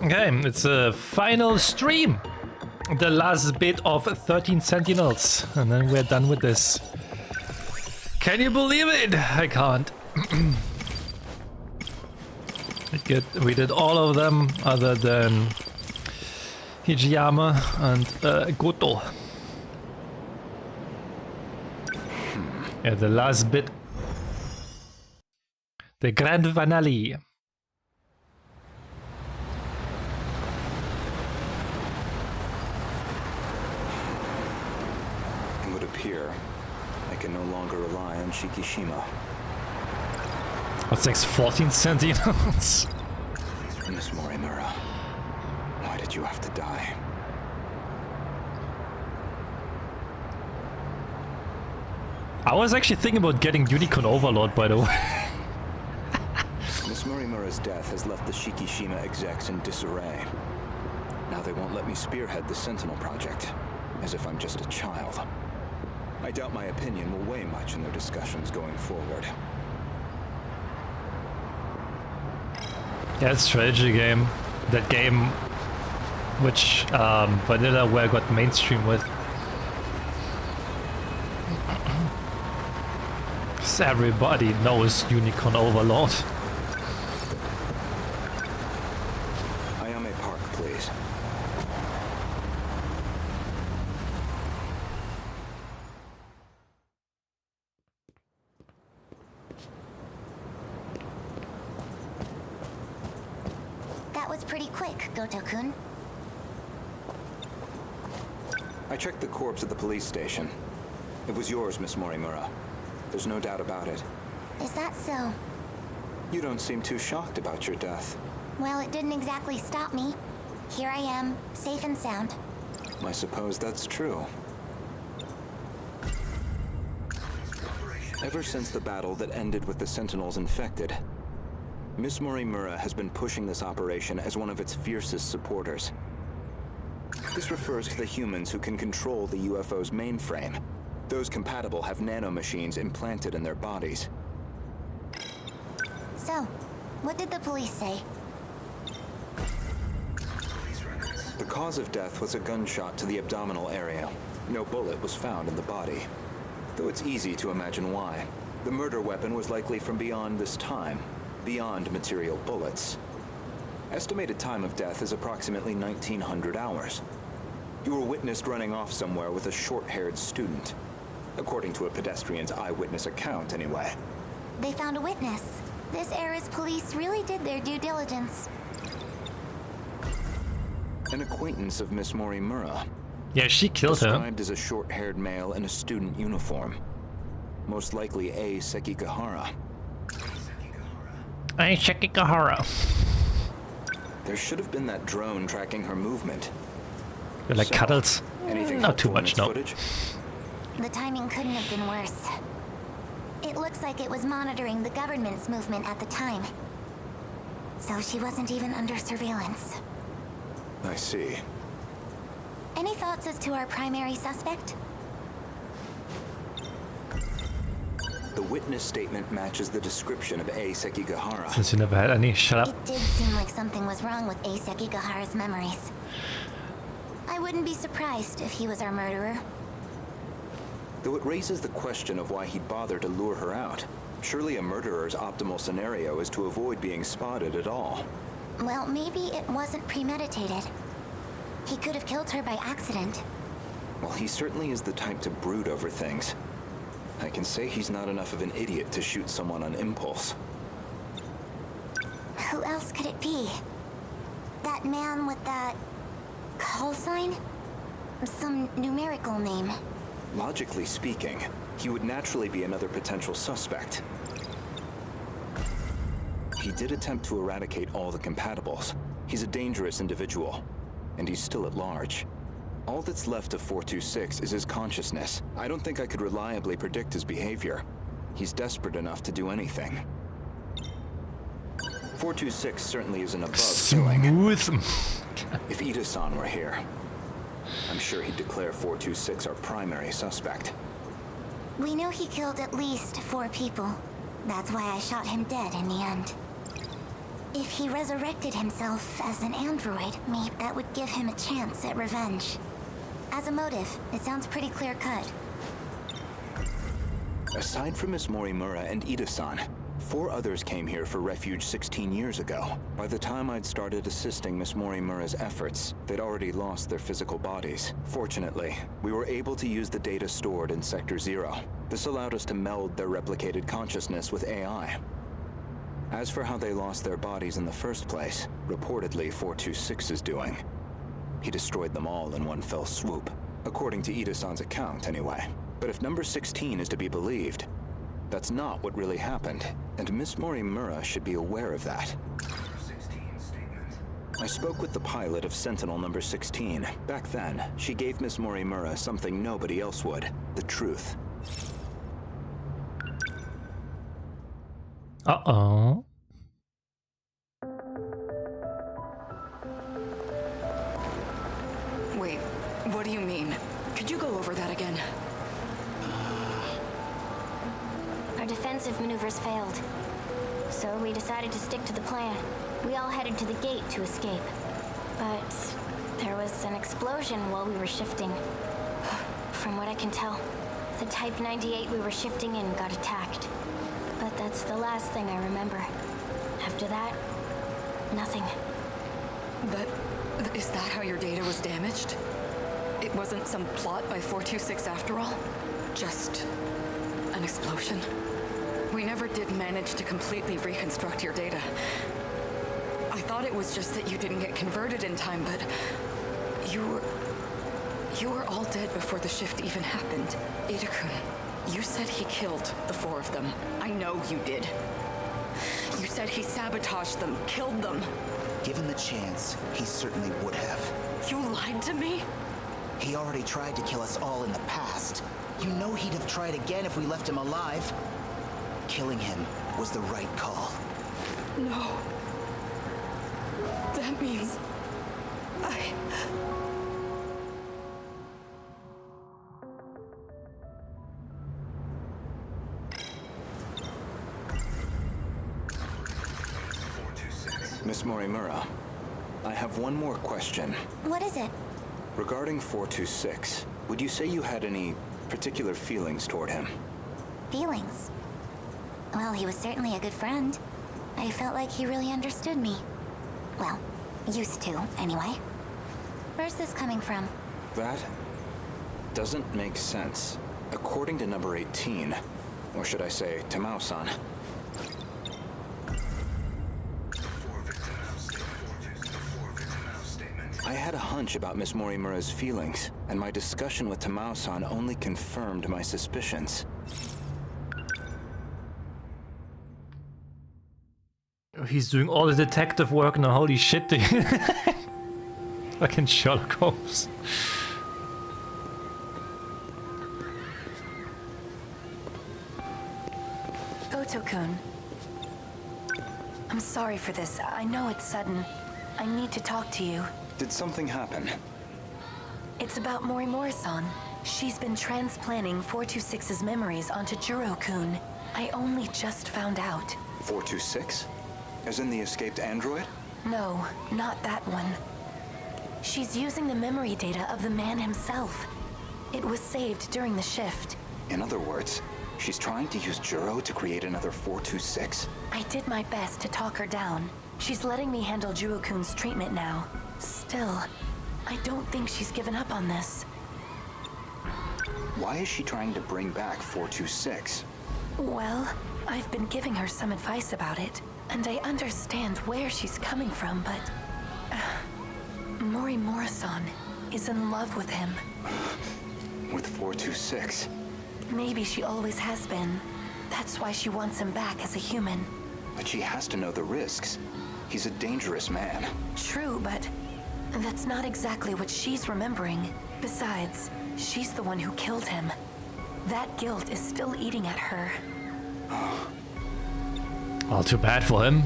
Okay, it's a final stream. The last bit of 13 Sentinels, and then we're done with this. Can you believe it? I can't. We did all of them other than Hijiyama and Goto. Yeah, the last bit. The grand finale. It would appear I can no longer rely on Shikishima. What's next? 14 Sentinels? Miss Morimura, why did you have to die? I was actually thinking about getting Unicorn Overlord, by the way. Miss Morimura's death has left the Shikishima execs in disarray. Now they won't let me spearhead the Sentinel project, as if I'm just a child. I doubt my opinion will weigh much in their discussions going forward. Yeah, it's a strategy game. That game which Vanillaware got mainstream with. Everybody knows Unicorn Overlord. Ayame Park, please. That was pretty quick, Goto-kun. I checked the corpse at the police station. It was yours, Miss Morimura. There's no doubt about it. Is that so? You don't seem too shocked about your death. Well, it didn't exactly stop me. Here I am, safe and sound. I suppose that's true. Ever since the battle that ended with the Sentinels infected, Miss Morimura has been pushing this operation as one of its fiercest supporters. This refers to the humans who can control the UFO's mainframe. Those compatible have nanomachines implanted in their bodies. So, what did the police say? The cause of death was a gunshot to the abdominal area. No bullet was found in the body, though it's easy to imagine why. The murder weapon was likely from beyond this time, beyond material bullets. Estimated time of death is approximately 1900 hours. You were witnessed running off somewhere with a short-haired student. According to a pedestrian's eyewitness account, anyway. They found a witness. This era's police really did their due diligence. An acquaintance of Miss Morimura. Yeah, she killed her. Described as a short-haired male in a student uniform. Most likely A. Sekigahara. Hey, Sekigahara. There should have been that drone tracking her movement. You're like So, cuddles. Anything Not too helpful in much, its no. footage? The timing couldn't have been worse. It looks like it was monitoring the government's movement at the time. So she wasn't even under surveillance. I see. Any thoughts as to our primary suspect? The witness statement matches the description of A. Sekigahara. Since you never had any, shut up. It did seem like something was wrong with A. Sekigahara's memories. I wouldn't be surprised if he was our murderer. Though it raises the question of why he'd bother to lure her out. Surely a murderer's optimal scenario is to avoid being spotted at all. Well, maybe it wasn't premeditated. He could have killed her by accident. Well, he certainly is the type to brood over things. I can say he's not enough of an idiot to shoot someone on impulse. Who else could it be? That man with that call sign? Some numerical name. Logically speaking, he would naturally be another potential suspect. He did attempt to eradicate all the compatibles. He's a dangerous individual, and he's still at large. All that's left of 426 is his consciousness. I don't think I could reliably predict his behavior. He's desperate enough to do anything. 426 certainly isn't above killing. Smooth. If Ida-san were here, I'm sure he'd declare 426 our primary suspect. We know he killed at least 4 people. That's why I shot him dead in the end. If he resurrected himself as an android, maybe that would give him a chance at revenge. As a motive, it sounds pretty clear-cut. Aside from Miss Morimura and Ida-san, 4 others came here for refuge 16 years ago. By the time I'd started assisting Miss Morimura's efforts, they'd already lost their physical bodies. Fortunately, we were able to use the data stored in Sector 0. This allowed us to meld their replicated consciousness with AI. As for how they lost their bodies in the first place, reportedly 426 is doing. He destroyed them all in one fell swoop. According to Ida-san's account, anyway. But if number 16 is to be believed, that's not what really happened, and Miss Morimura should be aware of that. I spoke with the pilot of Sentinel number 16. Back then, she gave Miss Morimura something nobody else would, the truth. Uh-oh. Wait, what do you mean? Could you go over that again? Our defensive maneuvers failed. So we decided to stick to the plan. We all headed to the gate to escape. But there was an explosion while we were shifting. From what I can tell, the Type 98 we were shifting in got attacked. But that's the last thing I remember. After that, nothing. But is that how your data was damaged? It wasn't some plot by 426 after all? Just an explosion? We never did manage to completely reconstruct your data. I thought it was just that you didn't get converted in time, but you were all dead before the shift even happened. Ida-kun, you said he killed the 4 of them. I know you did. You said he sabotaged them, killed them. Given the chance, he certainly would have. You lied to me? He already tried to kill us all in the past. You know he'd have tried again if we left him alive. Killing him was the right call. No. That means... Miss Morimura, I have one more question. What is it? Regarding 426, would you say you had any particular feelings toward him? Feelings? Well, he was certainly a good friend. I felt like he really understood me. Well, used to, anyway. Where's this coming from? That doesn't make sense. According to number 18, or should I say, Tamao-san. I had a hunch about Miss Morimura's feelings, and my discussion with Tamao-san only confirmed my suspicions. He's doing all the detective work now, holy shit. Fucking Sherlock Holmes. Goto-kun. I'm sorry for this. I know it's sudden. I need to talk to you. Did something happen? It's about Morimura-san. She's been transplanting 426's memories onto Jiro-kun. I only just found out. 426? As in the escaped android? No, not that one. She's using the memory data of the man himself. It was saved during the shift. In other words, she's trying to use Jiro to create another 426? I did my best to talk her down. She's letting me handle Jiro-kun's treatment now. Still, I don't think she's given up on this. Why is she trying to bring back 426? Well, I've been giving her some advice about it, and I understand where she's coming from, but... Morimura-san is in love with him. With 426? Maybe she always has been. That's why she wants him back as a human. But she has to know the risks. He's a dangerous man. True, but that's not exactly what she's remembering. Besides, she's the one who killed him. That guilt is still eating at her. All too bad for him.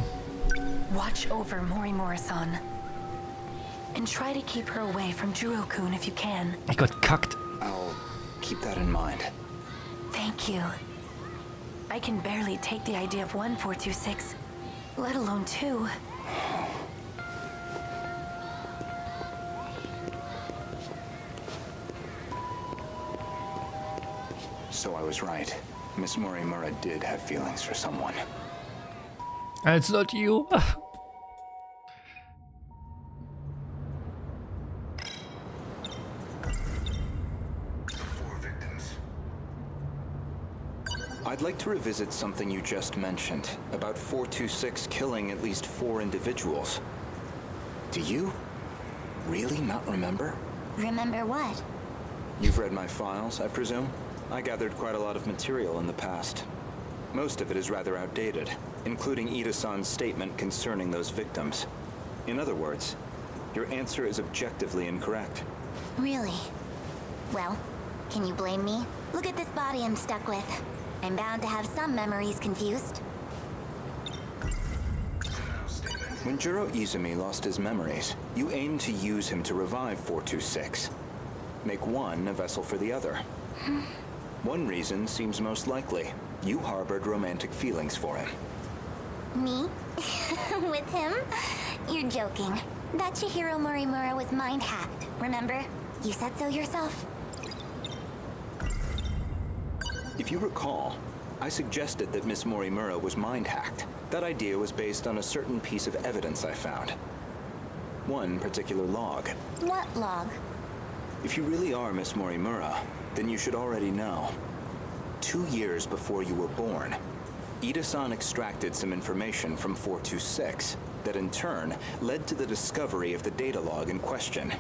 Watch over Morimura-san. And try to keep her away from Jiro-kun if you can. I got cucked. I'll keep that in mind. Thank you. I can barely take the idea of 1 426, let alone 2. So I was right. Miss Morimura did have feelings for someone. And it's not you. I'd like to revisit something you just mentioned, about 426 killing at least 4 individuals. Do you really not remember? Remember what? You've read my files, I presume? I gathered quite a lot of material in the past. Most of it is rather outdated, including Ida-san's statement concerning those victims. In other words, your answer is objectively incorrect. Really? Well, can you blame me? Look at this body I'm stuck with. I'm bound to have some memories confused. When Jiro Izumi lost his memories, you aimed to use him to revive 426. Make one a vessel for the other. One reason seems most likely. You harbored romantic feelings for him. Me? With him? You're joking. That Chihiro Morimura was mind-hacked, remember? You said so yourself. If you recall, I suggested that Miss Morimura was mind-hacked. That idea was based on a certain piece of evidence I found. One particular log. What log? If you really are Miss Morimura, then you should already know. 2 years before you were born, Ida-san extracted some information from 426 that in turn led to the discovery of the data log in question.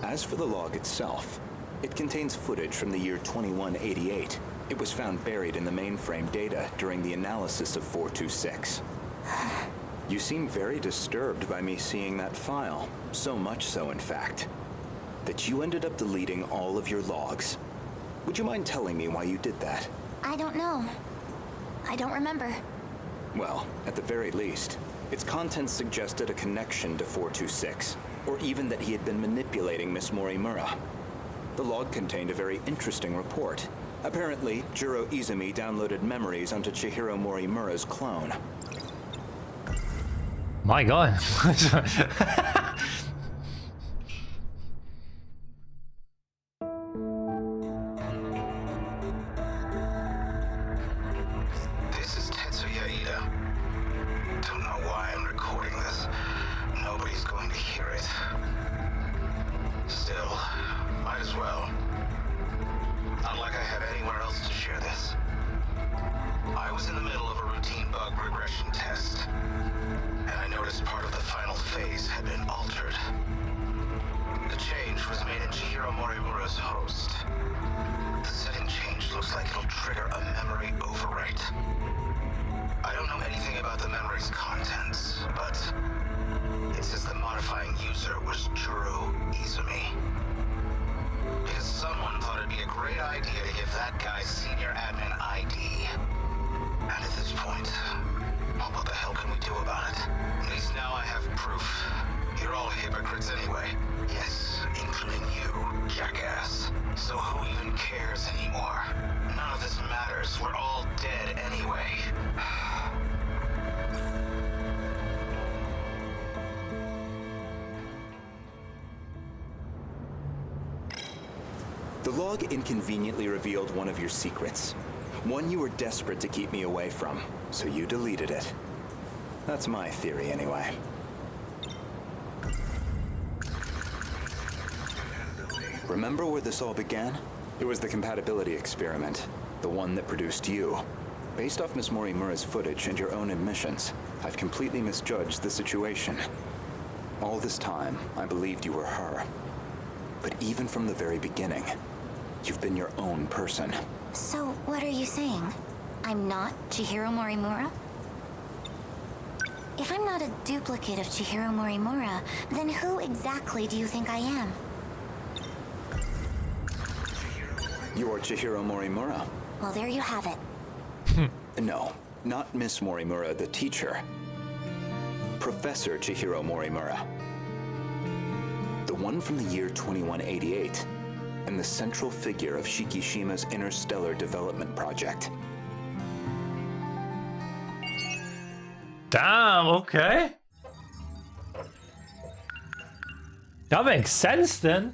As for the log itself, it contains footage from the year 2188. It was found buried in the mainframe data during the analysis of 426. You seem very disturbed by me seeing that file. So much so, in fact, that you ended up deleting all of your logs. Would you mind telling me why you did that? I don't know. I don't remember. Well, at the very least, its contents suggested a connection to 426, or even that he had been manipulating Miss Morimura. The log contained a very interesting report. Apparently, Jiro Izumi downloaded memories onto Chihiro Morimura's clone. My god. This is Tetsuya Ida. Don't know why I'm recording this. Nobody's going to hear it. Still, might as well. Not like I have anywhere else to share this. I was in the middle of a routine bug regression test, and I noticed part of the final phase had been altered. The change was made in Chihiro Morimura's host. The setting change looks like it'll trigger a memory overwrite. I don't know anything about the memory's contents, but it says the modifying user was Jiro Izumi. Because someone thought it'd be a great idea to give that guy senior admin ID. And at this point, well, what the hell can we do about it? At least now I have proof. You're all hypocrites anyway. Yes, including you, jackass. So who even cares anymore? None of this matters. We're all dead anyway. The log inconveniently revealed one of your secrets. One you were desperate to keep me away from, so you deleted it. That's my theory, anyway. Remember where this all began? It was the compatibility experiment, the one that produced you. Based off Miss Morimura's footage and your own admissions, I've completely misjudged the situation. All this time, I believed you were her. But even from the very beginning, you've been your own person. So, what are you saying? I'm not Chihiro Morimura? If I'm not a duplicate of Chihiro Morimura, then who exactly do you think I am? You are Chihiro Morimura. Well, there you have it. No, not Miss Morimura, the teacher. Professor Chihiro Morimura. The one from the year 2188, and the central figure of Shikishima's interstellar development project. Damn, okay. That makes sense then.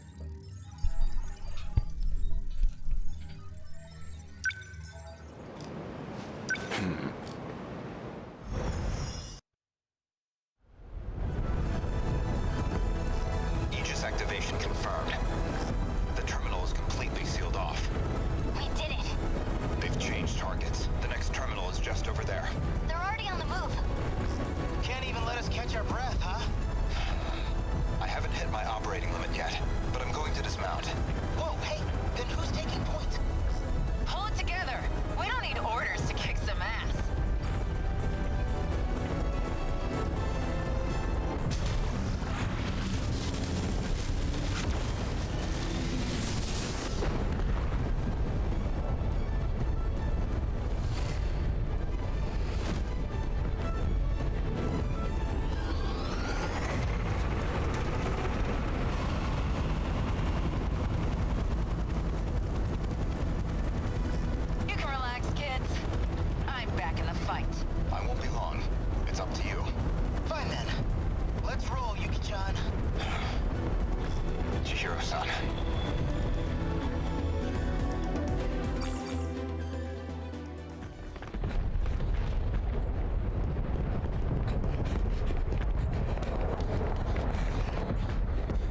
Aegis activation confirmed. The terminal is completely sealed off. We did it. They've changed targets. The next terminal is just over there. They're already on the move. Can't even let us catch our breath, huh? I haven't hit my operating limit yet, but I'm going to dismount. Whoa, hey, then who's taking point? Pull it together. We don't need orders to kick some ass. You can relax, kids. I'm back in the fight. I won't be long. It's up to you. Fine then. Let's roll, Yuki-chan. Chihiro-san.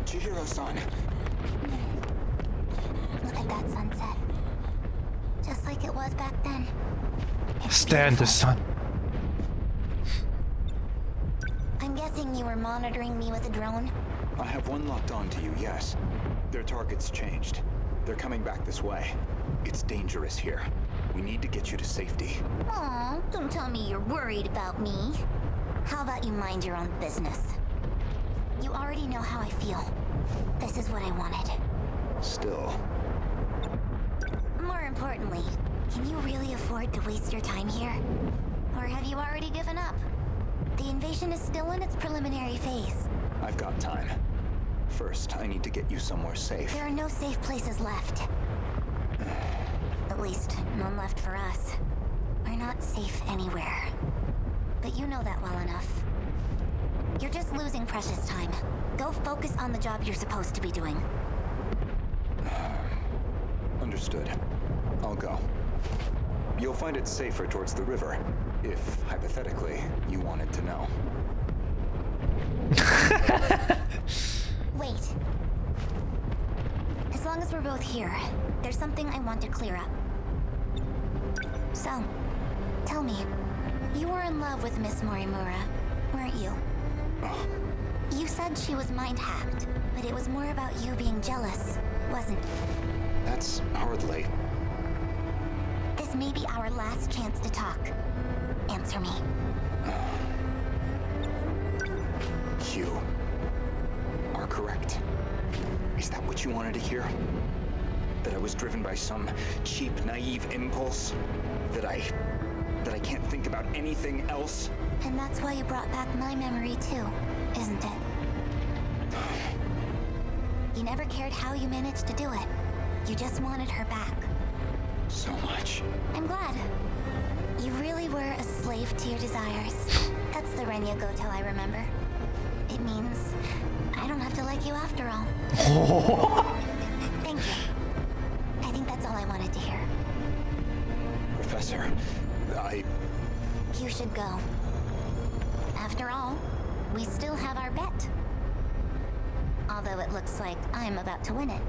Chihiro-san. Look at that sunset. Just like it was back then. It's Stand the beautiful. sun. I'm guessing you were monitoring me with a drone? I have one locked onto you, yes. Their target's changed. They're coming back this way. It's dangerous here. We need to get you to safety. Aw, don't tell me you're worried about me. How about you mind your own business? You already know how I feel. This is what I wanted. Still. More importantly, can you really afford to waste your time here? Or have you already given up? The invasion is still in its preliminary phase. I've got time. First, I need to get you somewhere safe. There are no safe places left. At least, none left for us. We're not safe anywhere. But you know that well enough. You're just losing precious time. Go focus on the job you're supposed to be doing. Understood. I'll go. You'll find it safer towards the river, if, hypothetically, you wanted to know. Wait. As long as we're both here, there's something I want to clear up. So, tell me, you were in love with Miss Morimura, weren't you? You said she was mind-hacked, but it was more about you being jealous, wasn't it? That's hardly... This may be our last chance to talk. Answer me. You are correct. Is that what you wanted to hear? That I was driven by some cheap, naive impulse? That I can't think about anything else? And that's why you brought back my memory too, isn't it? You never cared how you managed to do it. You just wanted her back. So much. I'm glad. You really were a slave to your desires. That's the Renya Goto I remember. It means I don't have to like you after all. Thank you. I think that's all I wanted to hear. Professor, You should go. After all, we still have our bet. Although it looks like I'm about to win it.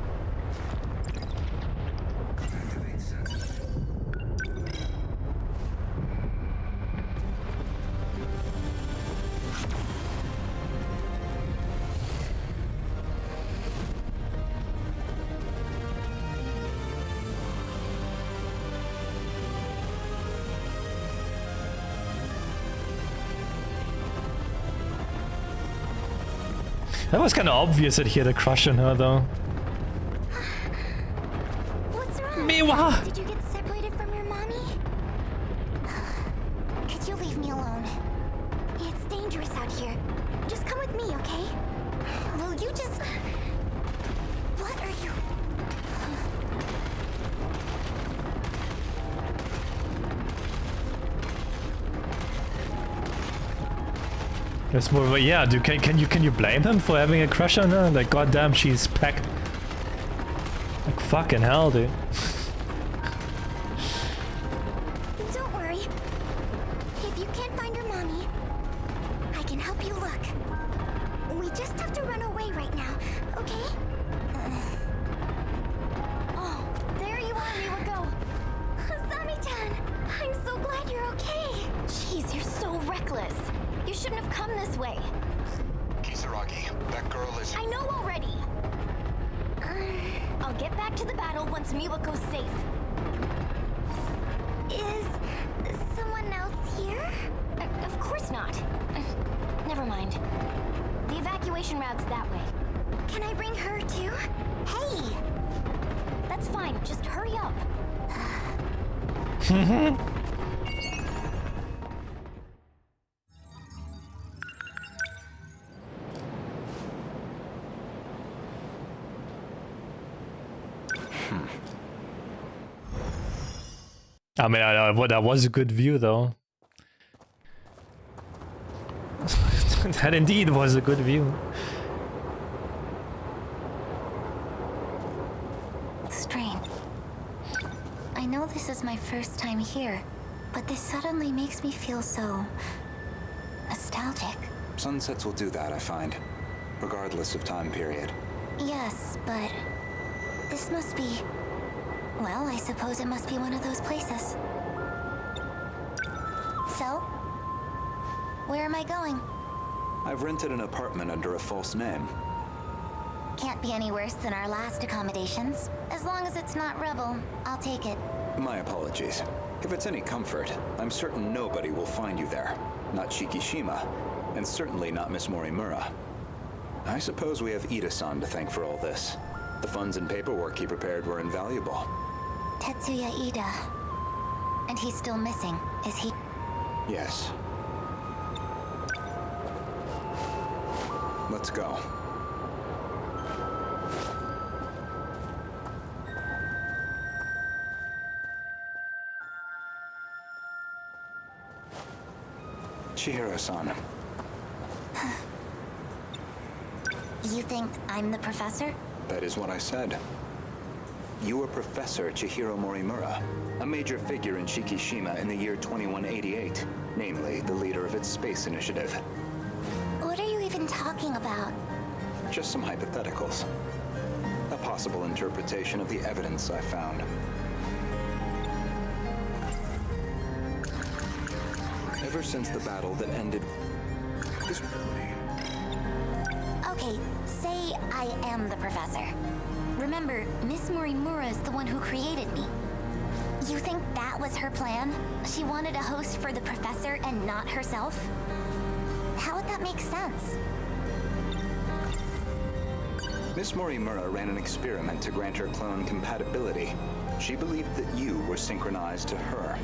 That was kind of obvious that he had a crush on her, though. What's wrong? Miwa! Did you get separated from your mommy? Could you leave me alone? It's dangerous out here. Just come with me, okay? Will you just... What are you... It's more of a, yeah, dude, can you blame him for having a crush on her? Like, goddamn, she's packed. Like, fucking hell, dude. Don't worry. If you can't find your mommy, I can help you look. We just have to run away right now, okay? Oh, there you are, Miwako. Asami-chan, I'm so glad you're okay. Jeez, you're so reckless. You shouldn't have come this way. Kisaragi, that girl is... I know already. I'll get back to the battle once Miwako's safe. Is someone else here? Of course not. Never mind. The evacuation route's that way. Can I bring her too? Hey! That's fine, just hurry up. I mean, that was a good view, though. That indeed was a good view. Strange. I know this is my first time here, but this suddenly makes me feel so... nostalgic. Sunsets will do that, I find, regardless of time period. Yes, but... this must be... well, I suppose it must be one of those places. So? Where am I going? I've rented an apartment under a false name. Can't be any worse than our last accommodations. As long as it's not Rebel, I'll take it. My apologies. If it's any comfort, I'm certain nobody will find you there. Not Shikishima, and certainly not Miss Morimura. I suppose we have Ida-san to thank for all this. The funds and paperwork he prepared were invaluable. Tetsuya Ida. And he's still missing, is he? Yes. Let's go. Chihiro-san. You think I'm the professor? That is what I said. You are Professor Chihiro Morimura, a major figure in Shikishima in the year 2188, namely the leader of its space initiative. What are you even talking about? Just some hypotheticals. A possible interpretation of the evidence I found. Ever since the battle that ended this... Okay, say I am the professor. Remember, Miss Morimura is the one who created me. You think that was her plan? She wanted a host for the professor and not herself? How would that make sense? Miss Morimura ran an experiment to grant her clone compatibility. She believed that you were synchronized to her.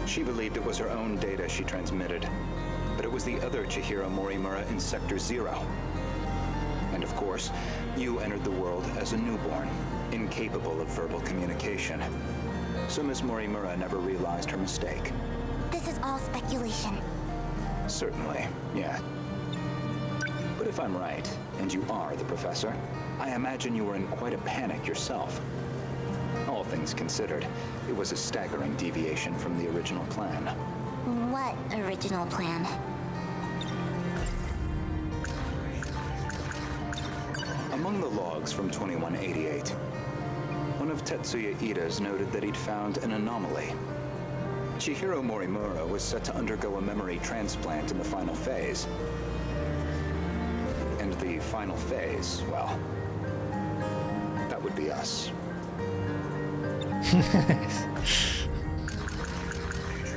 She believed it was her own data she transmitted, but it was the other Chihiro Morimura in Sector 0. And of course, you entered the world as a newborn, incapable of verbal communication. So Miss Morimura never realized her mistake. This is all speculation. Certainly, yeah. But if I'm right, and you are the professor, I imagine you were in quite a panic yourself. All things considered, it was a staggering deviation from the original plan. What original plan? Among the logs from 2188, one of Tetsuya Ida's noted that he'd found an anomaly. Chihiro Morimura was set to undergo a memory transplant in the final phase. And the final phase, well, that would be us.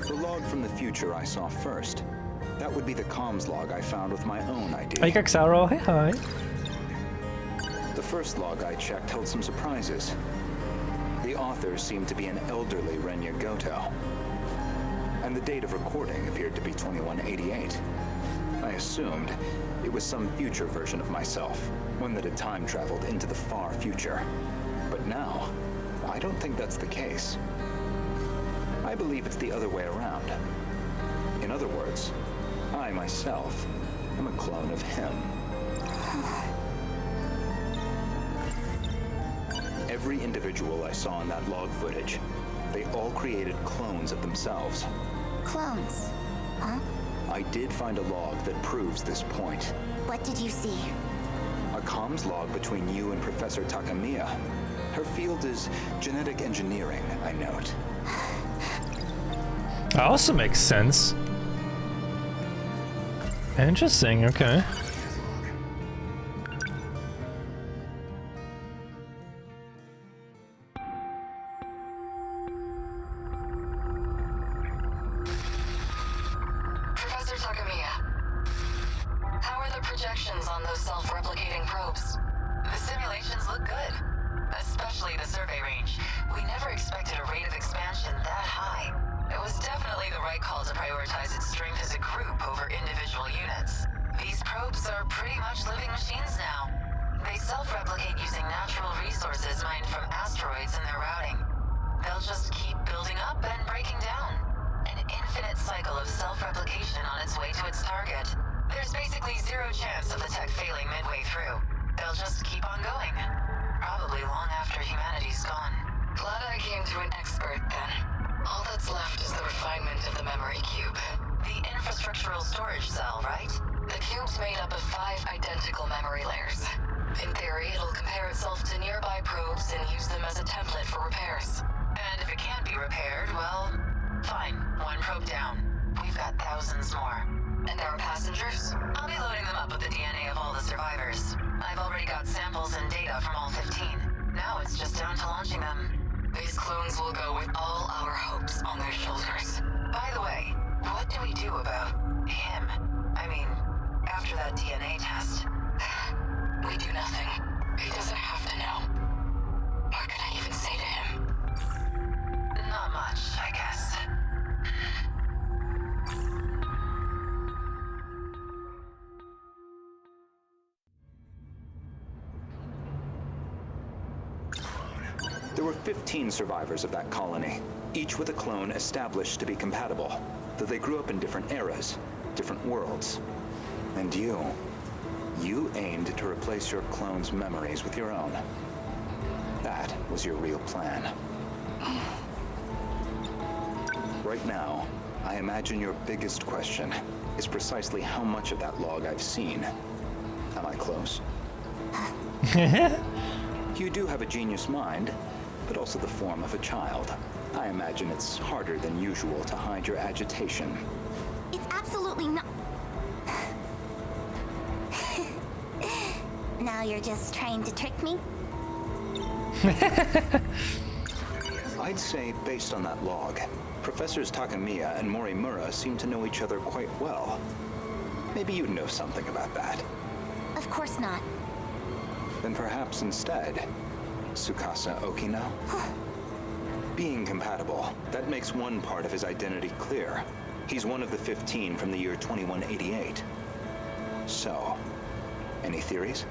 The log from the future I saw first. That would be the comms log I found with my own ID. Hey, Kaxaro, hey, hi. The first log I checked held some surprises. The author seemed to be an elderly Renya Goto. And the date of recording appeared to be 2188. I assumed it was some future version of myself, one that had time traveled into the far future. But now, I don't think that's the case. I believe it's the other way around. In other words, I myself am a clone of him. Every individual I saw in that log footage, they all created clones of themselves. Clones? Huh? I did find a log that proves this point. What did you see? A comms log between you and Professor Takamiya. Her field is genetic engineering, I note. That also makes sense. Interesting, okay. Professor Takamiya, how are the projections on those self-replicating probes? The simulations look good, especially the survey range. We never expected a rate of expansion that high. It was definitely the right call to prioritize its strength as a group over individual units. These probes are pretty much living machines now. They self-replicate using natural resources mined from asteroids in their routing. They'll just keep building up and breaking down. An infinite cycle of self-replication on its way to its target. There's basically zero chance of the tech failing midway through. They'll just keep on going. Probably long after humanity's gone. Glad I came to an expert then. All that's left is the refinement of the memory cube. The infrastructural storage cell, right? The cube's made up of 5 identical memory layers. In theory, it'll compare itself to nearby probes and use them as a template for repairs. And if it can't be repaired, well, fine. One probe down. We've got thousands more. And our passengers? I'll be loading them up with the DNA of all the survivors. I've already got samples and data from all 15. Now it's just down to launching them. These clones will go with all our hopes on their shoulders. By the way, what do we do about him? I mean, after that DNA test. We do nothing. He doesn't have to know. What can I even say to him? Not much, I guess. There were 15 survivors of that colony, each with a clone established to be compatible, though they grew up in different eras, different worlds. And you aimed to replace your clone's memories with your own. That was your real plan. Right now, I imagine your biggest question is precisely how much of that log I've seen. Am I close? You do have a genius mind, but also the form of a child. I imagine it's harder than usual to hide your agitation. It's absolutely not. Now you're just trying to trick me? I'd say, based on that log, Professors Takamiya and Morimura seem to know each other quite well. Maybe you know something about that. Of course not. Then perhaps instead, Tsukasa Okino? Being compatible, that makes one part of his identity clear. He's one of the 15 from the year 2188. So, any theories?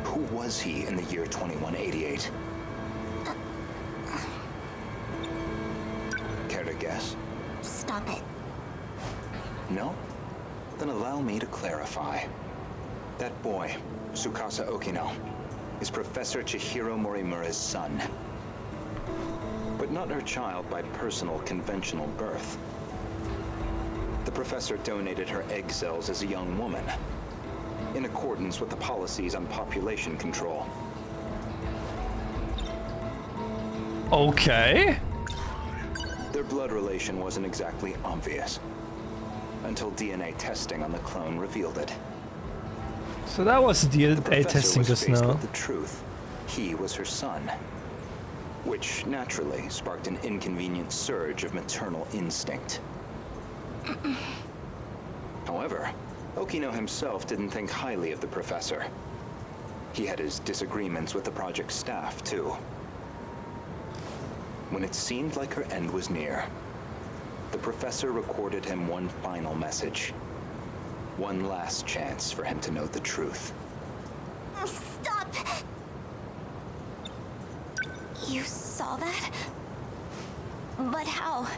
Who was he in the year 2188? Care to guess? Stop it. No? Then allow me to clarify. That boy, Tsukasa Okino, is Professor Chihiro Morimura's son. But not her child by personal conventional birth. The professor donated her egg cells as a young woman, in accordance with the policies on population control. Okay. Their blood relation wasn't exactly obvious, until DNA testing on the clone revealed it. So that was The DNA professor testing was just faced now. with the truth. He was her son, which naturally sparked an inconvenient surge of maternal instinct. However, Okino himself didn't think highly of the professor. He had his disagreements with the project staff, too. When it seemed like her end was near, the professor recorded him one final message. One last chance for him to know the truth. Stop! You saw that? But how?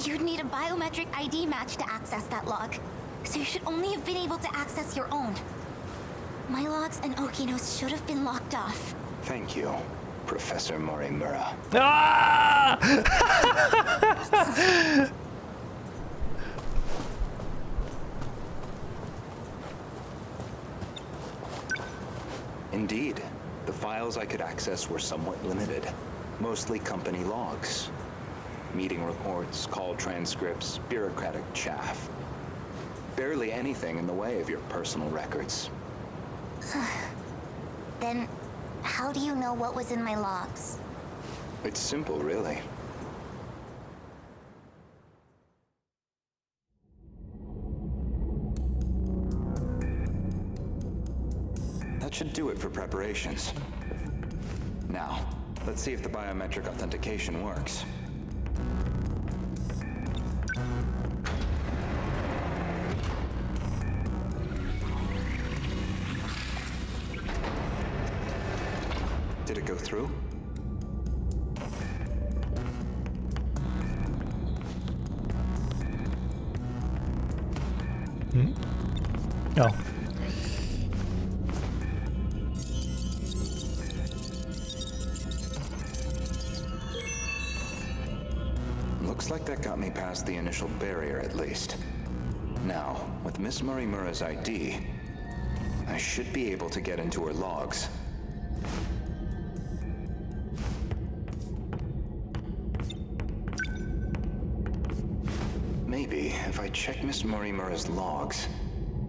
You'd need a biometric ID match to access that log. So you should only have been able to access your own. My logs and Okino's should have been locked off. Thank you, Professor Morimura. Ah! Indeed, the files I could access were somewhat limited. Mostly company logs. Meeting reports, call transcripts, bureaucratic chaff. Barely anything in the way of your personal records. Then, how do you know what was in my logs? It's simple, really. That should do it for preparations. Now, let's see if the biometric authentication works. Did it go through? Oh. Looks like that got me past the initial barrier, at least. Now, with Miss Morimura's ID, I should be able to get into her logs. Maybe, if I check Miss Morimura's logs,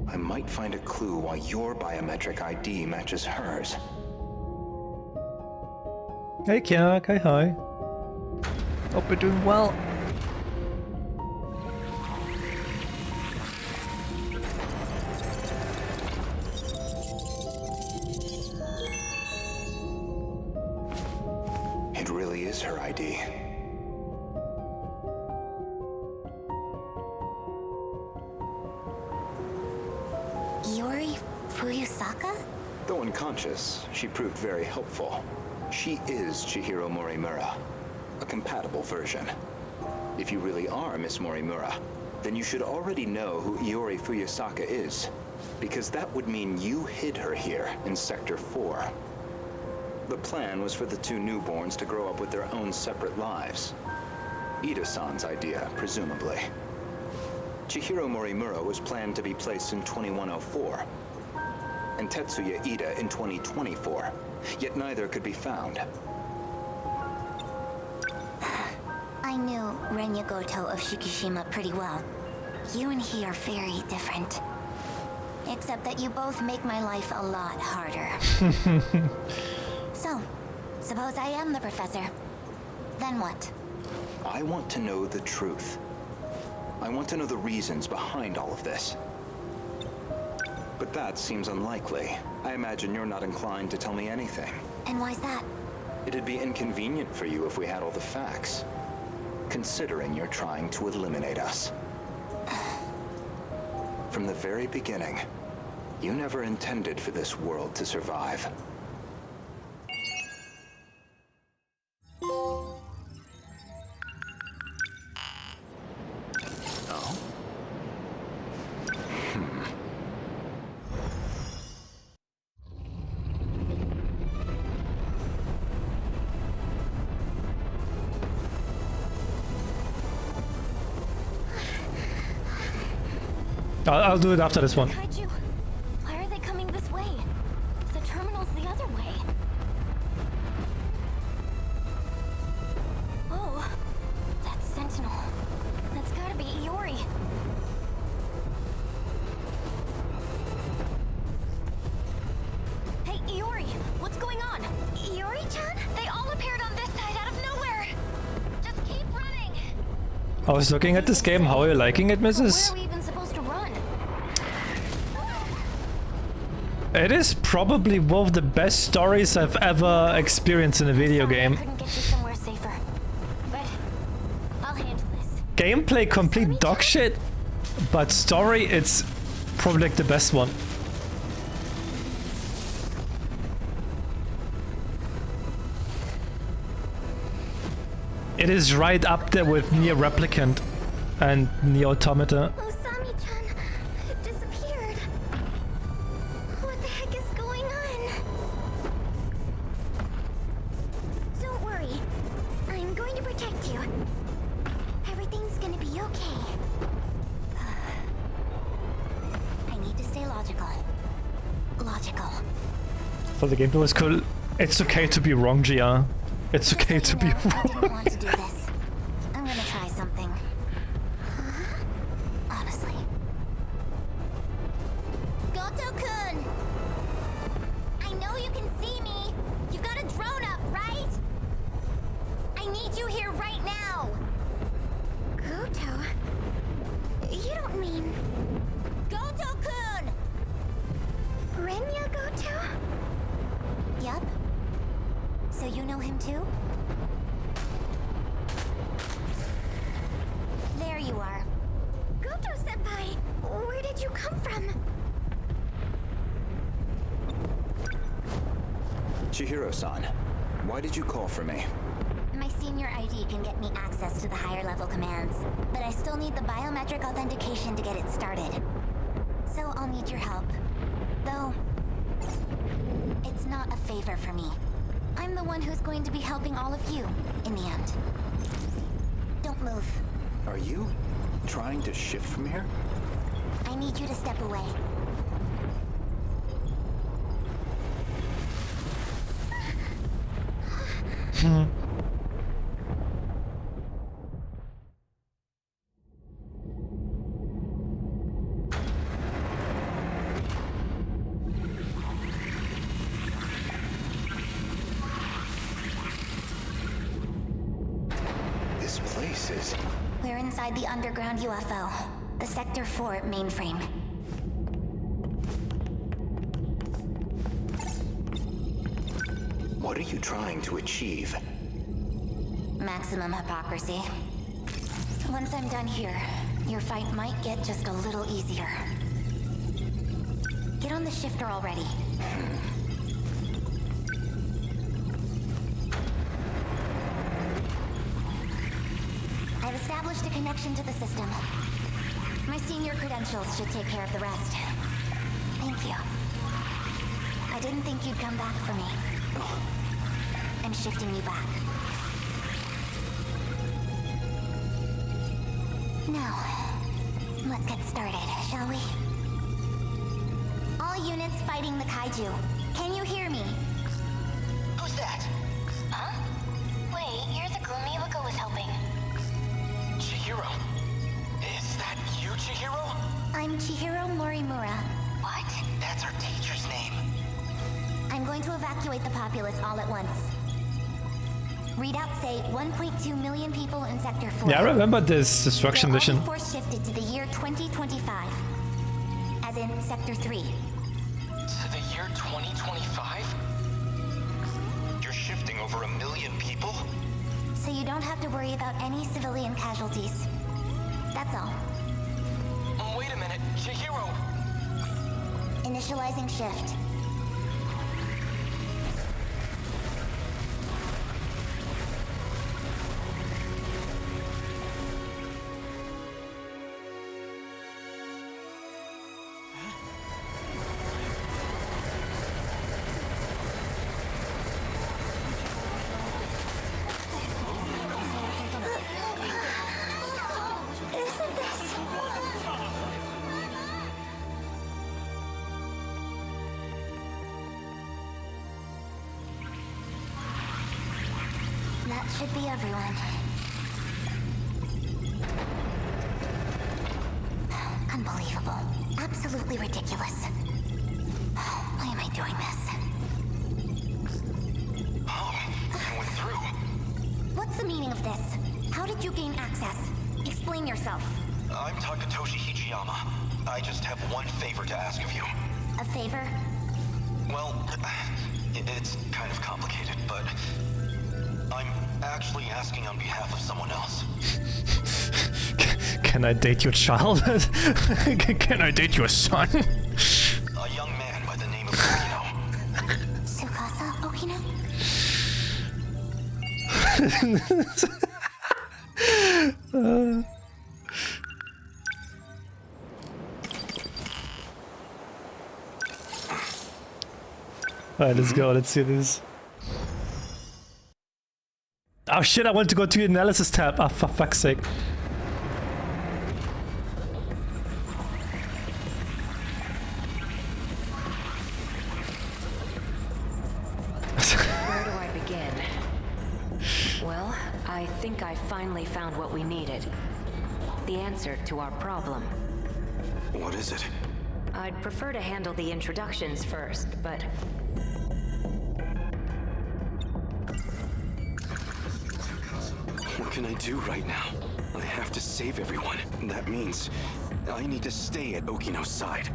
I might find a clue why your biometric ID matches hers. Hey Kyak, hi hi. Hope you're doing well. It really is her ID. Iori Fuyusaka? Though unconscious, she proved very helpful. She is Chihiro Morimura, a compatible version. If you really are Miss Morimura, then you should already know who Iori Fuyusaka is, because that would mean you hid her here in Sector 4. The plan was for the two newborns to grow up with their own separate lives. Ida-san's idea, presumably. Chihiro Morimura was planned to be placed in 2104, and Tetsuya Ida in 2024, yet neither could be found. I knew Renya Goto of Shikishima pretty well. You and he are very different. Except that you both make my life a lot harder. So, suppose I am the professor. Then what? I want to know the truth. I want to know the reasons behind all of this. But that seems unlikely. I imagine you're not inclined to tell me anything. And why's that? It'd be inconvenient for you if we had all the facts, considering you're trying to eliminate us. From the very beginning, you never intended for this world to survive. I'll do it after this one. Kaiju, why are they coming this way? The terminal's the other way. Oh, that's Sentinel. That's gotta be Iori. Hey, Iori, what's going on? Iori-chan? They all appeared on this side out of nowhere. Just keep running. I was looking at this game. How are you liking it, Where Mrs.? are we even supposed to run? It is probably one of the best stories I've ever experienced in a video game. Couldn't get you somewhere safer. But I'll handle this. Gameplay complete dog shit, but story it's probably like the best one. It is right up there with Nier Replicant. and the automata. Osami-chan disappeared. What the heck is going on? Don't worry. I'm going to protect you. Everything's gonna be okay. I need to stay logical. Logical. So the gameplay was cool. It's okay to be wrong, Gia. It's okay to be I wrong. didn't want to do this. I'm gonna try something. Honestly. Goto-kun! I know you can see me. You've got a drone up, right? I need you here right now. Goto? You don't mean... Goto-kun! Renya Goto? Yup. So you know him too? There you are. Goto-senpai! Where did you come from? Chihiro-san, why did you call for me? My senior ID can get me access to the higher level commands, but I still need the biometric authentication to get it started. So I'll need your help. Though, it's not a favor for me. I'm the one who's going to be helping all of you, in the end. Don't move. Are you trying to shift from here? I need you to step away. This place is... We're inside the underground UFO, the Sector 4 mainframe. What are you trying to achieve? Maximum hypocrisy. Once I'm done here, your fight might get just a little easier. Get on the shifter already. I've established a connection to the system. My senior credentials should take care of the rest. Thank you. I didn't think you'd come back for me. I'm shifting you back. Now, let's get started, shall we? All units fighting the kaiju. Can you hear me? Who's that? Huh? Wait, you're the groom Miwako was helping. Chihiro. Is that you, Chihiro? I'm Chihiro Morimura. What? That's our teacher's name. I'm going to evacuate the populace all at once. Readouts say 1.2 million people in Sector 4. Yeah, I remember this destruction They'll mission. all be force shifted to the year 2025. As in Sector 3. To the year 2025? You're shifting over 1 million people? So you don't have to worry about any civilian casualties. That's all. Wait a minute, Chihiro! Initializing shift. Isn't this... That should be everyone. Unbelievable. Absolutely ridiculous. Why am I doing this? Oh, I went through. What's the meaning of this? How did you gain access? Explain yourself. I'm Takatoshi Hijiyama. I just have one favor to ask of you. A favor? Well, it's kind of complicated, but I'm actually asking on behalf of someone else. Can I date your child? Can I date your son? A young man by the name of Okino. Tsukasa Okino? Alright, let's go. Let's see this. Oh shit, I want to go to the analysis tab. Ah, for fuck's sake. Where do I begin? Well, I think I finally found what we needed. The answer to our problem. What is it? I'd prefer to handle the introductions first, but... What can I do right now? I have to save everyone. That means I need to stay at Okino's side.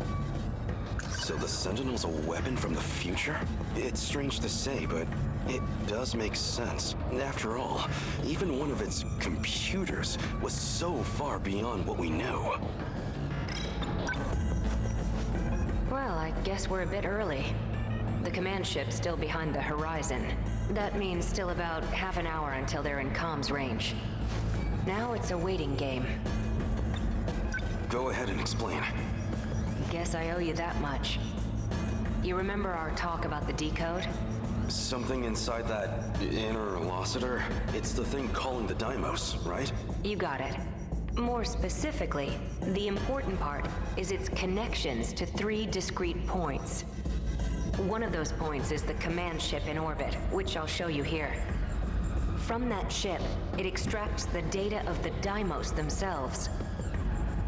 So the Sentinel's a weapon from the future? It's strange to say, but it does make sense. After all, even one of its computers was so far beyond what we knew. Well, I guess we're a bit early. The command ship's still behind the horizon. That means still about half an hour until they're in comms range. Now it's a waiting game. Go ahead and explain. Guess I owe you that much. You remember our talk about the decode? Something inside that interlocutor? It's the thing calling the Deimos, right? You got it. More specifically, the important part is its connections to 3 discrete points. One of those points is the command ship in orbit, which I'll show you here. From that ship, it extracts the data of the Deimos themselves.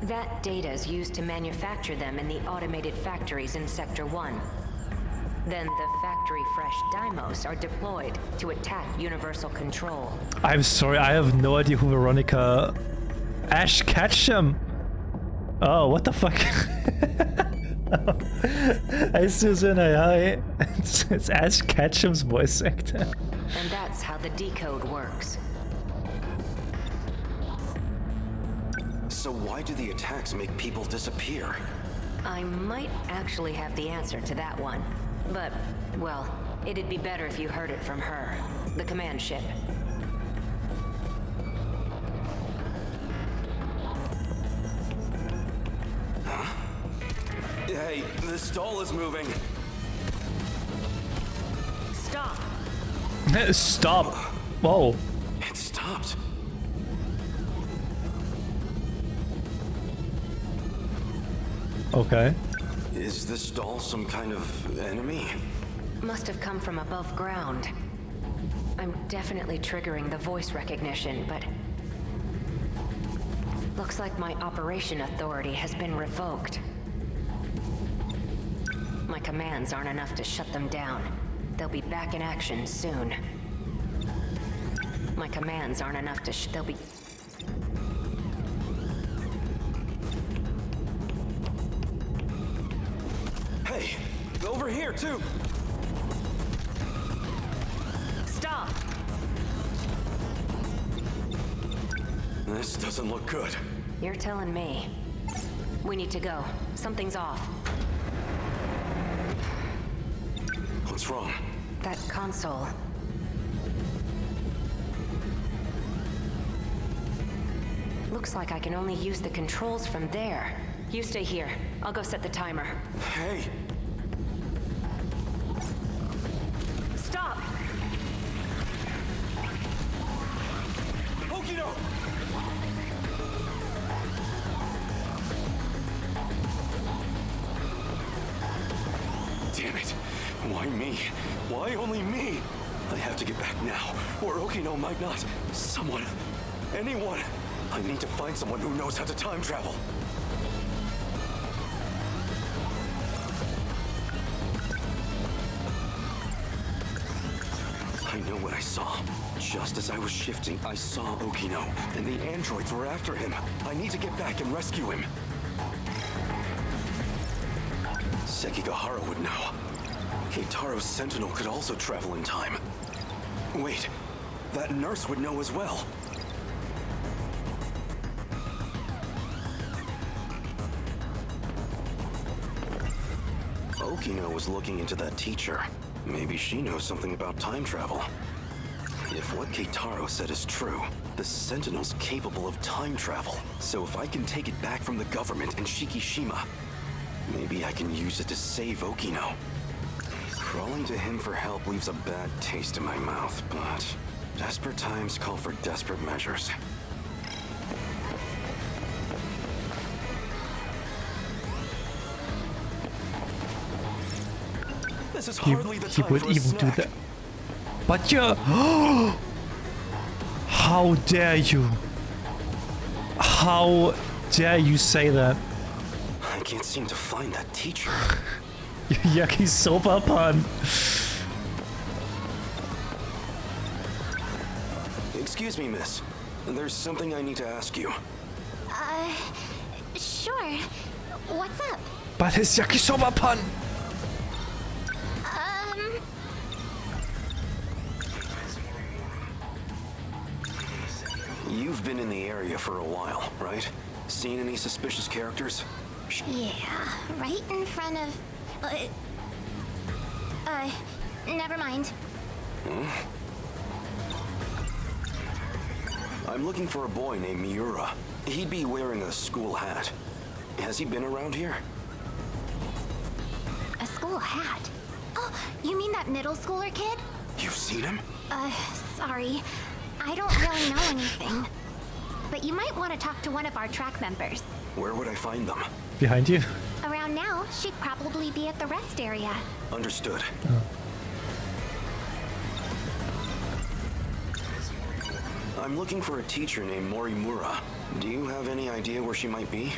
That data is used to manufacture them in the automated factories in Sector 1. Then the factory-fresh Deimos are deployed to attack Universal Control. I'm sorry, I have no idea who Veronica... Ash Ketchum! Oh, what the fuck? Hi Susan, hi. It's Ash Ketchum's voice actor. And that's how the decode works. So why do the attacks make people disappear? I might actually have the answer to that one. But, well, it'd be better if you heard it from her, the command ship. Huh? Hey, the stall is moving. Stop! Stop! Whoa. It stopped. Okay. Is this stall some kind of enemy? Must have come from above ground. I'm definitely triggering the voice recognition, but... looks like my operation authority has been revoked. My commands aren't enough to shut them down. They'll be back in action soon. My commands aren't enough to they'll be... Hey, over here too! Stop! This doesn't look good. You're telling me. We need to go. Something's off. What's wrong? That console. Looks like I can only use the controls from there. You stay here. I'll go set the timer. Hey! Stop! Okino! Damn it! Why me? Why only me? I have to get back now, or Okino might not. Someone. Anyone. I need to find someone who knows how to time travel. I know what I saw. Just as I was shifting, I saw Okino, and the androids were after him. I need to get back and rescue him. Sekigahara would know. Keitaro's Sentinel could also travel in time. Wait, that nurse would know as well. Okino was looking into that teacher. Maybe she knows something about time travel. If what Keitaro said is true, the Sentinel's capable of time travel. So if I can take it back from the government and Shikishima, maybe I can use it to save Okino. Crawling to him for help leaves a bad taste in my mouth, but desperate times call for desperate measures. This is hardly the He time would for a even do snack. that. But you... How dare you? How dare you say that? I can't seem to find that teacher. Yakisoba-pan. Excuse me, miss. There's something I need to ask you. Sure. What's up? But his yakisoba-pan. You've been in the area for a while, right? Seen any suspicious characters? Yeah, right in front of... never mind. I'm looking for a boy named Miura. He'd be wearing a school hat. Has he been around here? A school hat? Oh, you mean that middle schooler kid? You've seen him? Sorry. I don't really know anything. But you might want to talk to one of our track members. Where would I find them? Behind you. Around now, she'd probably be at the rest area. Understood. I'm looking for a teacher named Morimura. Do you have any idea where she might be?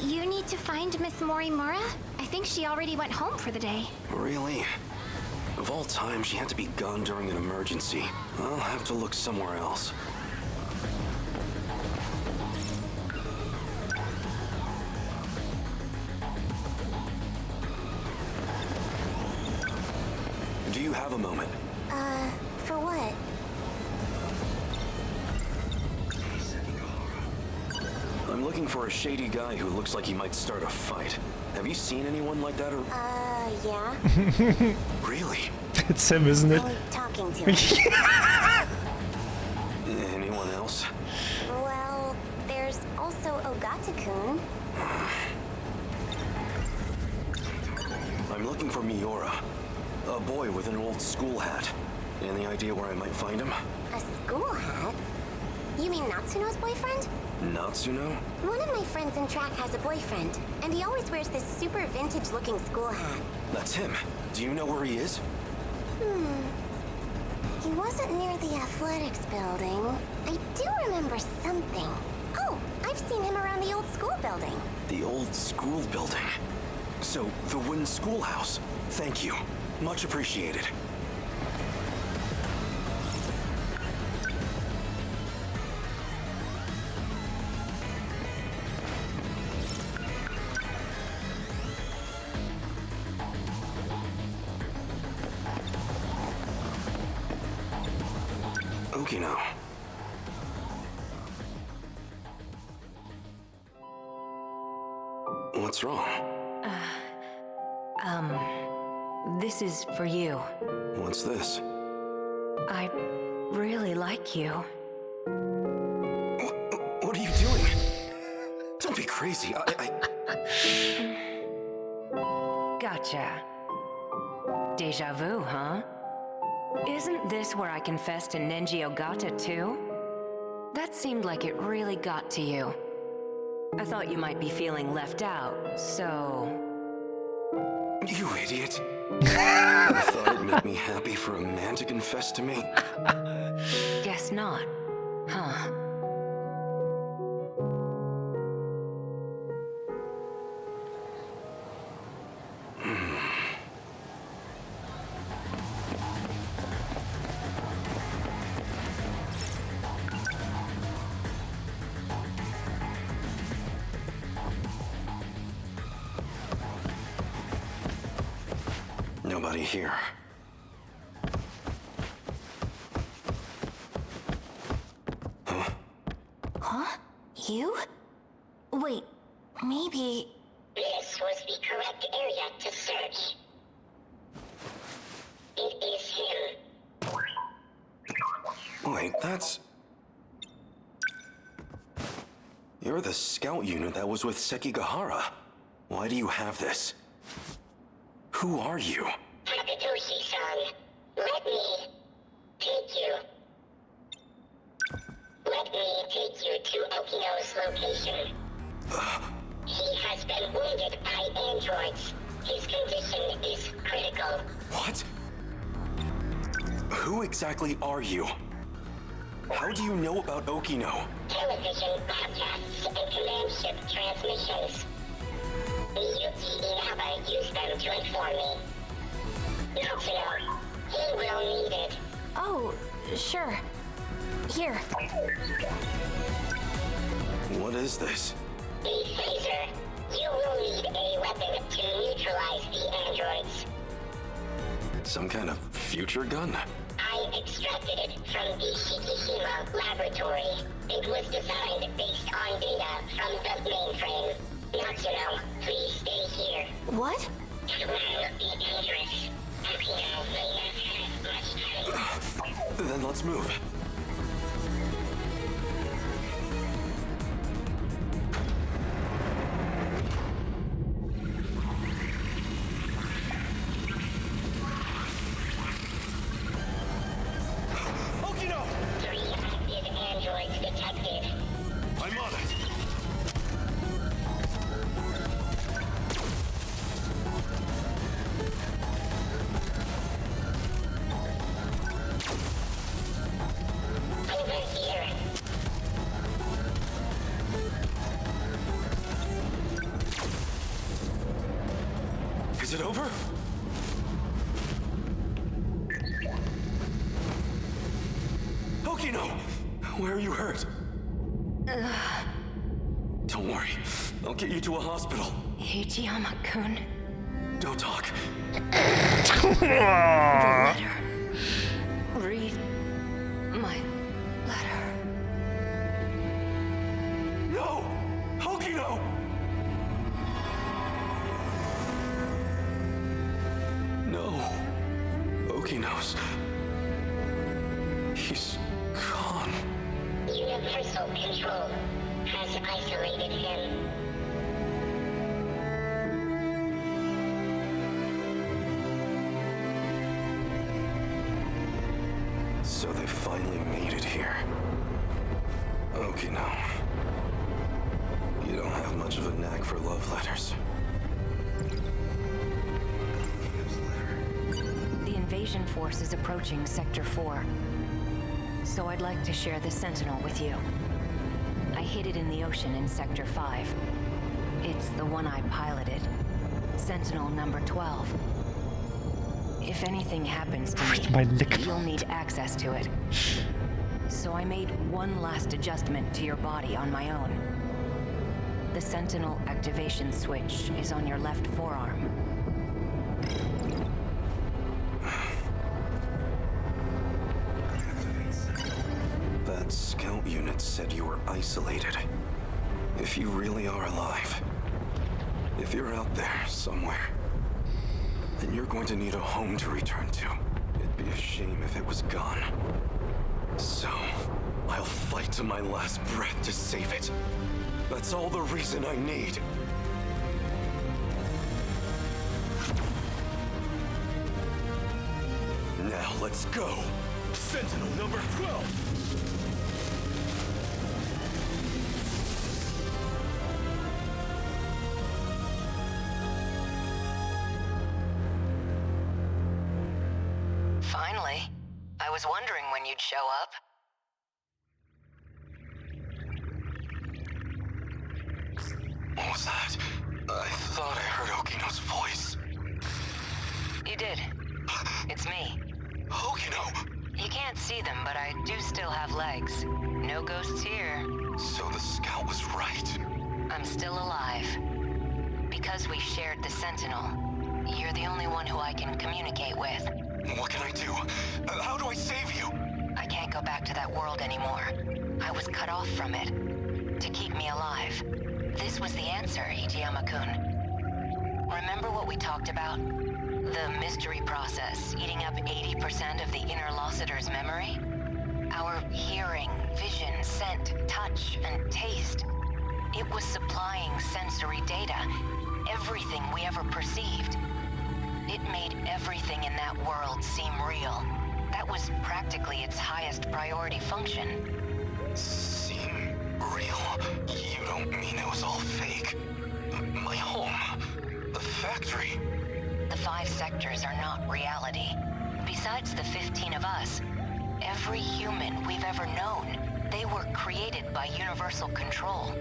You need to find Miss Morimura? I think she already went home for the day. Really? Of all time, she had to be gone during an emergency. I'll have to look somewhere else. Do you have a moment? For what? I'm looking for a shady guy who looks like he might start a fight. Have you seen anyone like that or... Yeah. Really? It's him, isn't it? I'm talking to him. Anyone else? Well, there's also Ogata-kun. I'm looking for Miura. A boy with an old school hat. Any idea where I might find him? A school hat? You mean Natsuno's boyfriend? Natsuno? One of my friends in track has a boyfriend, and he always wears this super vintage-looking school hat. That's him. Do you know where he is? He wasn't near the athletics building. I do remember something. Oh, I've seen him around the old school building. The old school building. So, the wooden schoolhouse. Thank you. Much appreciated. Okay now. What's wrong? This is for you. What's this? I really like you. What are you doing? Don't be crazy. Gotcha. Deja vu, huh? Isn't this where I confessed to Nenji Ogata, too? That seemed like it really got to you. I thought you might be feeling left out, so... You idiot. I thought it'd make me happy for a man to confess to me. Guess not, huh? Nobody here. Huh? You? Wait, maybe... This was the correct area to search. It is him. Wait, that's... You're the scout unit that was with Sekigahara. Why do you have this? Who are you? Satoshi-san, let me take you. Let me take you to Okino's location. He has been wounded by androids. His condition is critical. What? Who exactly are you? How do you know about Okino? Television broadcasts and command ship transmissions. Miyuki Inaba used them to inform me. Okino, he will need it. Oh, sure. Here. What is this? The phaser. You will need a weapon to neutralize the androids. Some kind of future gun? I extracted it from the Shikishima laboratory. It was designed based on data from the mainframe. Natsuno, please stay here. What? It will be dangerous. Okino may not have much time. Then let's move. Is it over? Okino! Where are you hurt? Don't worry. I'll get you to a hospital. Ichiyama-kun. Don't talk. The letter. Read my letter. No! Okino! No. Okino's. He's gone. Universal Control has isolated him. So they finally made it here. Okino. You don't have much of a knack for love letters. The invasion force is approaching Sector 4. So I'd like to share the Sentinel with you. I hid it in the ocean in Sector 5. It's the one I piloted. Sentinel number 12. If anything happens to me, you'll need access to it. So I made one last adjustment to your body on my own. The Sentinel activation switch is on your left forearm. That scout unit said you were isolated. If you really are alive, if you're out there somewhere, then you're going to need a home to return to. It'd be a shame if it was gone. So, I'll fight to my last breath to save it. That's all the reason I need. Now let's go. Sentinel number 12! Finally. I was wondering when you'd show up. What was that? I thought I heard Okino's voice. You did. It's me. Okino! You can't see them, but I do still have legs. No ghosts here. So the scout was right. I'm still alive. Because we shared the Sentinel, you're the only one who I can communicate with. What can I do? How do I save you? I can't go back to that world anymore. I was cut off from it. To keep me alive. This was the answer, Ichiyama-kun. Remember what we talked about? The mystery process eating up 80% of the inner Lossiter's memory? Our hearing, vision, scent, touch, and taste. It was supplying sensory data. Everything we ever perceived. It made everything in that world seem real. That was practically its highest priority function. Seem real? You don't mean it was all fake? My home? The factory? The 5 sectors are not reality. Besides the 15 of us, every human we've ever known, they were created by universal control.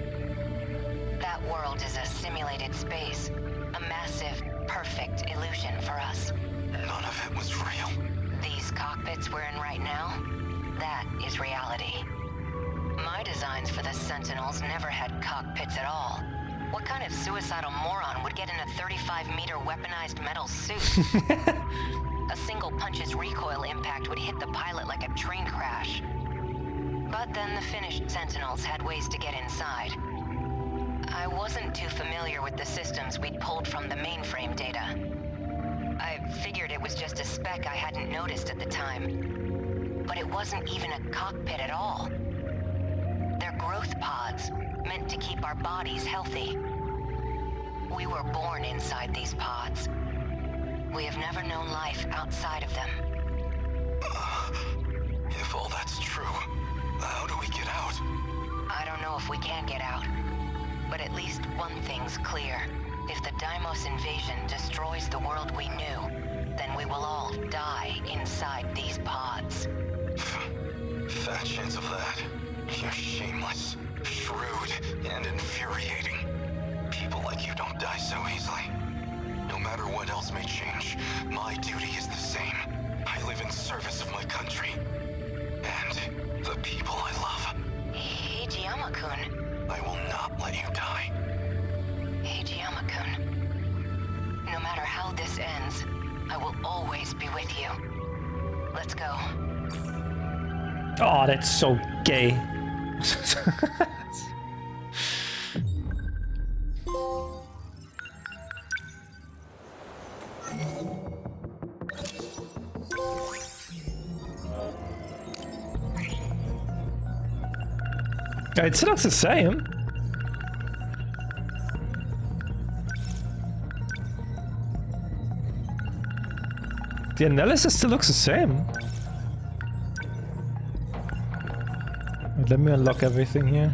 That world is a simulated space, a massive, perfect illusion for us. None of it was real. These cockpits we're in right now, that is reality. My designs for the Sentinels never had cockpits at all. What kind of suicidal moron would get in a 35-meter weaponized metal suit? A single punch's recoil impact would hit the pilot like a train crash. But then the finished Sentinels had ways to get inside. I wasn't too familiar with the systems we'd pulled from the mainframe data. I figured it was just a speck I hadn't noticed at the time. But it wasn't even a cockpit at all. They're growth pods, meant to keep our bodies healthy. We were born inside these pods. We have never known life outside of them. If all that's true, how do we get out? I don't know if we can get out. But at least one thing's clear. If the Deimos invasion destroys the world we knew, then we will all die inside these pods. Fat chance of that. You're shameless, shrewd, and infuriating. People like you don't die so easily. No matter what else may change, my duty is the same. I live in service of my country. And the people I love. Hijiyama-kun. I will not let you die. Hijiyama-kun. No matter how this ends, I will always be with you. Let's go. Oh, that's so gay. It still looks the same. The analysis still looks the same. Let me unlock everything here.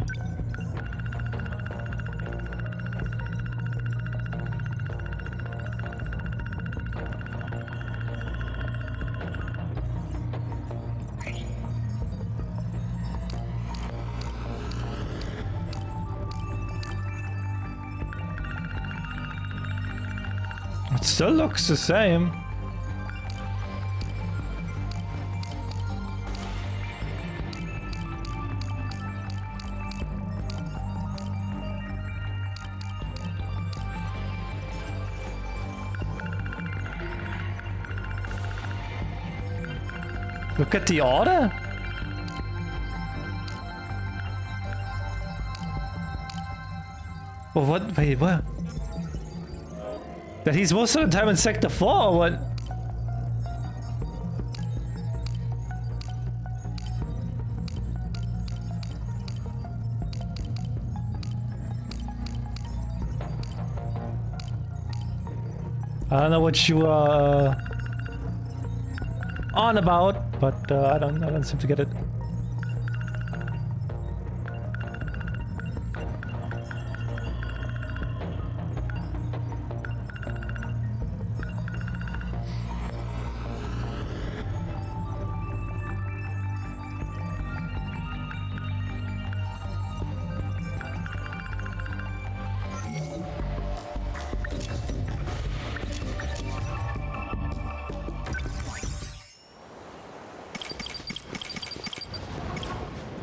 It still looks the same. Look at the order. Well, what? Wait, what? That he's most of the time in Sector 4 or what? I don't know what you are on about, but I don't seem to get it.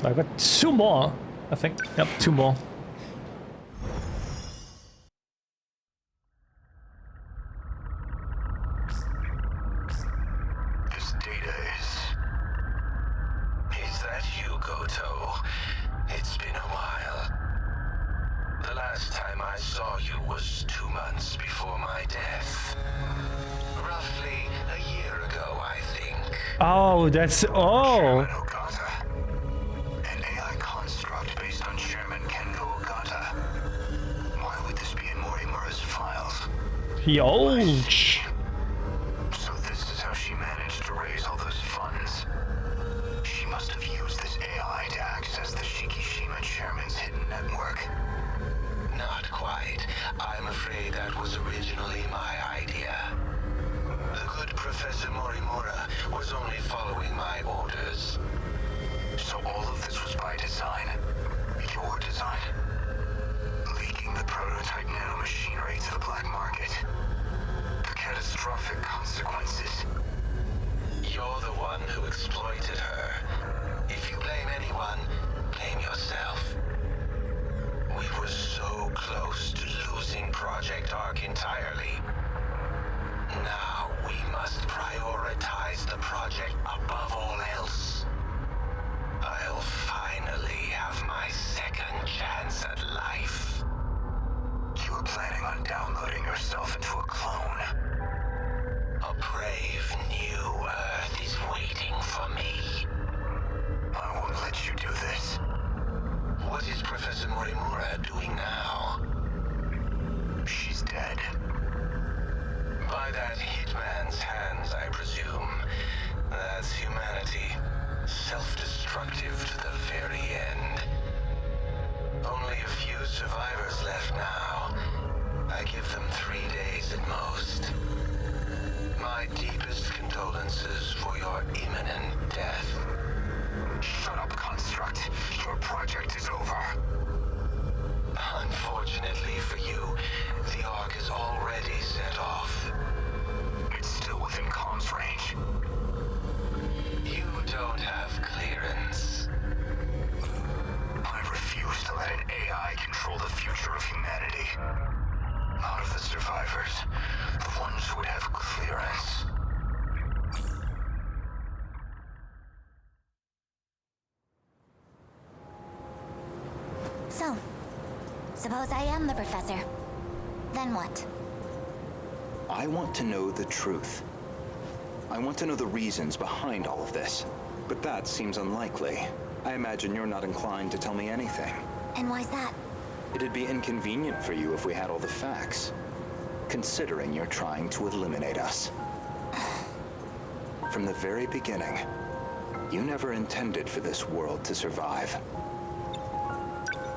I've got 2 more, I think. Yep, 2 more. This data is that you, Goto? It's been a while. The last time I saw you was 2 months before my death. Roughly a year ago, I think. Oh, that's... Oh! Youch. afraid that was originally my idea. The good Professor Morimura was only following my orders. So all of this was by design? Your design? Leaking the prototype nanomachinery to the black market? The catastrophic consequences? You're the one who exploited her. If you blame anyone, blame yourself. We were so close to losing Project Ark entirely. Now we must prioritize the project above all else. I'll finally have my second chance at life. You were planning on downloading yourself into a clone. A brave new Earth is waiting for me. I won't let you do this. What is Professor Morimura doing now? She's dead. By that hitman's hands, I presume. That's humanity. Self-destructive to the very end. Only a few survivors left now. I give them 3 days at most. My deepest condolences for your imminent death. Shut up, Construct. Your project is over. Unfortunately for you, the Ark is already set off. It's still within comms range. You don't have clearance. I refuse to let an AI control the future of humanity. Not of the survivors. The ones who would have clearance. So, suppose I am the professor. Then what? I want to know the truth. I want to know the reasons behind all of this. But that seems unlikely. I imagine you're not inclined to tell me anything. And why's that? It'd be inconvenient for you if we had all the facts. Considering you're trying to eliminate us. From the very beginning, you never intended for this world to survive.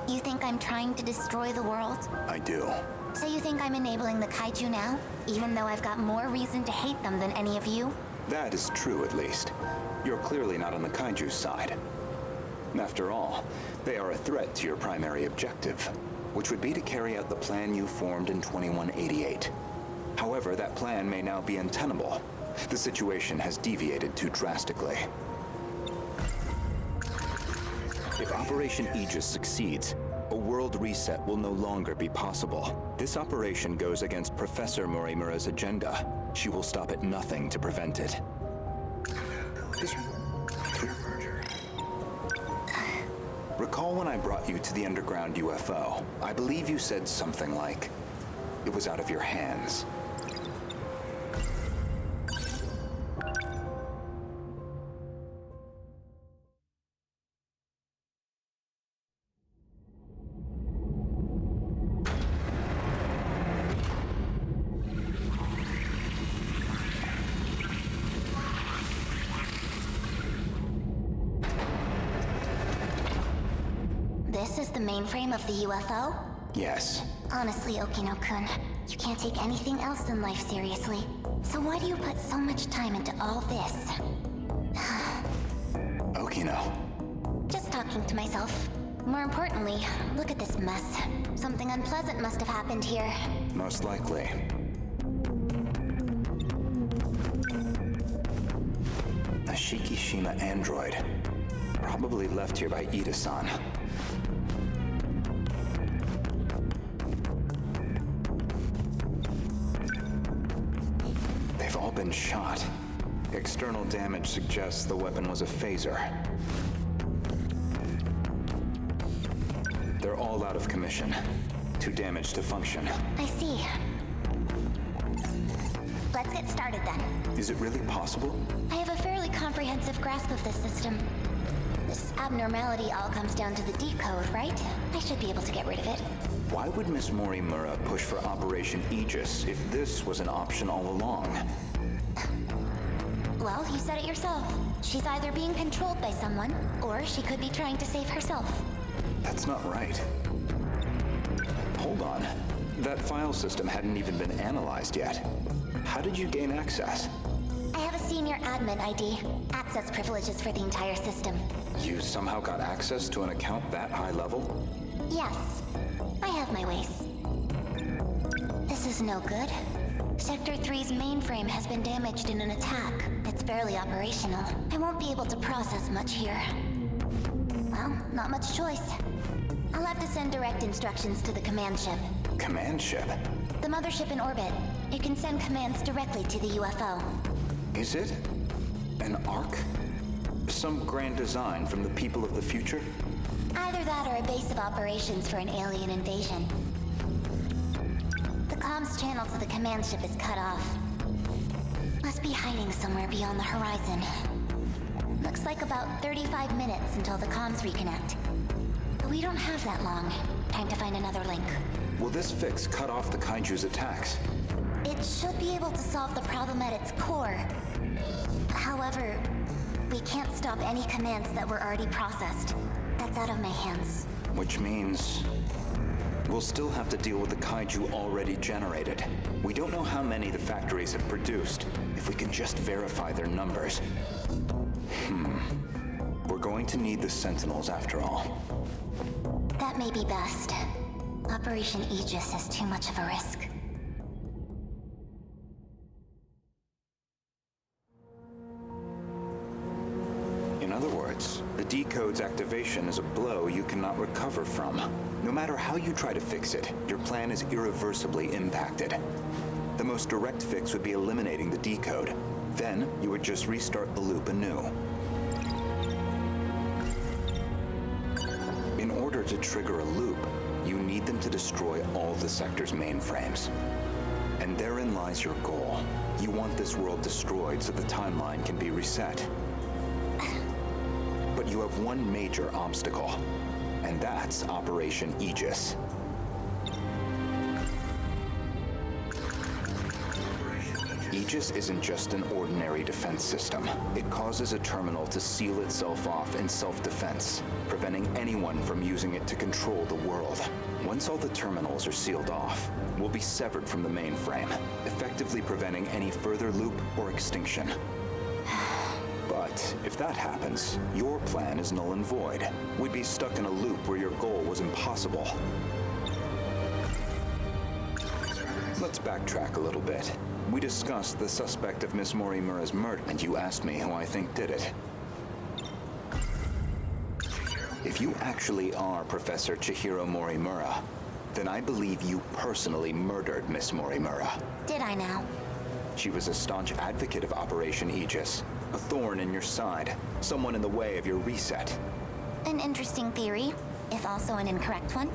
You think I'm trying to destroy the world? I do. So you think I'm enabling the kaiju now? Even though I've got more reason to hate them than any of you? That is true, at least. You're clearly not on the kaiju's side. After all, they are a threat to your primary objective, which would be to carry out the plan you formed in 2188. However, that plan may now be untenable. The situation has deviated too drastically. If Operation Aegis succeeds, a world reset will no longer be possible. This operation goes against Professor Morimura's agenda. She will stop at nothing to prevent it. Recall when I brought you to the underground UFO? I believe you said something like, it was out of your hands. This is the mainframe of the UFO? Yes. Honestly, Okino-kun, you can't take anything else in life seriously. So why do you put so much time into all this? Okino. Just talking to myself. More importantly, look at this mess. Something unpleasant must have happened here. Most likely. A Shikishima android. Probably left here by Ida-san. They've all been shot. External damage suggests the weapon was a phaser. They're all out of commission. Too damaged to function. I see. Let's get started then. Is it really possible? I have a fairly comprehensive grasp of this system. This abnormality all comes down to the decode, right? I should be able to get rid of it. Why would Miss Morimura push for Operation Aegis if this was an option all along? Well, you said it yourself. She's either being controlled by someone, or she could be trying to save herself. That's not right. Hold on. That file system hadn't even been analyzed yet. How did you gain access? I have a senior admin ID. Access privileges for the entire system. You somehow got access to an account that high level? Yes, I have my ways. This is no good. Sector 3's mainframe has been damaged in an attack. It's barely operational. I won't be able to process much here. Well, not much choice. I'll have to send direct instructions to the command ship. Command ship? The mothership in orbit. You can send commands directly to the UFO. Is it an Ark? Some grand design from the people of the future? Either that or a base of operations for an alien invasion. The comms channel to the command ship is cut off. Must be hiding somewhere beyond the horizon. Looks like about 35 minutes until the comms reconnect. But we don't have that long. Time to find another link. Will this fix cut off the Kaiju's attacks? It should be able to solve the problem at its core. However, we can't stop any commands that were already processed. That's out of my hands. Which means we'll still have to deal with the Kaiju already generated. We don't know how many the factories have produced. If we can just verify their numbers. We're going to need the Sentinels after all. That may be best. Operation Aegis is too much of a risk. In other words, the decode's activation is a blow you cannot recover from. No matter how you try to fix it, your plan is irreversibly impacted. The most direct fix would be eliminating the decode. Then, you would just restart the loop anew. In order to trigger a loop, you need them to destroy all the sector's mainframes. And therein lies your goal. You want this world destroyed so the timeline can be reset. But you have one major obstacle, and that's Operation Aegis. Aegis isn't just an ordinary defense system. It causes a terminal to seal itself off in self-defense, preventing anyone from using it to control the world. Once all the terminals are sealed off, we'll be severed from the mainframe, effectively preventing any further loop or extinction. But if that happens, your plan is null and void. We'd be stuck in a loop where your goal was impossible. Let's backtrack a little bit. We discussed the suspect of Miss Morimura's murder, and you asked me who I think did it. If you actually are Professor Chihiro Morimura, then I believe you personally murdered Miss Morimura. Did I now? She was a staunch advocate of Operation Aegis, a thorn in your side, someone in the way of your reset. An interesting theory, if also an incorrect one.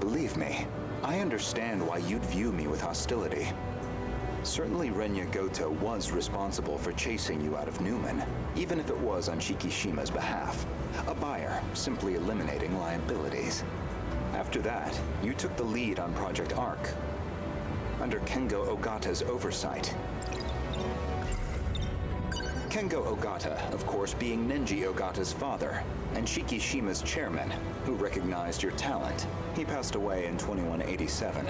Believe me, I understand why you'd view me with hostility. Certainly Renya Goto was responsible for chasing you out of Newman, even if it was on Shikishima's behalf. A buyer, simply eliminating liabilities. After that, you took the lead on Project Arc, under Kengo Ogata's oversight. Kengo Ogata, of course, being Nenji Ogata's father, and Shikishima's chairman, who recognized your talent. He passed away in 2187.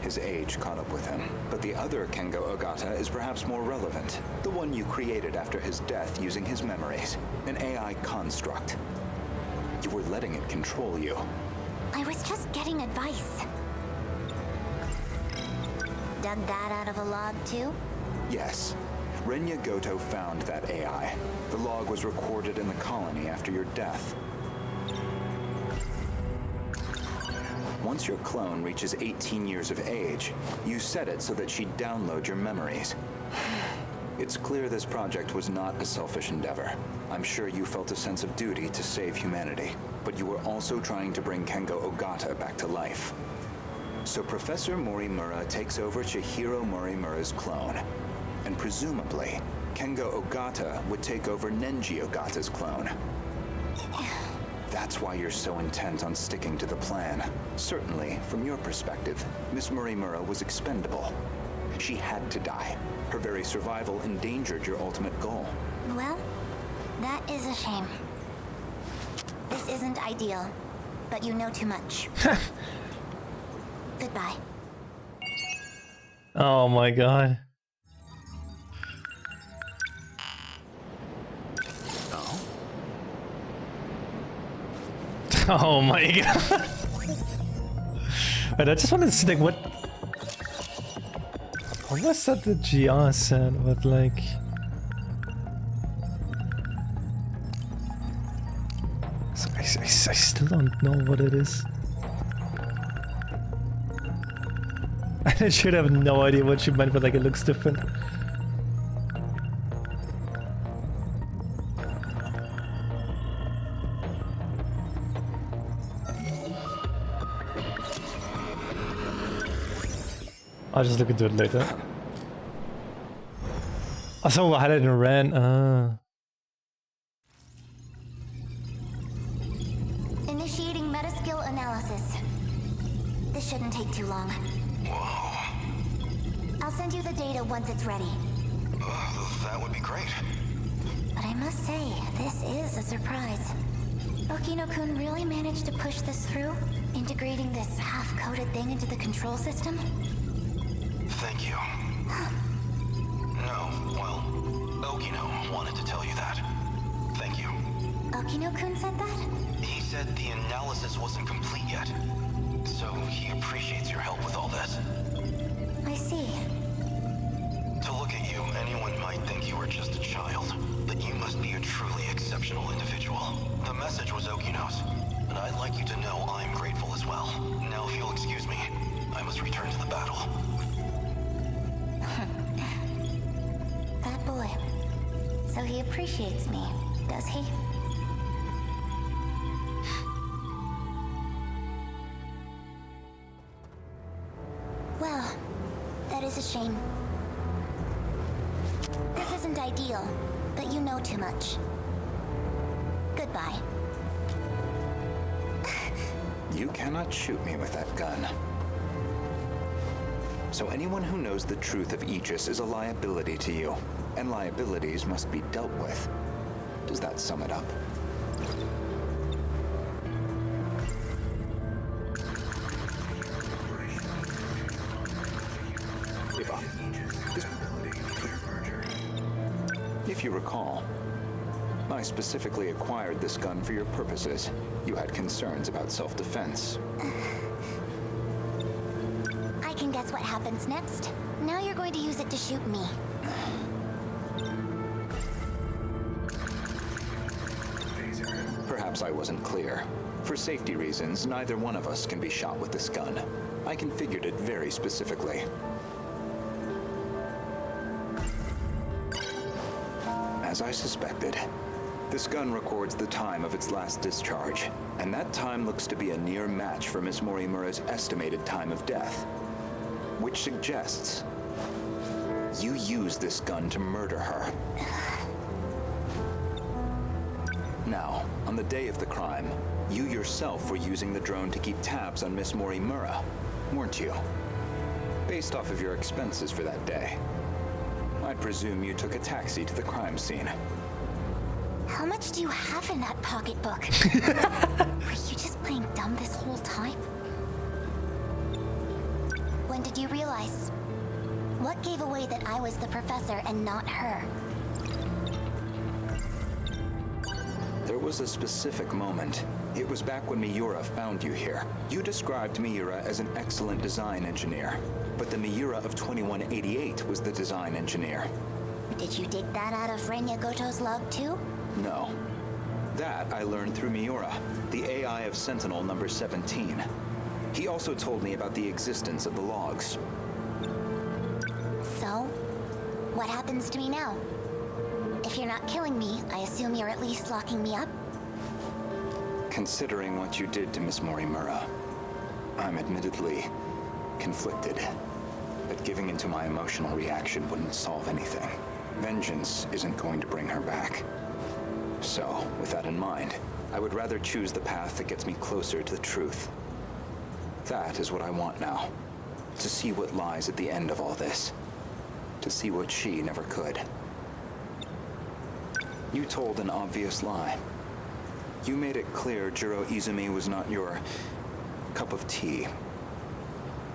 His age caught up with him. But the other Kengo Ogata is perhaps more relevant. The one you created after his death using his memories. An AI construct. You were letting it control you. I was just getting advice. Dug that out of a log, too? Yes. Renya Goto found that AI. The log was recorded in the colony after your death. Once your clone reaches 18 years of age, you set it so that she'd download your memories. It's clear this project was not a selfish endeavor. I'm sure you felt a sense of duty to save humanity, but you were also trying to bring Kengo Ogata back to life. So Professor Morimura takes over Chihiro Morimura's clone, and presumably, Kengo Ogata would take over Nenji Ogata's clone. That's why you're so intent on sticking to the plan. Certainly, from your perspective, Miss Morimura was expendable. She had to die. Her very survival endangered your ultimate goal. Well, that is a shame. This isn't ideal, but you know too much. Goodbye. Oh my god. Oh my god. Wait, I just wanted to see like what was that the GR said with like I still don't know what it is. I should have no idea what you meant, but like it looks different. I'll just look into it later. Also, I had it in Ran. Initiating metaskill analysis. This shouldn't take too long. Whoa. I'll send you the data once it's ready. That would be great. But I must say, this is a surprise. Okino-kun really managed to push this through, integrating this half-coded thing into the control system? Thank you. No, well, Okino wanted to tell you that. Thank you. Okino-kun said that? He said the analysis wasn't complete yet, so he appreciates your help with all this. I see. To look at you, anyone might think you were just a child, but you must be a truly exceptional individual. The message was Okino's, and I'd like you to know I'm grateful as well. Now, if you'll excuse me, I must return to the battle. That boy. So he appreciates me, does he? Well, that is a shame. This isn't ideal, but you know too much. Goodbye. You cannot shoot me with that gun. So anyone who knows the truth of Aegis is a liability to you, and liabilities must be dealt with. Does that sum it up? If you recall, I specifically acquired this gun for your purposes. You had concerns about self-defense. I can guess what happens next. Now you're going to use it to shoot me. Perhaps I wasn't clear. For safety reasons, neither one of us can be shot with this gun. I configured it very specifically. As I suspected, this gun records the time of its last discharge, and that time looks to be a near match for Miss Morimura's estimated time of death. Which suggests you used this gun to murder her. Now, on the day of the crime, you yourself were using the drone to keep tabs on Miss Morimura, weren't you? Based off of your expenses for that day. I presume you took a taxi to the crime scene. How much do you have in that pocketbook? Were you just playing dumb this whole time? When did you realize? What gave away that I was the professor and not her? There was a specific moment. It was back when Miura found you here. You described Miura as an excellent design engineer, but the Miura of 2188 was the design engineer. Did you dig that out of Renya Goto's log too? No. That I learned through Miura, the AI of Sentinel number 17. He also told me about the existence of the logs. So, what happens to me now? If you're not killing me, I assume you're at least locking me up? Considering what you did to Miss Morimura, I'm admittedly conflicted. But giving into my emotional reaction wouldn't solve anything. Vengeance isn't going to bring her back. So, with that in mind, I would rather choose the path that gets me closer to the truth. That is what I want now. To see what lies at the end of all this. To see what she never could. You told an obvious lie. You made it clear Jiro Izumi was not your cup of tea.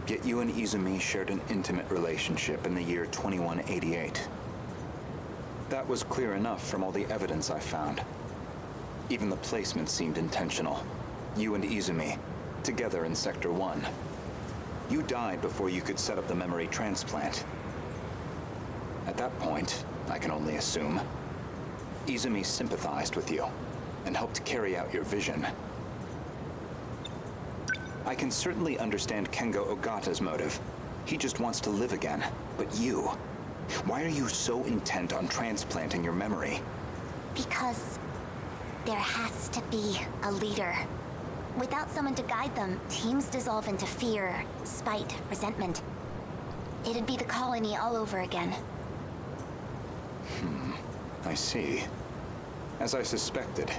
Yet you and Izumi shared an intimate relationship in the year 2188. That was clear enough from all the evidence I found. Even the placement seemed intentional. You and Izumi, together in Sector 1. You died before you could set up the memory transplant. At that point, I can only assume, Izumi sympathized with you and helped carry out your vision. I can certainly understand Kengo Ogata's motive. He just wants to live again. But you, why are you so intent on transplanting your memory? Because there has to be a leader. Without someone to guide them, teams dissolve into fear, spite, resentment. It'd be the colony all over again. I see. As I suspected,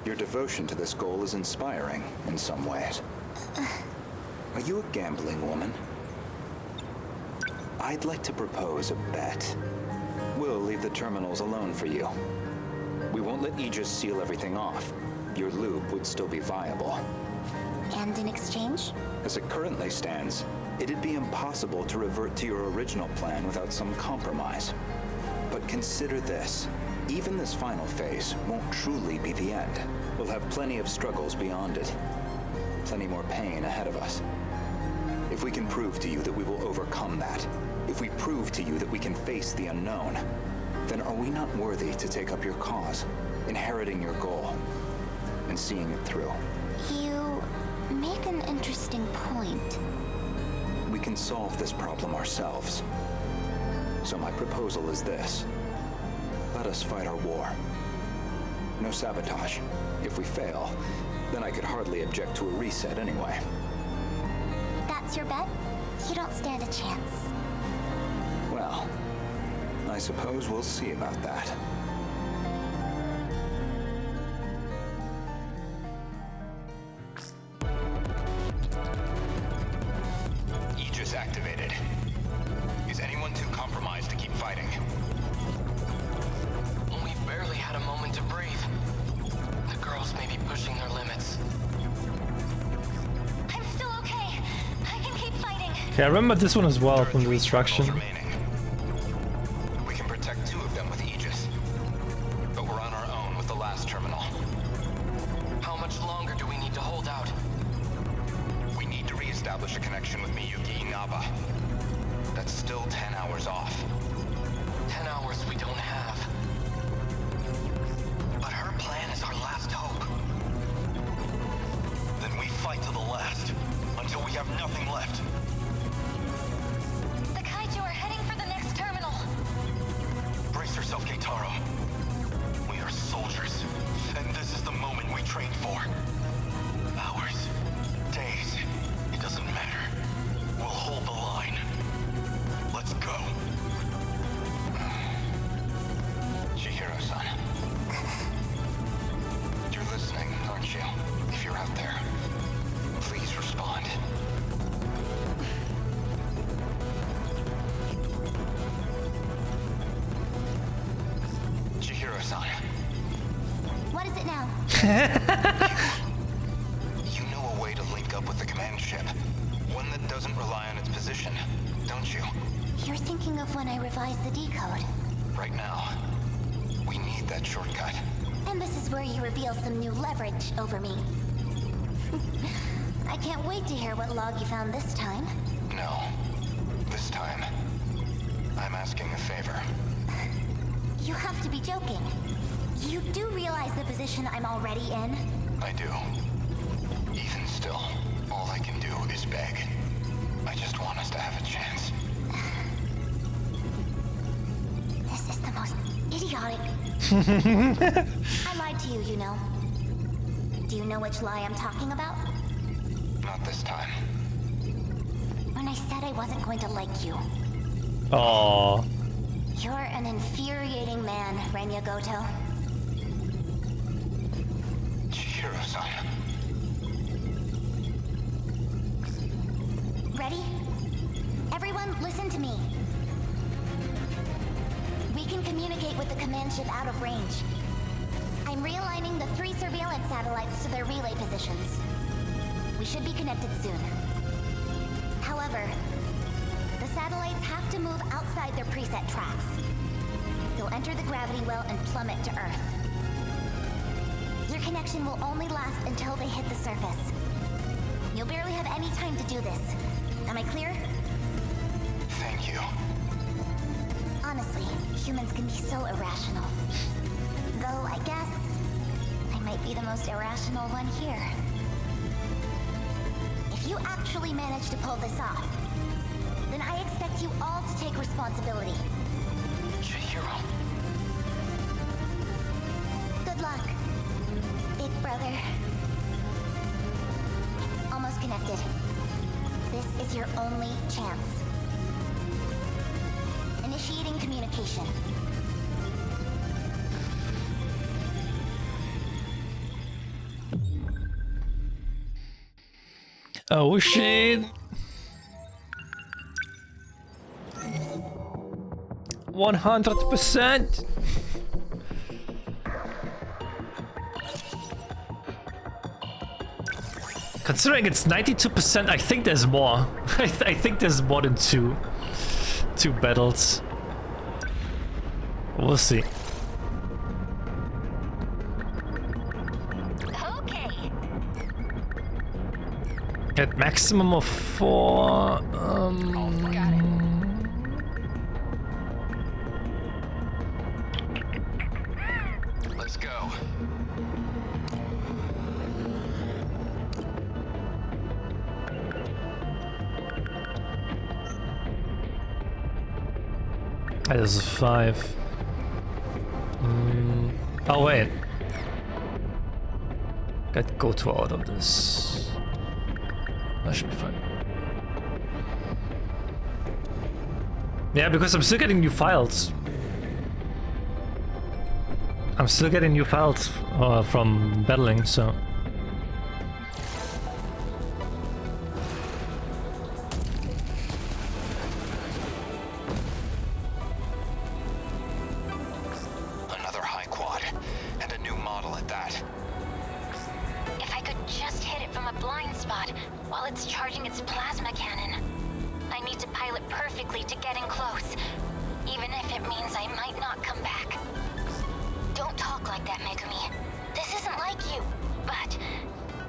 your devotion to this goal is inspiring in some ways. Are you a gambling woman? I'd like to propose a bet. We'll leave the terminals alone for you. We won't let Aegis seal everything off. Your loop would still be viable. And in exchange? As it currently stands, it'd be impossible to revert to your original plan without some compromise. But consider this. Even this final phase won't truly be the end. We'll have plenty of struggles beyond it. Plenty more pain ahead of us. If we can prove to you that we will overcome that, if we prove to you that we can face the unknown, then are we not worthy to take up your cause, inheriting your goal, and seeing it through? You make an interesting point. We can solve this problem ourselves. So my proposal is this. Let us fight our war. No sabotage. If we fail, then I could hardly object to a reset anyway. That's your bet? You don't stand a chance. Well, I suppose we'll see about that. Aegis activated. Is anyone too compromised to keep fighting? We've barely had a moment to breathe. The girls may be pushing their limits. I'm still okay. I can keep fighting. Okay, I remember this one as well from the destruction. We can protect 2 of them with Aegis. But we're on our own with the last terminal. How much longer do we need to hold out? We need to re-establish a connection with Miyuki Inaba. That's still 10 hours off. 10 hours we don't have. But her plan is our last hope. Then we fight to the last, until we have nothing left. The kaiju are heading for the next terminal. Brace yourself, Keitaro. We are soldiers, and this is the moment we trained for. Hours, days, it doesn't matter. We'll hold the line. Let's go. Chihiro-san. You're listening, aren't you? If you're out there, please respond. Chihiro-san. What is it now? You know a way to link up with the command ship. One that doesn't rely on its position, don't you? You're thinking of when I revised the decode. Right now, we need that shortcut. And this is where you reveal some new leverage over me. I can't wait to hear what log you found this time. No. This time, I'm asking a favor. You have to be joking. You do realize the position I'm already in? I do. Even still, all I can do is beg. I just want us to have a chance. This is the most idiotic... I lied to you, you know. Do you know which lie I'm talking about? Not this time. When I said I wasn't going to like you. Aww. You're an infuriating man, Renya Goto. Chihiro-san. Ready? Everyone, listen to me. We can communicate with the command ship out of range. I'm realigning the 3 surveillance satellites to their relay positions. We should be connected soon. However, However, the satellites have to move outside their preset tracks. They'll enter the gravity well and plummet to Earth. Your connection will only last until they hit the surface. You'll barely have any time to do this. Am I clear? Thank you. Honestly, humans can be so irrational. Though I guess I might be the most irrational one here. If you actually manage to pull this off, then I expect you all to take responsibility. Chihiro. Good luck, big brother. Almost connected. This is your only chance. Initiating communication. Oh shit. 100%. Considering it's 92%, I think there's more. I think there's more than two battles. We'll see. Okay. At maximum of 4. Let's go. That is a 5. Oh wait. Get go to out of this. That should be fine. Yeah, because I'm still getting new files. I'm still getting new files from battling, so. Another high quad, and a new model at that. If I could just hit it from a blind spot while it's charging its plasma cannon. I need to pilot perfectly to get in close, even if it means I might not come back. Don't talk like that, Megumi. This isn't like you, but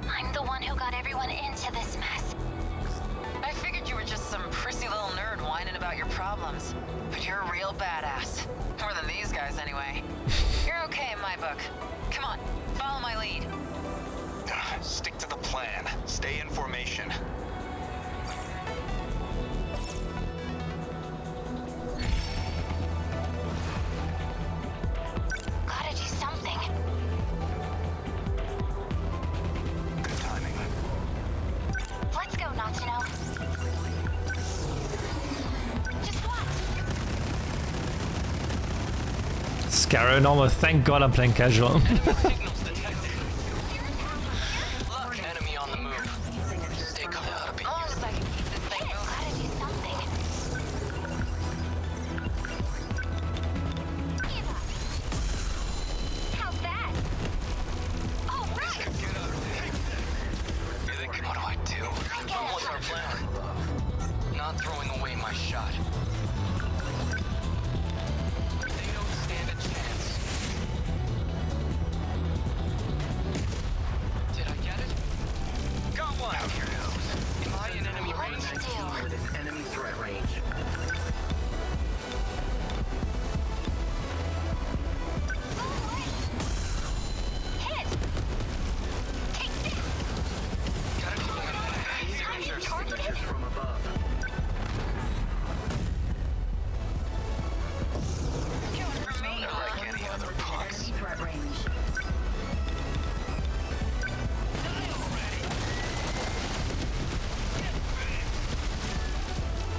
I'm the one who got everyone into this mess. I figured you were just some prissy little nerd whining about your problems. But you're a real badass. More than these guys, anyway. You're okay in my book. Come on, follow my lead. Stick to the plan. Stay in formation. Gotta do something. Good timing. Let's go, Natsuno. Just watch. Scarrow normal, thank god I'm playing casual. Signals detected. Look, enemy on the move. Stay calm. Almost I can keep this thing moving. Gotta do something. Give up. How's that? Oh, right. Get up. What do I do? What's our plan? Not throwing away my shot. They don't stand a chance. Did I get it? Got one. Out your nose. Am I in enemy range? What to do? Within enemy threat range. Hit! Take this! Gotta keep them in signatures from above. Coming for me. Not like any other punks. Threat range.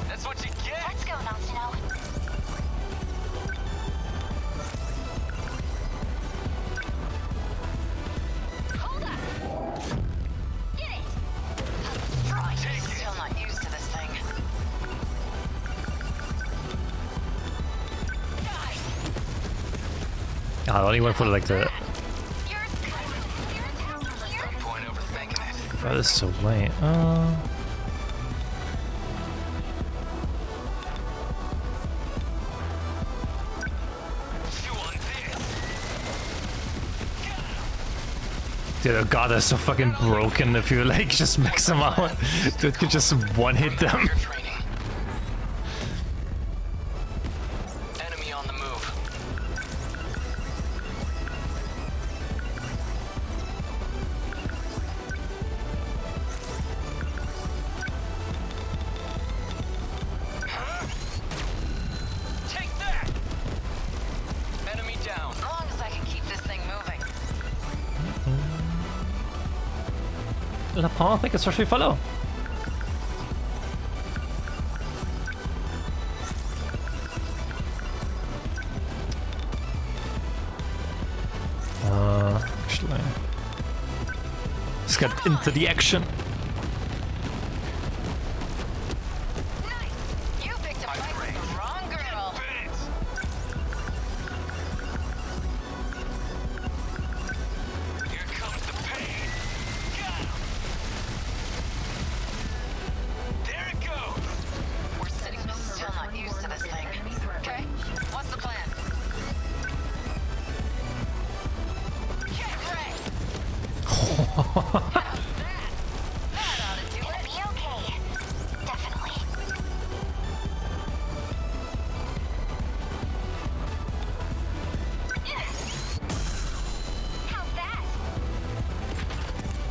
That's what you get. Let's go, Natsuno. Hold up! Get it! I'm still not used to this thing. I only went for like the Yours down here? Point overthinking it. furthest away. Yeah, God, they're so fucking broken if you like just mix them out. Dude could just one-hit them. Your training. Enemy on the move. Huh? Take that! Enemy down. As long as I can keep this thing moving. La path, I can certainly follow. Actually, let's get into the action. Nice! You picked a fight with the wrong girl. Here comes the pain. Got him. There it goes. We're sitting still not used to this thing. Okay, what's the plan? Get ready! How's that? That ought to do It'll it. be okay. Definitely. How's that?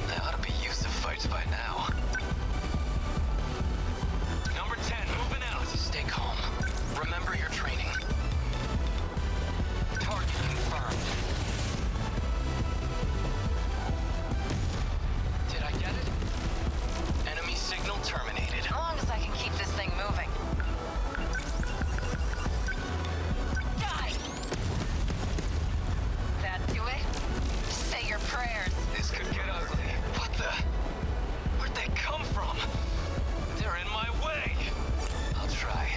I ought to be used to fights by now. Number 10, moving out. Stay calm. Remember your training. Target confirmed. Did I get it? Enemy signal terminated. As long as I can keep this thing moving. Die! That do it? Say your prayers. This could get ugly. What the? Where'd they come from? They're in my way. I'll try.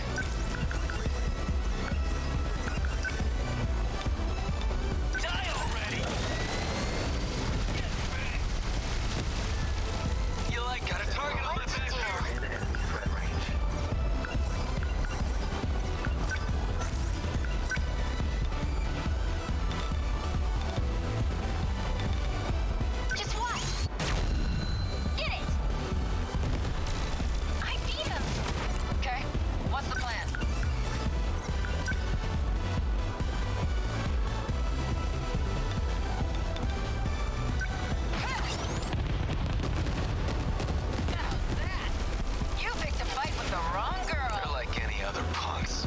Die already! Get back! You like got a target on my back here. Threat range. Just what? Get it! I beat him! Okay, what's the plan? How's that? You picked a fight with the wrong girl. They're like any other punks.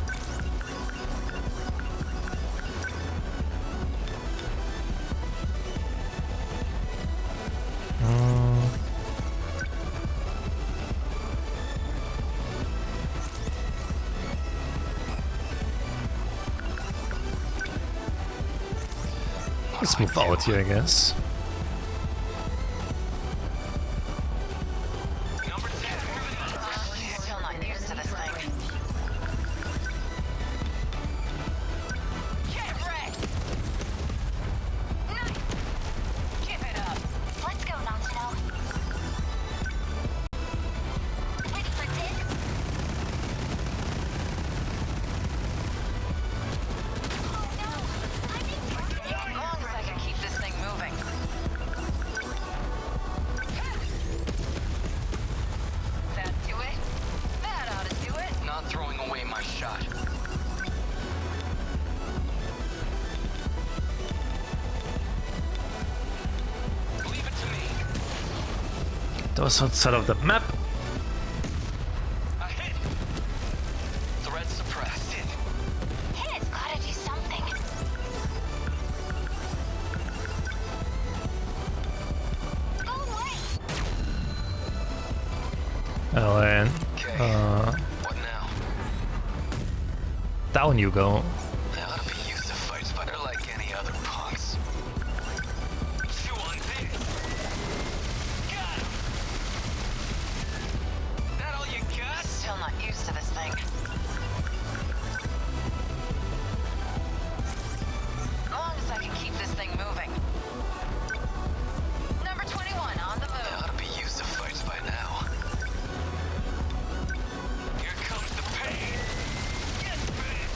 Let's move out here, I guess. Number 10, moving out. Still not used to this thing. Get ready! Nice! Give it up! Let's go, Nonseno. Ready for this? Oh no! I'm in trouble. As long as I can keep this thing moving. That do it? That ought to do it. Not throwing away my shot. Leave it to me. Those outside of the map. I hit. Threat suppressed. It's gotta do something. Go away! Oh, and Okay. What now? down you go. I ought to be used to fights, but they're like any other punks. Chew on this. Got him. That all you got? Still not used to this thing. As long as I can keep this thing moving. Number 21 on the I move. ought to be used to fights by now. Here comes the pain. Get back.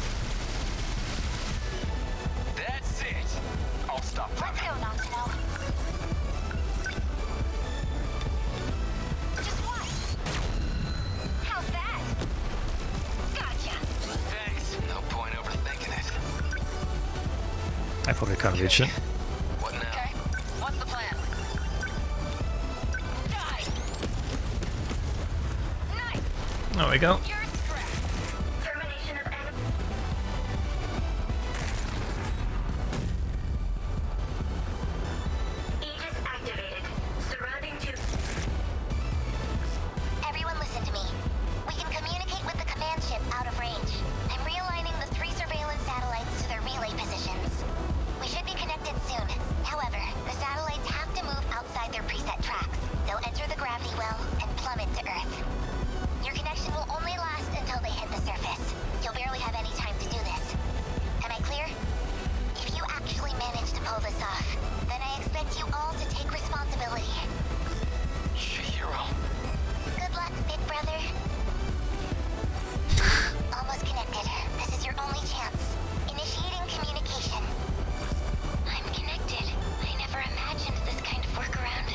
I probably can't reach it. What now? Okay, what's the plan? Die! Nice! There we go. You're scrapped. Termination of enemy. Aegis activated. Surrounding to... Everyone listen to me. We can communicate with the command ship out of range. I'm realigning the 3 surveillance satellites to their relay positions. We should be connected soon. However, the satellites have to move outside their preset tracks. They'll enter the gravity well and plummet to Earth. Your connection will only last until they hit the surface. You'll barely have any time to do this. Am I clear? If you actually manage to pull this off, then I expect you all to take responsibility. Shihiro. Good luck, big brother. Almost connected. This is your only chance. Initiating communication. I'm connected. I never imagined this kind of workaround.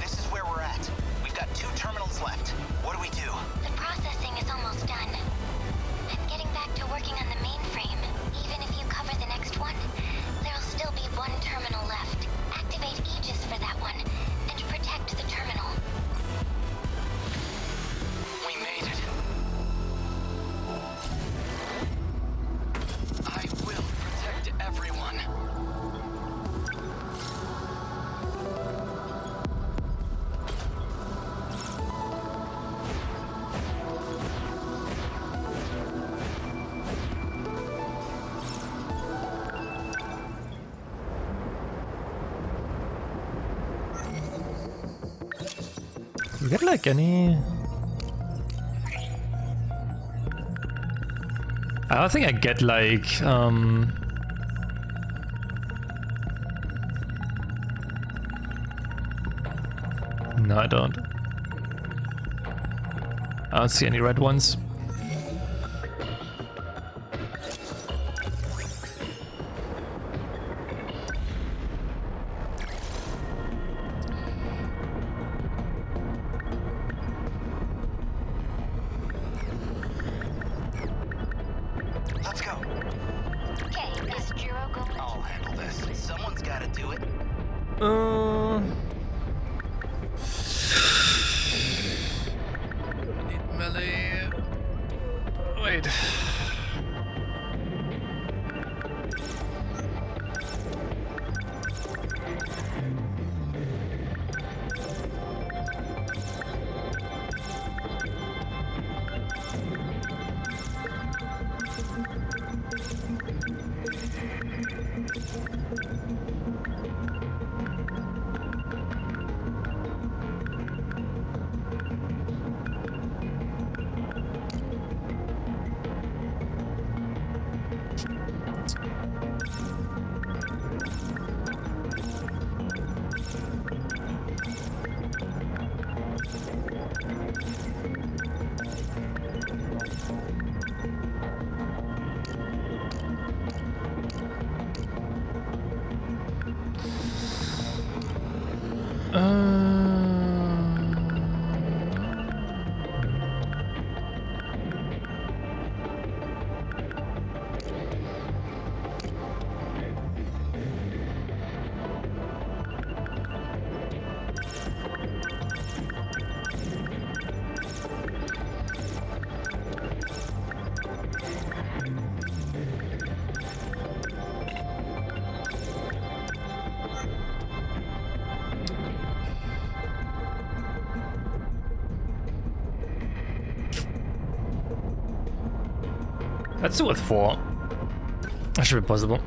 This is where we're at. We've got 2 terminals left. What do we do? The processing is almost done. I'm getting back to working on the mainframe. Even if you cover the next one, there'll still be 1 terminal left. Activate Aegis for that one, and protect the terminal. We made it. I will protect everyone. Do we get like any... I don't think I get like no, I don't. I don't see any red ones. Let's go. Okay, is Jiro going? I'll handle this. Someone's got to do it. Need melee. Wait. Let's do it with 4. That should be possible.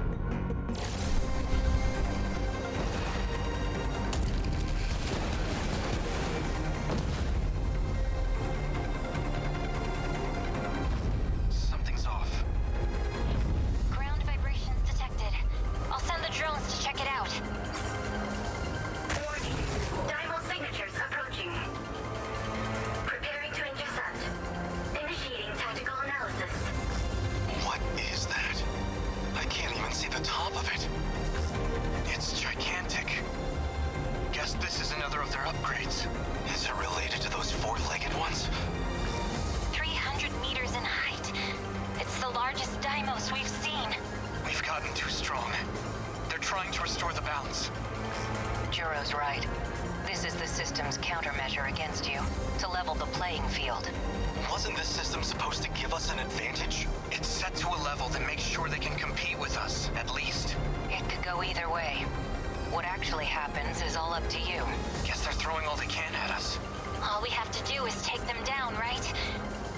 Something's off. Ground vibrations detected. I'll send the drones to check it out. Warning. Diamond signatures approaching. Preparing to intercept. Initiating tactical analysis. What is that? I can't even see the top of it. It's gigantic. Guess this is another of their upgrades. Is it related to those 4-legged ones? 300 meters in height. It's the largest Deimos we've seen. We've got gotten too strong. They're trying to restore the balance. Juro's right. This is the system's countermeasure against you, to level the playing field. Wasn't this system supposed to give us an advantage? It's set to a level that makes sure they can compete with us, at least. It could go either way. What actually happens is all up to you. Guess they're throwing all they can at us. All we have to do is take them down, right?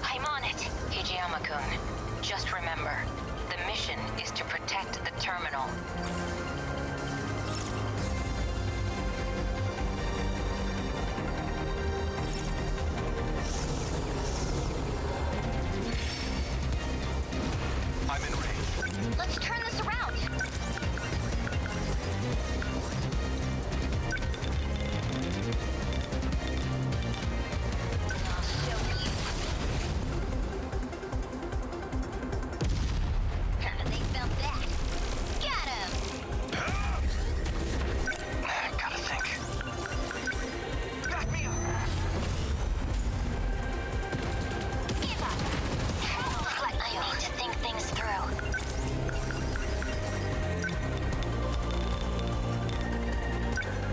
I'm on it. Hijiyama-kun, just remember, the mission is to protect the terminal. I'm in range. Let's turn this around. I'll show you. How do they felt that? Got him! Gotta think. Back me up! Give up! I need to think things through.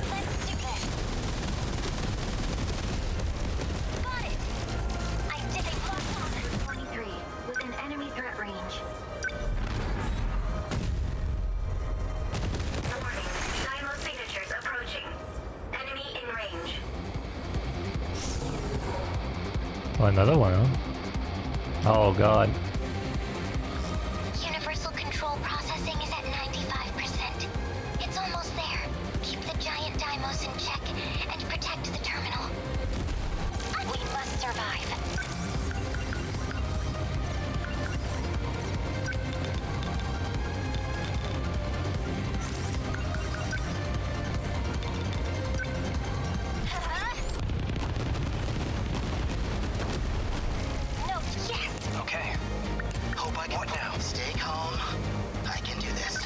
Let's do this. Got it! I did it! Locked on! 23, within enemy threat range. Warning, Dymo signatures approaching. Enemy in range. Oh, another one, huh? Oh god. Universal control processing is at 95%. It's almost there. Keep the giant Dymos in check and protect the terminal. We must survive. Huh? No, yes! Okay. Hope I can... What now? Stay calm. I can do this.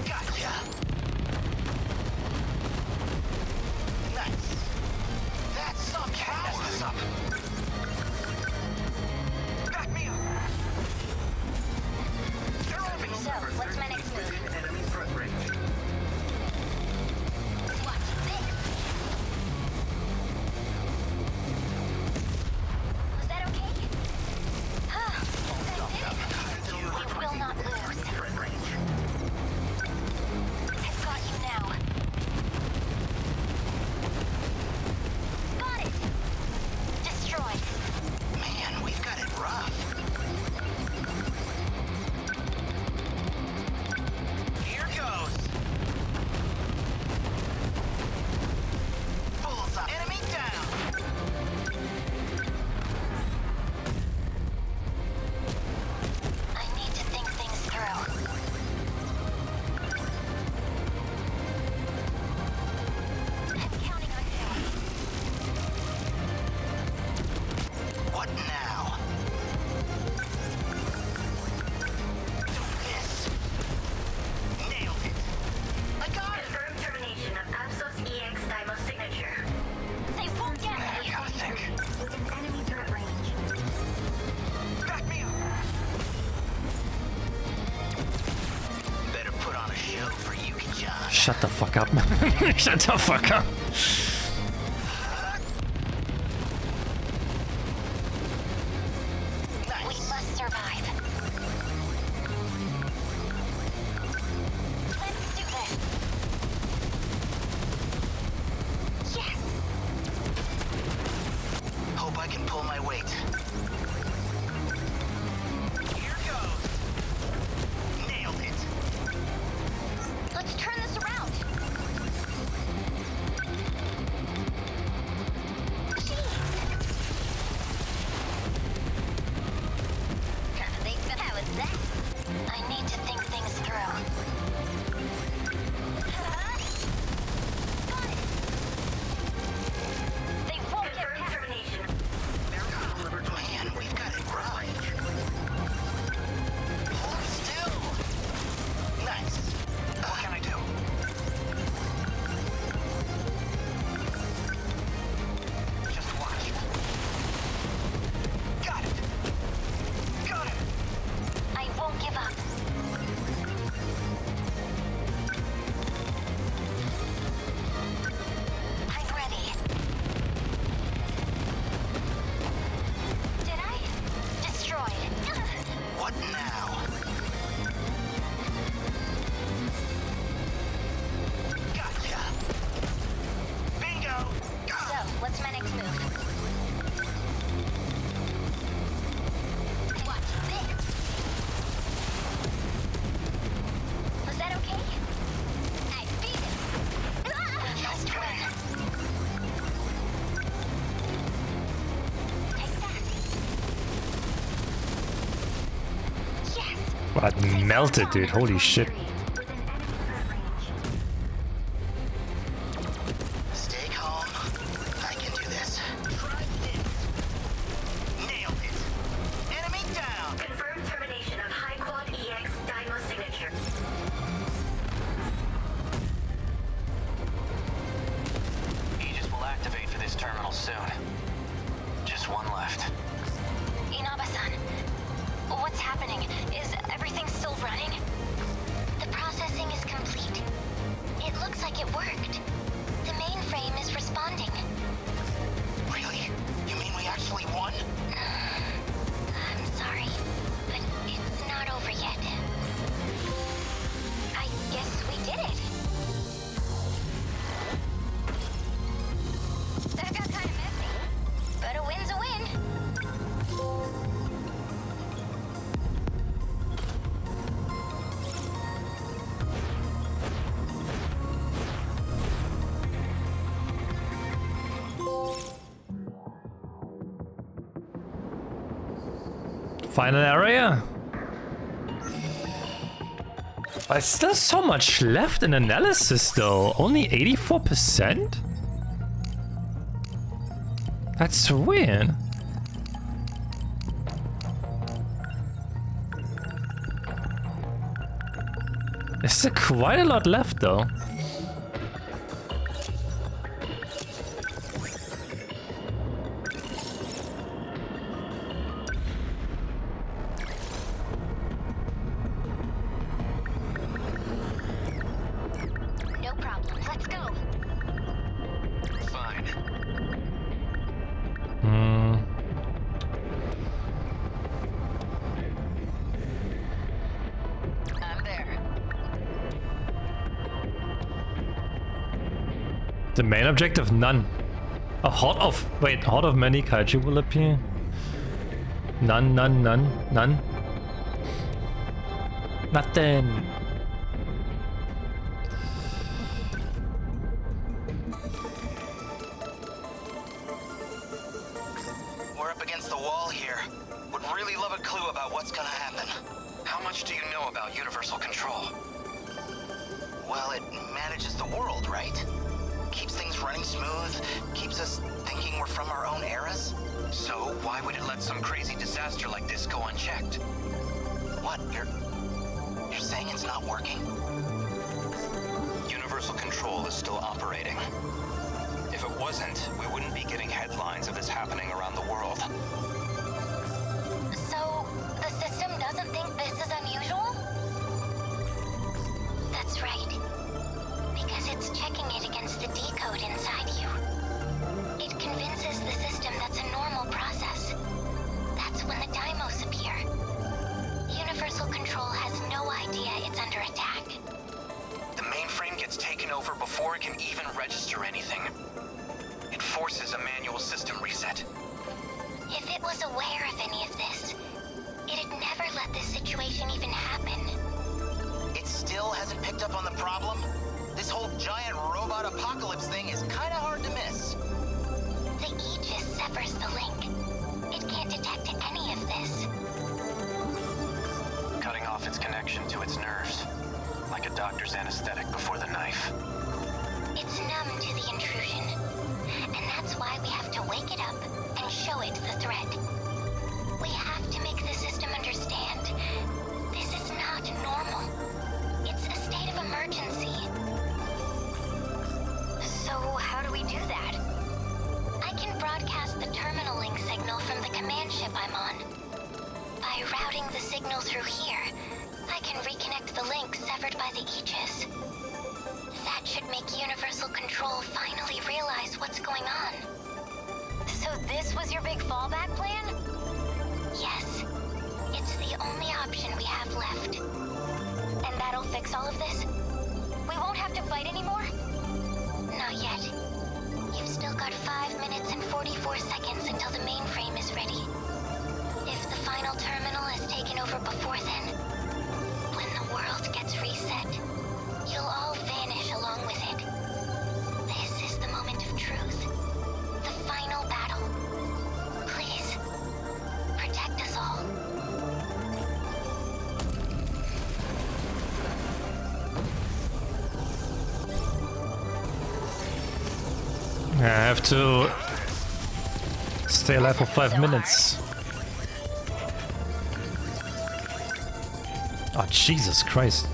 Gotcha! Nice. That's some Can't mess this up. Back me up! They're open! So, what's my next move? Enemy threat range. Watch this! Was that okay? That's it. We will not lose. I've got you now. Got it! Destroyed. Man, we've got it rough. Here goes! Bullseye. Enemy down. I need to think things through. I'm counting on you. What now? Do this. Nailed it. I got it. Confirm termination of Absos EX Dymo signature. They won't get me. Gotta think. Within enemy threat range. Back me up! Better put on a show for Yuki-chan. Shut the fuck up, man. Shut the fuck up. We must survive. Let's do this. Yes! Hope I can pull my weight. Here goes! Nailed it. Let's turn this around. Jeez. How was that? I need to think things through. Huh? Got it. They won't get past termination. Man, we've got it rough. Hold still. Nice. What can I do? Just watch. Got it! Go! What melted, dude? Holy shit. Stay calm. I can do this. Nailed it. Enemy down. Confirmed termination of High Quad EX Dymo signature. Aegis will activate for this terminal soon. Just one left. Inaba-san, what's happening? Is everything still running? The processing is complete. It looks like it worked. The mainframe is responding. Really? You mean we actually won? I'm sorry, but it's not over yet. I guess we did it. That got kind of messy, but a win's a win. Final area. There's still so much left in analysis though. Only 84%? That's weird. There's still quite a lot left though. No problem. Let's go. Fine. I'm there. The main objective, none. A horde of many kaiju will appear. None. Nothing. We're up against the wall here. Would really love a clue about what's gonna happen. How much do you know about universal control? Well, it manages the world, right? Keeps things running smooth, keeps us thinking we're from our own eras. So why would it let some crazy disaster like this go unchecked? What? You're saying it's not working? Universal control is still operating. If it wasn't, we wouldn't be getting headlines of this happening around the world. So, the system doesn't think this is unusual? That's right. Because it's checking it against the decode inside you. It convinces the system that's a normal process. That's when the Daimos appear. Universal control has no idea it's under attack. The mainframe gets taken over before it can even register anything. It forces a manual system reset. If it was aware of any of this, it'd never let this situation even happen. It still hasn't picked up on the problem? This whole giant robot apocalypse thing is kinda hard to miss. The Aegis severs the link. It can't detect any of this. Cutting off its connection to its nerves. Like a doctor's anesthetic before the knife. It's numb to the intrusion. And that's why we have to wake it up and show it the threat. We have to make the system understand. This is not normal. It's a state of emergency. So how do we do that? I can broadcast the terminal link signal from the command ship I'm on. By routing the signal through here, I can reconnect the link severed by the Aegis. That should make Universal Control finally realize what's going on. So this was your big fallback plan? Yes. It's the only option we have left. And that'll fix all of this? We won't have to fight anymore? Not yet. You've still got 5 minutes and 44 seconds until the mainframe is ready. If the final terminal is taken over before then, when the world gets reset, you'll all vanish along with it. This is the moment of truth. The final battle. Please, protect us all. have to stay alive for 5 minutes. Oh, Jesus Christ.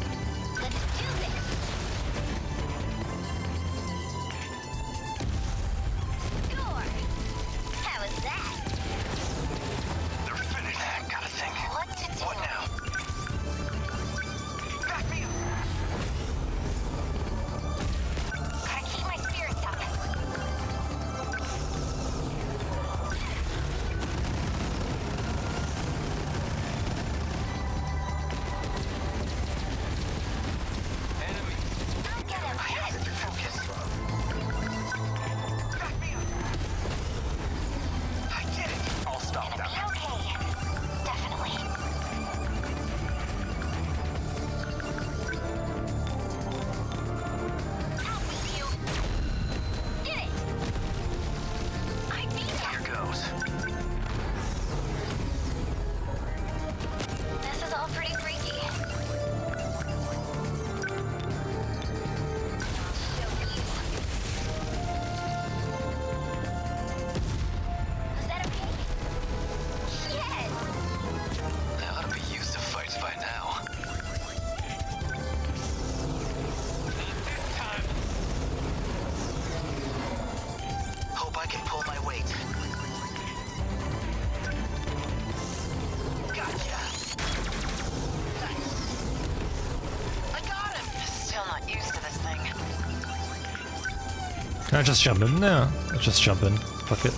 Can I just jump in? No, I'll just jump in. Fuck it.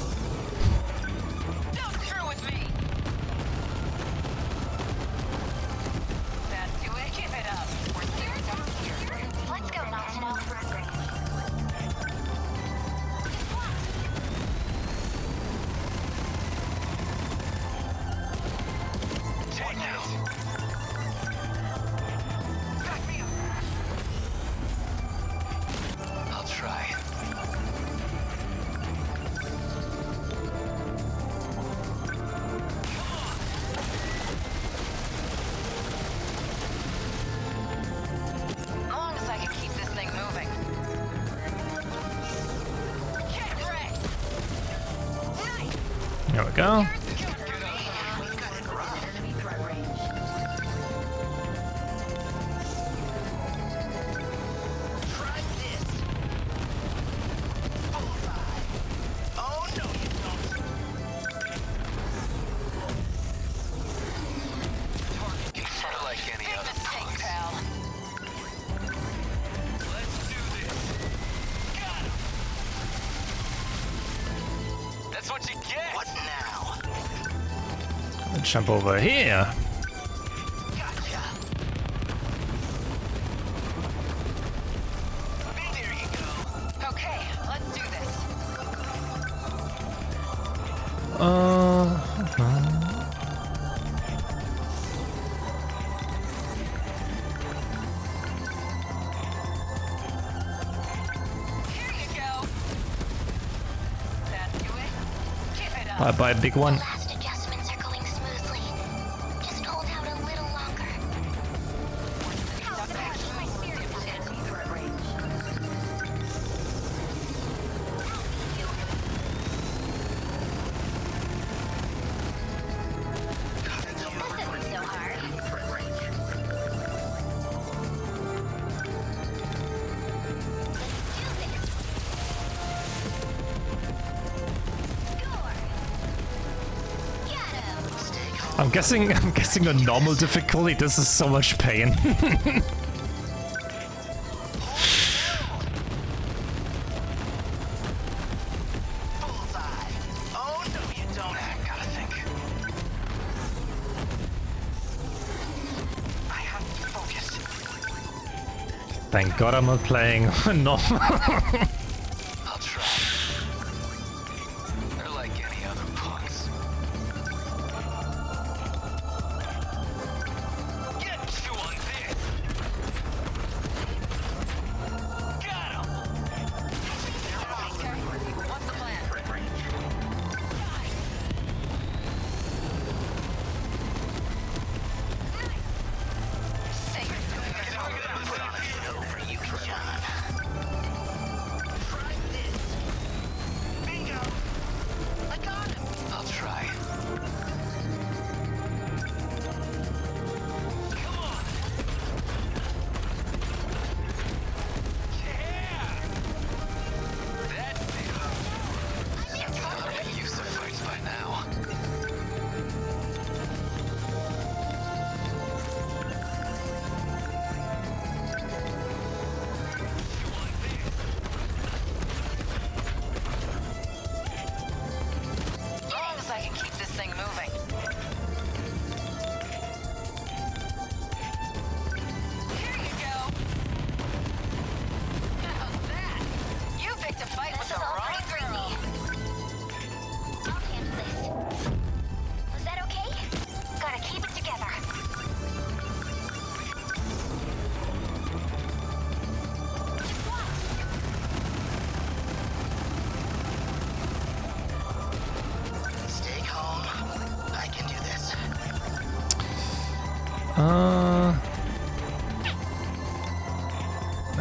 There we go. Jump over here. Gotcha. There you go. Okay, let's do this. Here you go. That do it. Give it up. Bye bye, big one. I'm guessing on normal difficulty this is so much pain. Thank God I'm not playing normal. I'll try. They're like any other punks. Get you on this. Got him. What's the plan?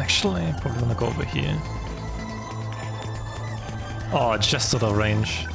Actually, I'm probably gonna go over here. Oh, just out of range.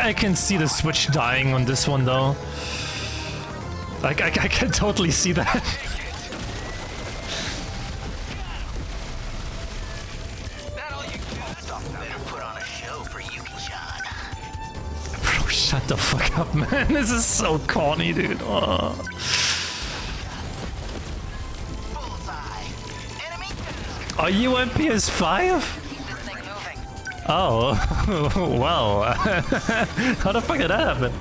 I can see the switch dying on this one though. Like I can totally see that. Bro, shut the fuck up, man. This is so corny, dude. Oh. Are you on PS5? Oh, well, how the fuck did that happen?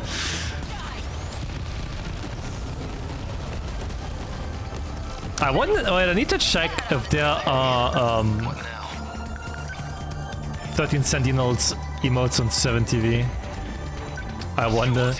I wonder, wait, I need to check if there are 13 Sentinels emotes on 7TV. I wonder.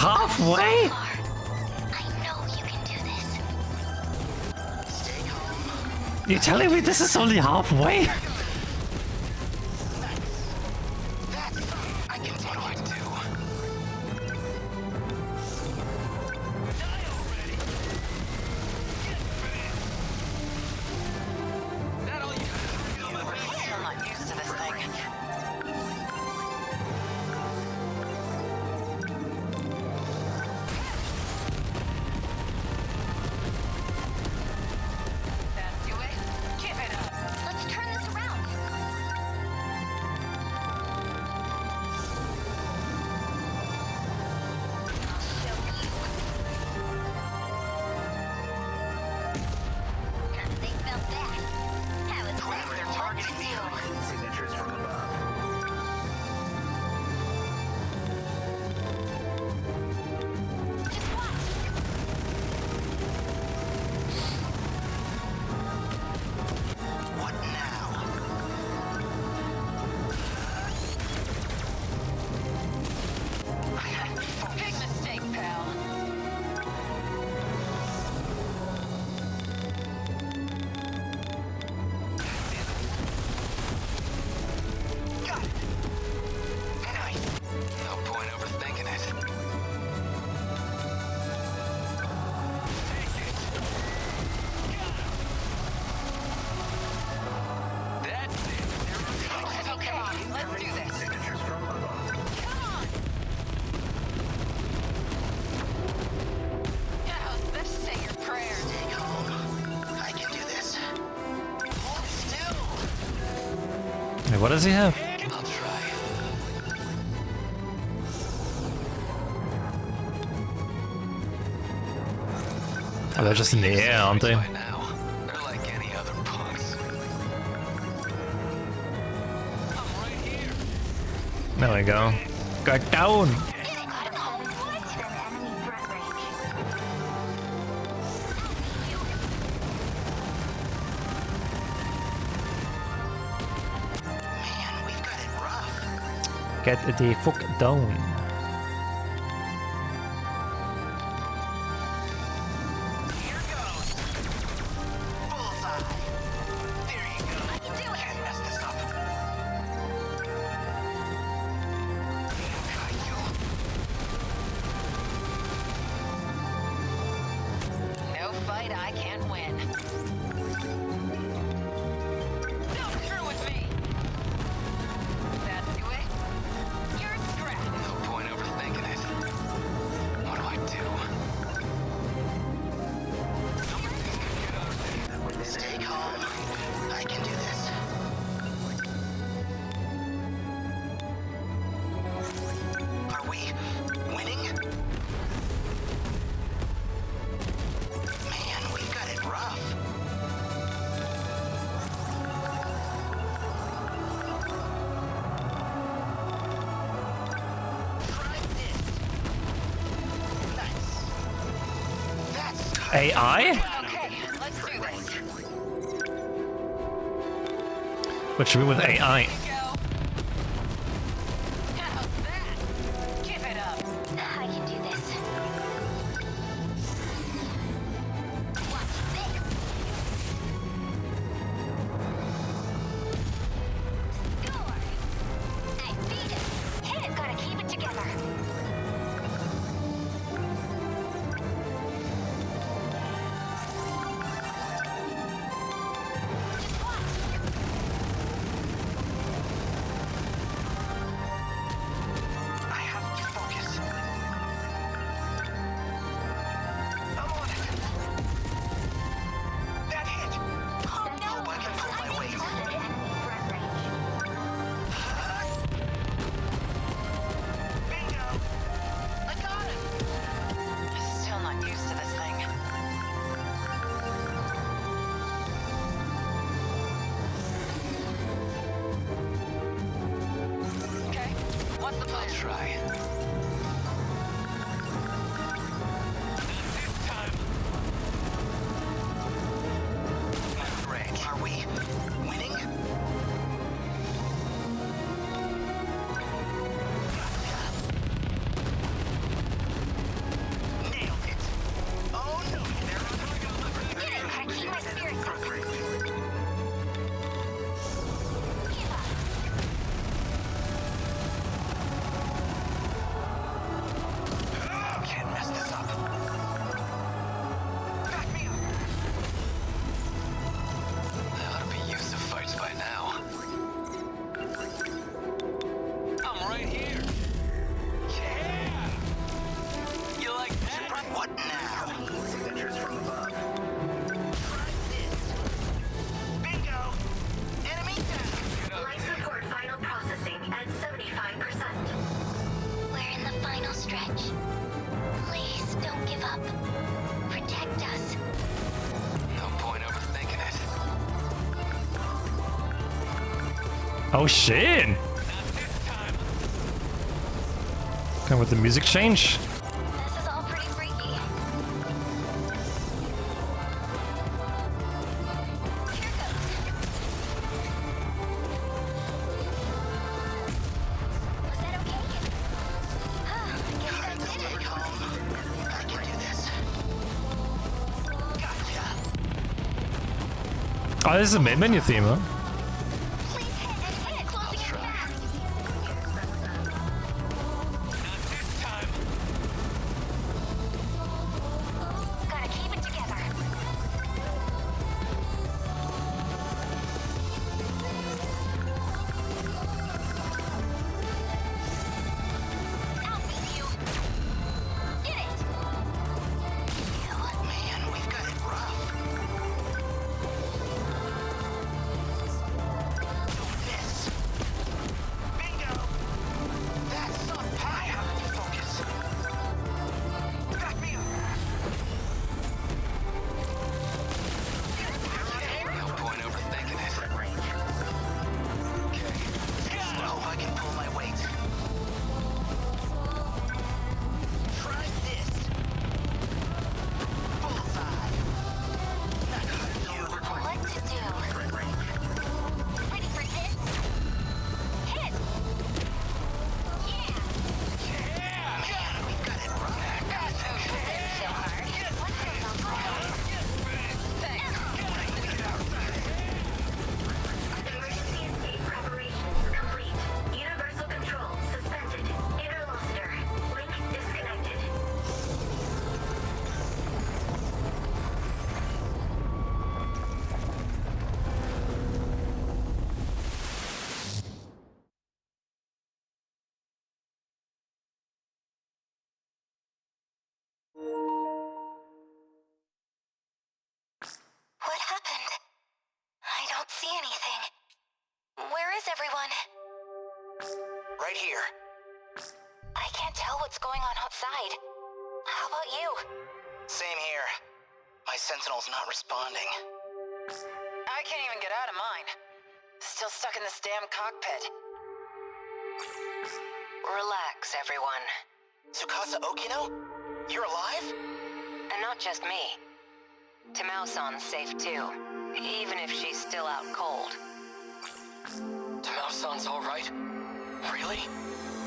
Halfway? I know you can do this. You're telling me this is only halfway? Let's turn this around. what does he have? I'll try. Oh, they're just in the air, aren't they? By now, they're like any other punks. I'm right here. There we go. Got down! Man, we've got it rough. Get the fuck down. Here goes. Bullseye. There you go. Can't mess this up. Got you. No fight I can't win. Don't screw with me! That do it? You're scrapped. No point overthinking it. What do I do? Stay calm. I can do this. Are we winning? Man, we've got it rough. Try this. Nice. That's AI? Okay, let's do this. What should we do with AI? Go. How's that? Give it up. I can do this. Watch this. Score! I beat him. Hey, I've gotta keep it together. Just watch. I have to focus. I'm on it. That hit. Hope I can pull my weight. Bingo! I got him! Still not used to this thing. Okay, what's the plan? I'll try. This time. Great. Are we winning? Nailed it. Oh no, they're on I keep my spirits up. Give up. Can't mess this up. Back me up. I ought to be used to fights by now. I'm right here. Yeah! You like that? What now? Signatures from above. Try this. Bingo! Enemy down! Life support final processing at 75%. We're in the final stretch. Please don't give up. Protect us. No point overthinking it. Oh shit! Not this time. Kind of with the music change. This is all pretty freaky. Here goes. Was that okay? Guess I did Stay it. calm. I can do this. Gotcha. Oh, this is a main menu theme, huh? Please hit. Closing in fast. Not this time. Gotta keep it together. I'll beat you. Get it. Man, we've got it rough. everyone? Right here. I can't tell what's going on outside. How about you? Same here. My Sentinel's not responding. I can't even get out of mine. Still stuck in this damn cockpit. Relax, everyone. Tsukasa Okino? You're alive? And not just me. Tamao-san's safe too, even if she's still out cold. Tamao-san's all right? Really?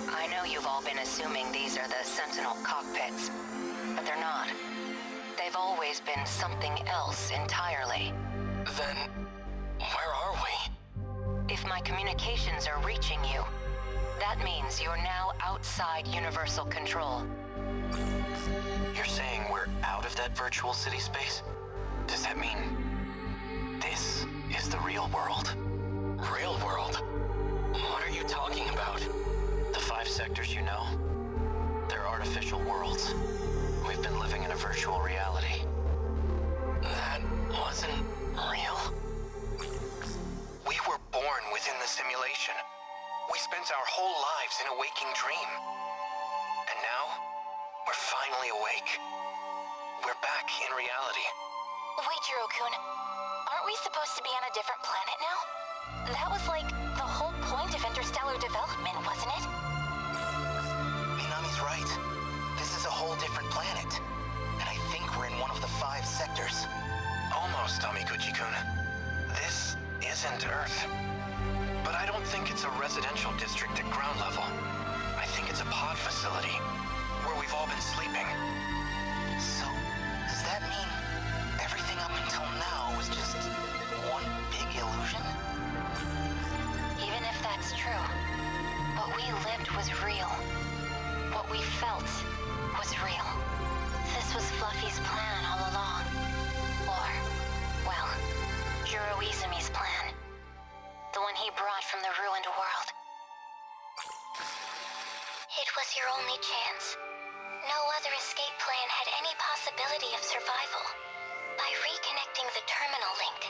I know you've all been assuming these are the Sentinel cockpits, but they're not. They've always been something else entirely. Then, where are we? If my communications are reaching you, that means you're now outside Universal Control. You're saying we're out of that virtual city space? Does that mean this is the real world? Real world? What are you talking about? The 5 sectors you know? They're artificial worlds. We've been living in a virtual reality. That wasn't real? We were born within the simulation. We spent our whole lives in a waking dream. And now, we're finally awake. We're back in reality. Wait, Jiro-kun. Aren't we supposed to be on a different planet now? That was like the whole point of interstellar development, wasn't it? Minami's right. This is a whole different planet. And I think we're in one of the 5 sectors. Almost, Amikuchi-kun. This isn't Earth. But I don't think it's a residential district at ground level. I think it's a pod facility, where we've all been sleeping. So, does that mean everything up until now was just one big illusion? Even if that's true, what we lived was real. What we felt was real. This was Fluffy's plan all along. Or, well, Jiro Izumi's plan. The one he brought from the ruined world. It was your only chance. No other escape plan had any possibility of survival. By reconnecting the terminal link,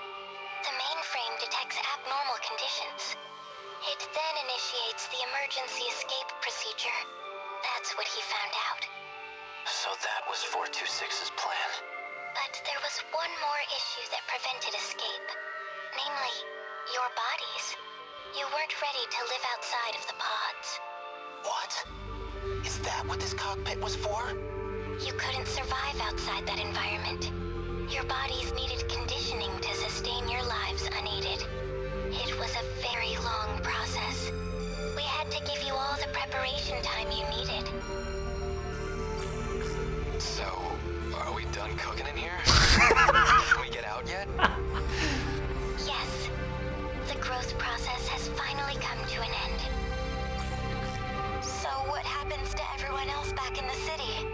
the mainframe detects abnormal conditions. It then initiates the emergency escape procedure. That's what he found out. So that was 426's plan. But there was one more issue that prevented escape. Namely, your bodies. You weren't ready to live outside of the pods. What? Is that what this cockpit was for? You couldn't survive outside that environment. Your bodies needed conditioning to sustain your lives unaided. It was a very long process. We had to give you all the preparation time you needed. So, are we done cooking in here? Can we get out yet? Yes. The growth process has finally come to an end. So what happens to everyone else back in the city?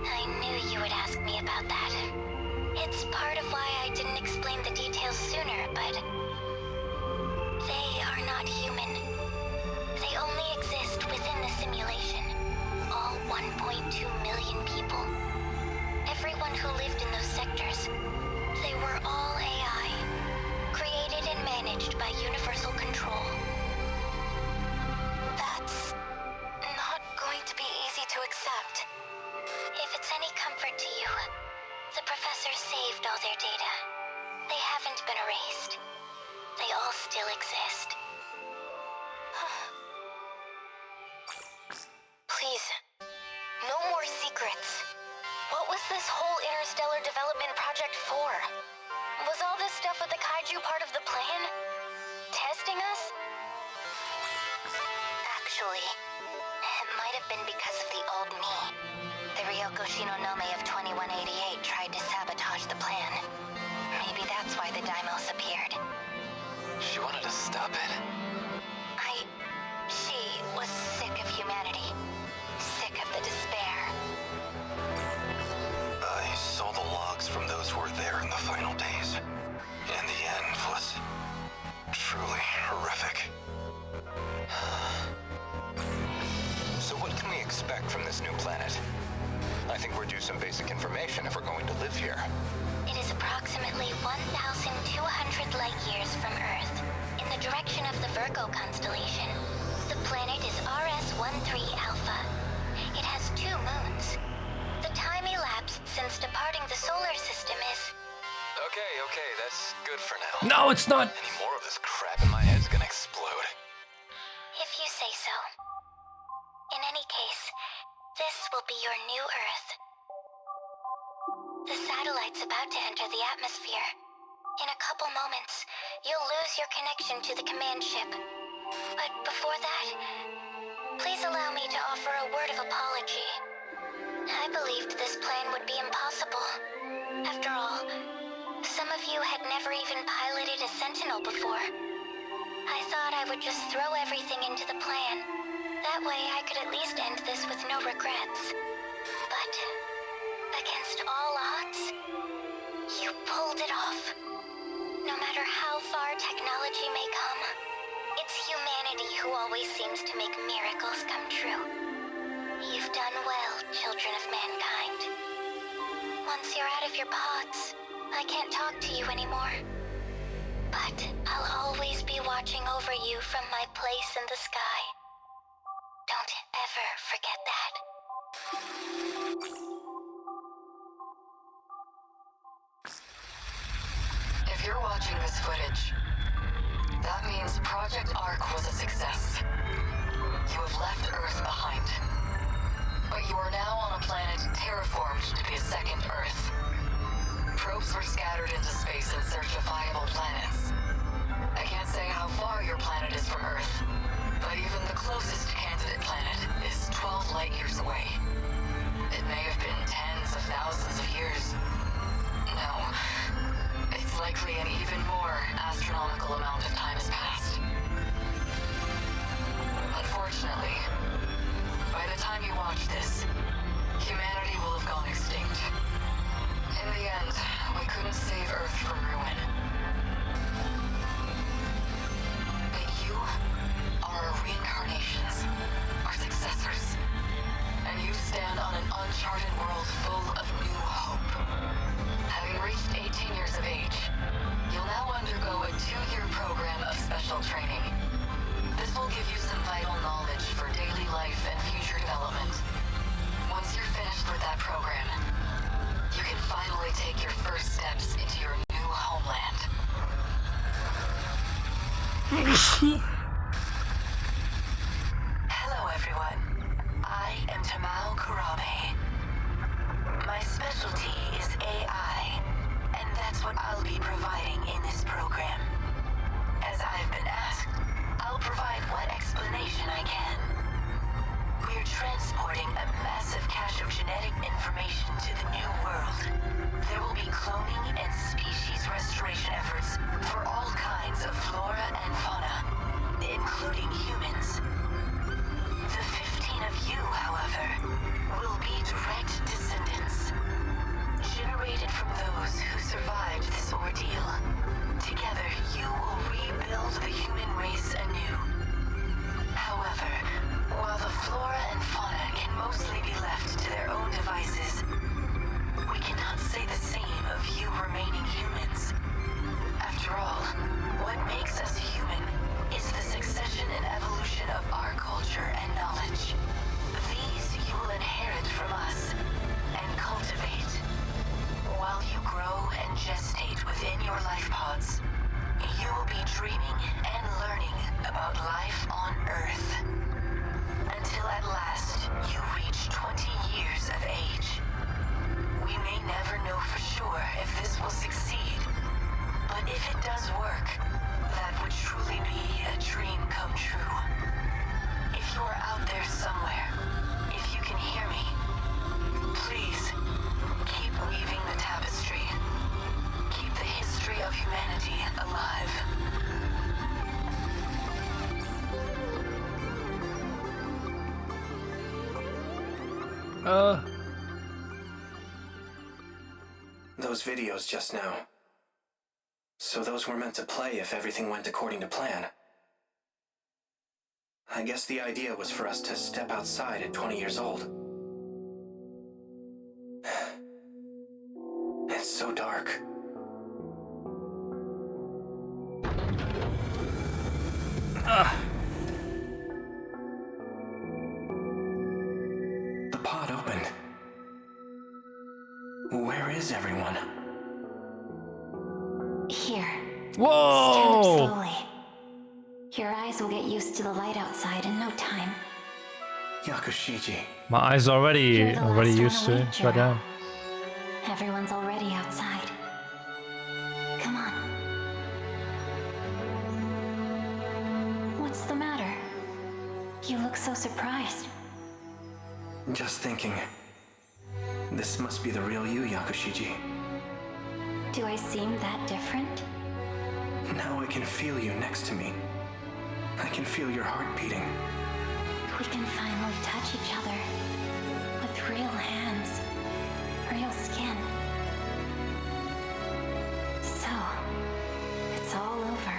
I knew you would ask me about that. It's part of why I didn't explain the details sooner, but they are not human. They only exist within the simulation. All 1.2 million people. Everyone who lived in those sectors. They were all AI. Created and managed by Universal Control. That's not going to be easy to accept. If it's any comfort to you, the professor saved all their data. They haven't been erased. They all still exist. Please, no more secrets. What was this whole interstellar development project for? Was all this stuff with the kaiju part of the plan? Testing us? Actually, it might have been because of the old me. The Ryoko Shinonome of 2188 tried to sabotage the plan. Maybe that's why the Daimos appeared. She wanted to stop it. She was sick of humanity. Sick of the despair. I saw the logs from those who were there in the final days. And the end was truly horrific. So what can we expect from this new planet? I think we're due some basic information if we're going to live here. It is approximately 1,200 light years from Earth, in the direction of the Virgo constellation. The planet is RS-13 Alpha. It has 2 moons. The time elapsed since departing the solar system is... Okay, that's good for now. No, it's not. Any more of this crap in my head's gonna explode. If you say so. In any case, this will be your new Earth. The satellite's about to enter the atmosphere. In a couple moments, you'll lose your connection to the command ship. But before that, please allow me to offer a word of apology. I believed this plan would be impossible. After all, some of you had never even piloted a Sentinel before. I thought I would just throw everything into the plan. That way I could at least end this with no regrets. But, against all odds, you pulled it off. No matter how far technology may come, it's humanity who always seems to make miracles come true. You've done well, children of mankind. Once you're out of your pods, I can't talk to you anymore. But I'll always be watching over you from my place in the sky. Don't ever forget that. If you're watching this footage, that means Project Ark was a success. You have left Earth behind. But you are now on a planet terraformed to be a second Earth. Probes were scattered into space in search of viable planets. I can't say how far your planet is from Earth, but even the closest candidate planet is 12 light years away. It may have been tens of thousands of years. No, it's likely an even more astronomical amount of time has passed. Unfortunately, by the time you watch this, humanity will have gone extinct. In the end, we couldn't save Earth from ruin. But you are our reincarnations, our successors. And you stand on an uncharted world full of new hope. Having reached 18 years of age, you'll now undergo a 2-year program of special training. This will give you some vital knowledge for daily life and future development. Once you're finished with that program, you can finally take your first steps into your new homeland. Hello, everyone. I am Tamao Kurabe. My specialty is AI, and that's what I'll be providing in this program. As I've been asked, I'll provide what explanation I can. We're transporting a massive cache of genetic information to the new world. There will be cloning and species restoration efforts for all kinds of flora and fauna, including humans. The 15 of you, however, will be direct descendants, generated from those who survived this ordeal. Together, you will rebuild the human race anew. However, while the flora and fauna can mostly be left to their own devices, we cannot say the same of you remaining humans. After all, what makes us human is the succession and evolution of our culture and knowledge. These you will inherit from us and cultivate. While you grow and gestate within your life pods, you will be dreaming and learning about life on Earth. Until at last, you reach 20 years of age. We may never know for sure if this will succeed, but if it does work, that would truly be a dream come true. If you are out there somewhere, if you can hear me, please, keep weaving the tapestry. Keep the history of humanity alive. Those videos just now. So those were meant to play if everything went according to plan. I guess the idea was for us to step outside at 20 years old. It's so dark. is everyone? Here. Whoa! Stand up slowly. Your eyes will get used to the light outside in no time. Yakushiji. My eyes are You're the last used to one it. awake, Right Jiro. now. Everyone's already outside. Come on. What's the matter? You look so surprised. Just thinking. This must be the real you, Yakushiji. Do I seem that different? Now I can feel you next to me. I can feel your heart beating. We can finally touch each other. With real hands. Real skin. So, it's all over.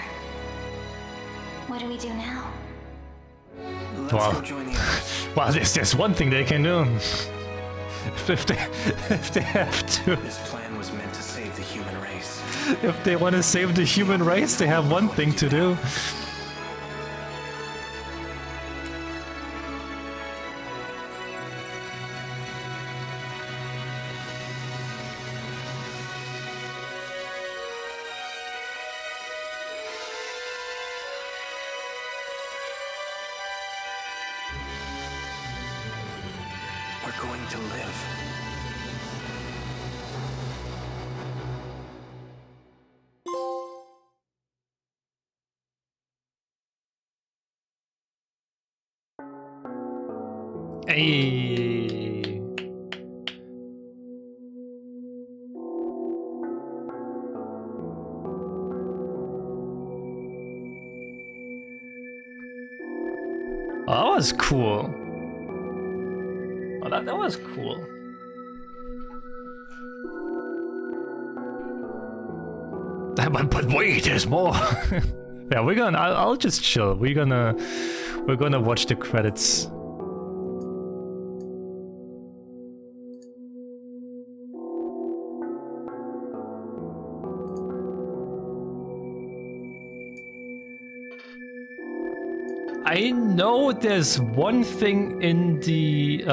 What do we do now? Let's Wow. go join the others. Well, there's one thing they can do. if they have to. This plan was meant to save the human race. If they want to save the human race, they have one thing to do. We're going to live. Hey. Oh, that was cool. Oh, that was cool. But wait, there's more. Yeah, I'll just chill. We're gonna watch the credits. I know there's one thing in the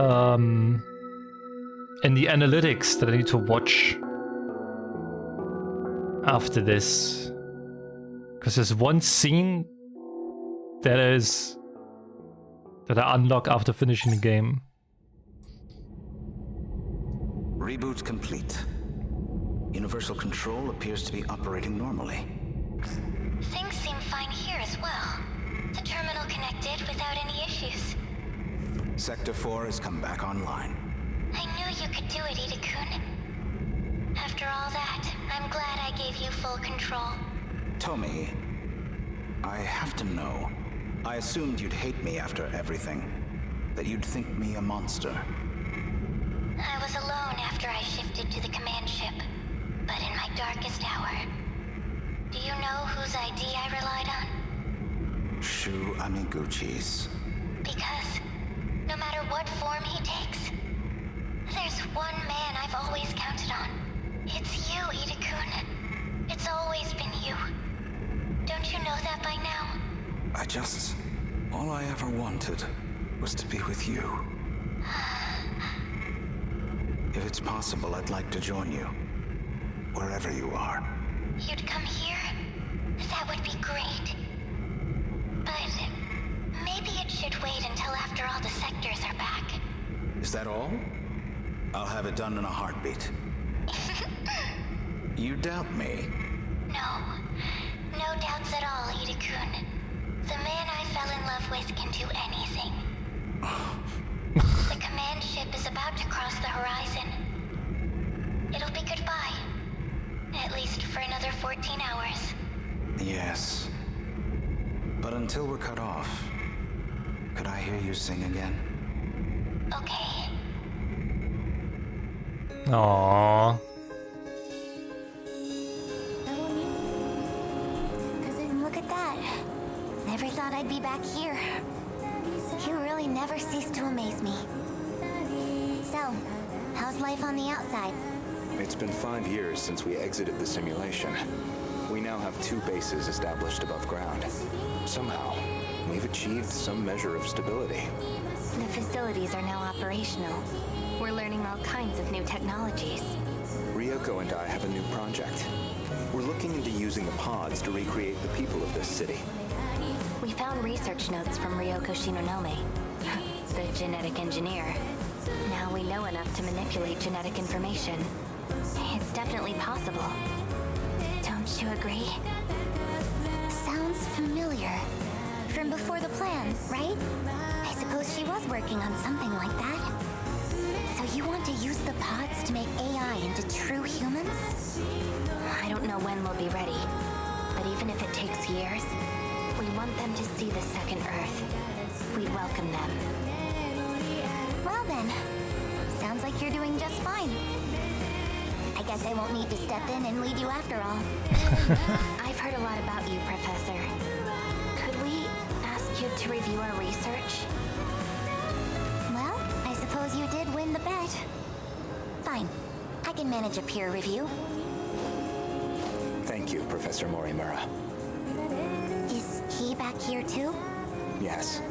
analytics that I need to watch after this, because there's one scene that I unlock after finishing the game. Reboot complete. Universal control appears to be operating normally. Things seem fine here as well. The terminal connected without any issues. Sector 4 has come back online. I knew you could do it, Ida-kun. After all that, I'm glad I gave you full control. Tommy, I have to know. I assumed you'd hate me after everything. That you'd think me a monster. I was alone after I shifted to the command ship. But in my darkest hour, do you know whose ID I relied on? Shu Amiguchi's. Because no matter what form he takes, there's one man I've always counted on. It's you, Ida-kun. It's always been you. Don't you know that by now? All I ever wanted was to be with you. If it's possible, I'd like to join you. Wherever you are. You'd come here? That would be great. But maybe it should wait until after all the sectors are back. Is that all? I'll have it done in a heartbeat. You doubt me? No. No doubts at all, Ida-kun. The man I fell in love with can do anything. The command ship is about to cross the horizon. It'll be goodbye. At least for another 14 hours. Yes. But until we're cut off, could I hear you sing again? Okay. Aww. Look at that. Never thought I'd be back here. You really never cease to amaze me. So, how's life on the outside? It's been 5 years since we exited the simulation. We now have 2 bases established above ground. Somehow, we've achieved some measure of stability. The facilities are now operational. We're learning all kinds of new technologies. Ryoko and I have a new project. We're looking into using the pods to recreate the people of this city. We found research notes from Ryoko Shinonome, the genetic engineer. Now we know enough to manipulate genetic information. It's definitely possible. Don't you agree? Sounds familiar. From before the plan, right? I suppose she was working on something like that. So you want to use the pods to make AI into true humans? I don't know when we'll be ready, but even if it takes years, we want them to see the second Earth. We'd welcome them. Well then, sounds like you're doing just fine. I guess I won't need to step in and lead you after all. I've heard a lot about you, Professor. Could we ask you to review our research? Well, I suppose you did win the bet. Fine. I can manage a peer review. Thank you, Professor Morimura. Is he back here too? Yes.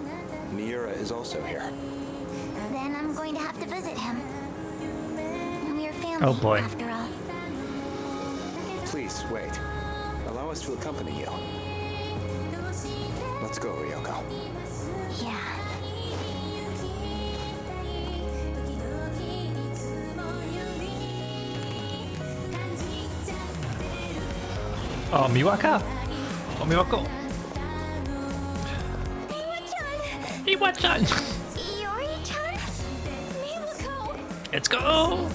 Miura is also here. Then I'm going to have to visit him. We're family, Oh boy. after all. Please, wait. Allow us to accompany you. Let's go, Ryoko. Yeah. Oh, Miwaka. Oh, Miwako. Iwa-chan. Iori-chan? Miwako. Let's go.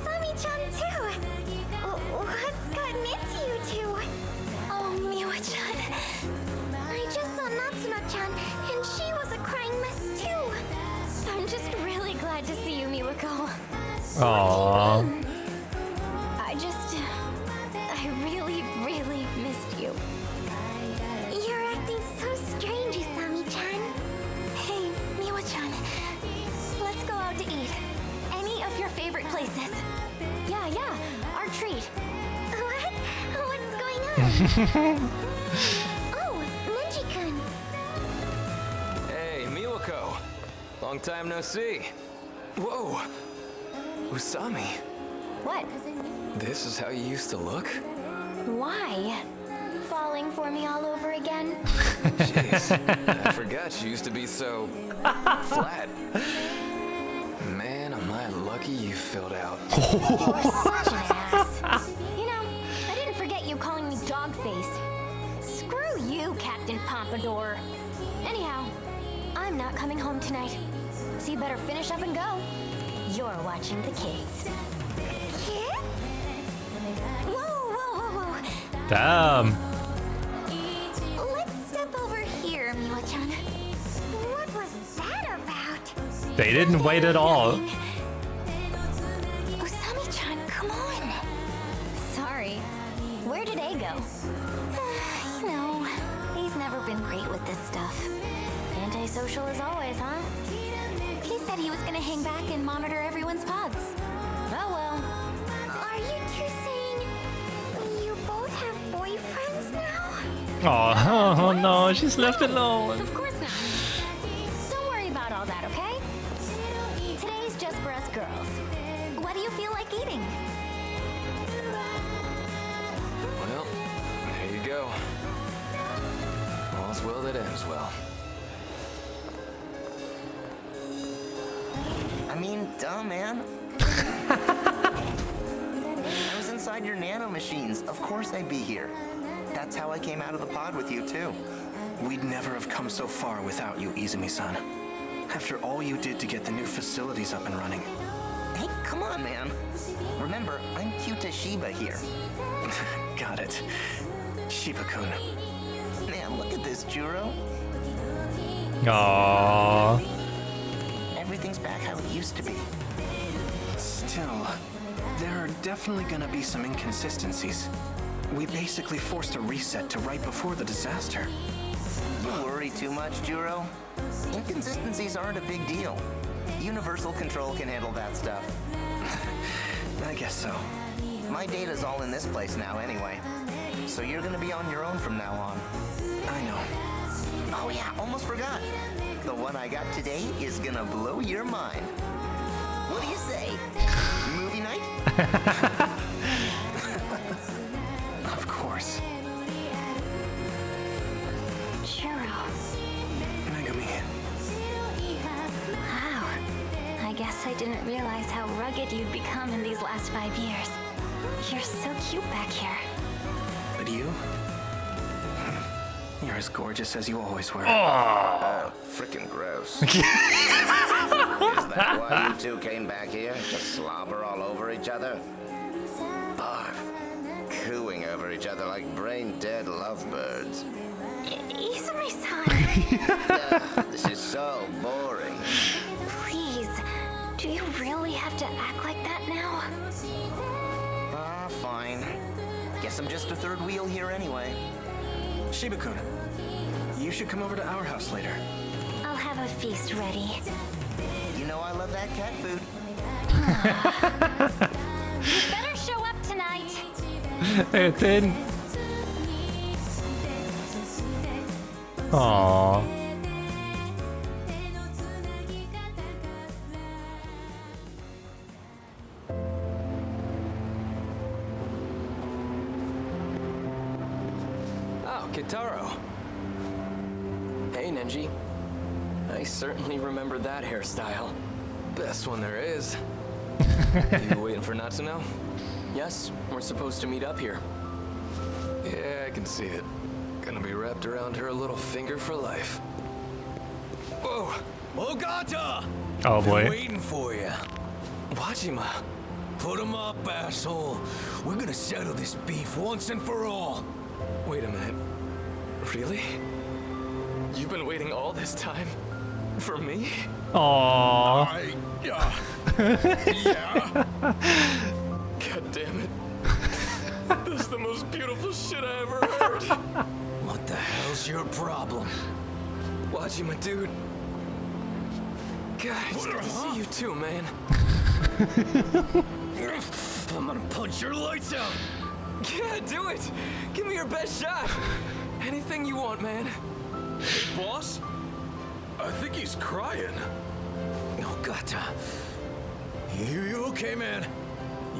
Sami-chan too. What's gotten into you two? Oh, Miwa-chan. I just saw Natsuno-chan, and she was a crying mess too. I'm just really glad to see you, Miwako. Aww. I really, really missed you. You're acting so strange, Isami-chan. Hey, Miwa-chan. Let's go out to eat. Any of your favorite places. Yeah, our treat. What? What's going on? Oh, Nenji-kun. Hey, Miwako. Long time no see. Whoa. Usami. What? This is how you used to look? Why? Falling for me all over again? Jeez. I forgot you used to be so flat. Man, am I lucky you filled out. You're such an ass. You know, I didn't forget you calling me dog-faced. Screw you, Captain Pompadour. Anyhow, I'm not coming home tonight. So you better finish up and go. You're watching the kids. Kids? Whoa. Damn. Let's step over here, Miwa-chan. What was that about? They didn't wait at all. Usami-chan, come on. Sorry. Where did A go? You know, he's never been great with this stuff. Antisocial as always, huh? He said he was gonna hang back and monitor everyone's pods. Oh well. Are you two saying you both have boyfriends now? Oh no, she's left alone. Of course not. Don't worry about all that, okay? Today's just for us girls. What do you feel like eating? Well, there you go. All's well that ends well. I mean, duh, man. I was inside your nano machines. Of course I'd be here. That's how I came out of the pod with you, too. We'd never have come so far without you, Izumi-san. After all you did to get the new facilities up and running. Hey, come on, man. Remember, I'm Kyuta Shiba here. Got it. Shiba-kun. Man, look at this, Juro. Aww. Everything's back how it used to be. Still, there are definitely gonna be some inconsistencies. We basically forced a reset to right before the disaster. You worry too much, Juro. Inconsistencies aren't a big deal. Universal Control can handle that stuff. I guess so. My data's all in this place now anyway. So you're gonna be on your own from now on. I know. Oh yeah, almost forgot. The one I got today is gonna blow your mind. What do you say? Movie night? Of course. Churro. Megami. Wow. I guess I didn't realize how rugged you'd become in these last 5 years. You're so cute back here. But you? You're as gorgeous as you always were. Oh, frickin' gross. Is that why you two came back here? To slobber all over each other? Barf. Cooing over each other like brain-dead lovebirds. Izumi-san. This is so boring. Please. Do you really have to act like that now? Ah, fine. Guess I'm just a third wheel here anyway. Shiba-kun, you should come over to our house later. I'll have a feast ready. You know I love that cat food. You better show up tonight. Ethan. Aww. Oh, Kitaro. Hey, Nenji. I certainly remember that hairstyle. Best one there is. You waiting for Natsuno? Yes, we're supposed to meet up here. Yeah, I can see it. Gonna be wrapped around her little finger for life. Whoa! Ogata! Oh boy. Been waiting for you. Wajima. Put him up, asshole. We're gonna settle this beef once and for all. Wait a minute. Really? You've been waiting all this time? For me? Aww. Yeah. God damn it. This is the most beautiful shit I ever heard. What the hell's your problem? Wajima, dude. God, it's good to see you too, man. I'm gonna punch your lights out. Yeah, do it. Give me your best shot. Anything you want, man. Boss? I think he's crying. Oh, Gata. You okay, man?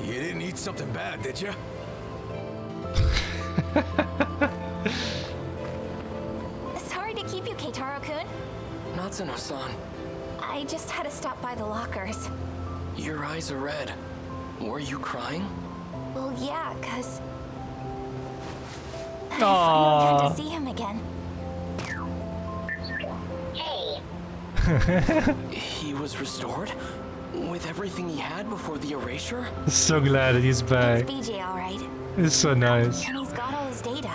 You didn't eat something bad, did you? Sorry to keep you, Keitaro-kun. Natsuno-san, I just had to stop by the lockers. your eyes are red. Were you crying? Well, yeah, 'cause I Aww. finally got to see him again. He was restored? With everything he had before the erasure? So glad that he's back. It's BJ, all right. It's so nice. And he's got all his data.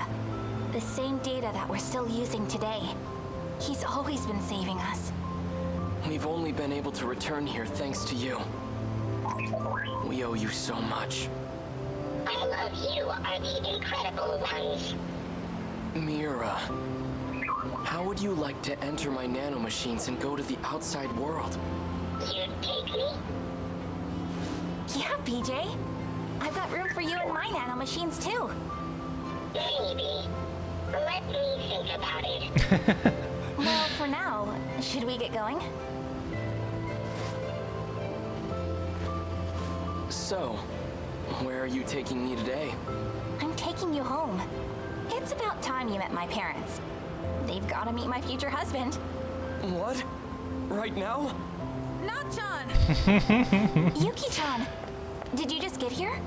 The same data that we're still using today. He's always been saving us. We've only been able to return here thanks to you. We owe you so much. I love you are the incredible ones. Mira, how would you like to enter my nanomachines and go to the outside world? You'd take me? Yeah, BJ. I've got room for you in my nanomachines too. Maybe. Let me think about it. Well, for now, should we get going? So, where are you taking me today? I'm taking you home. It's about time you met my parents. They've got to meet my future husband. What? Right now? Not-chan! Yuki-chan, did you just get here?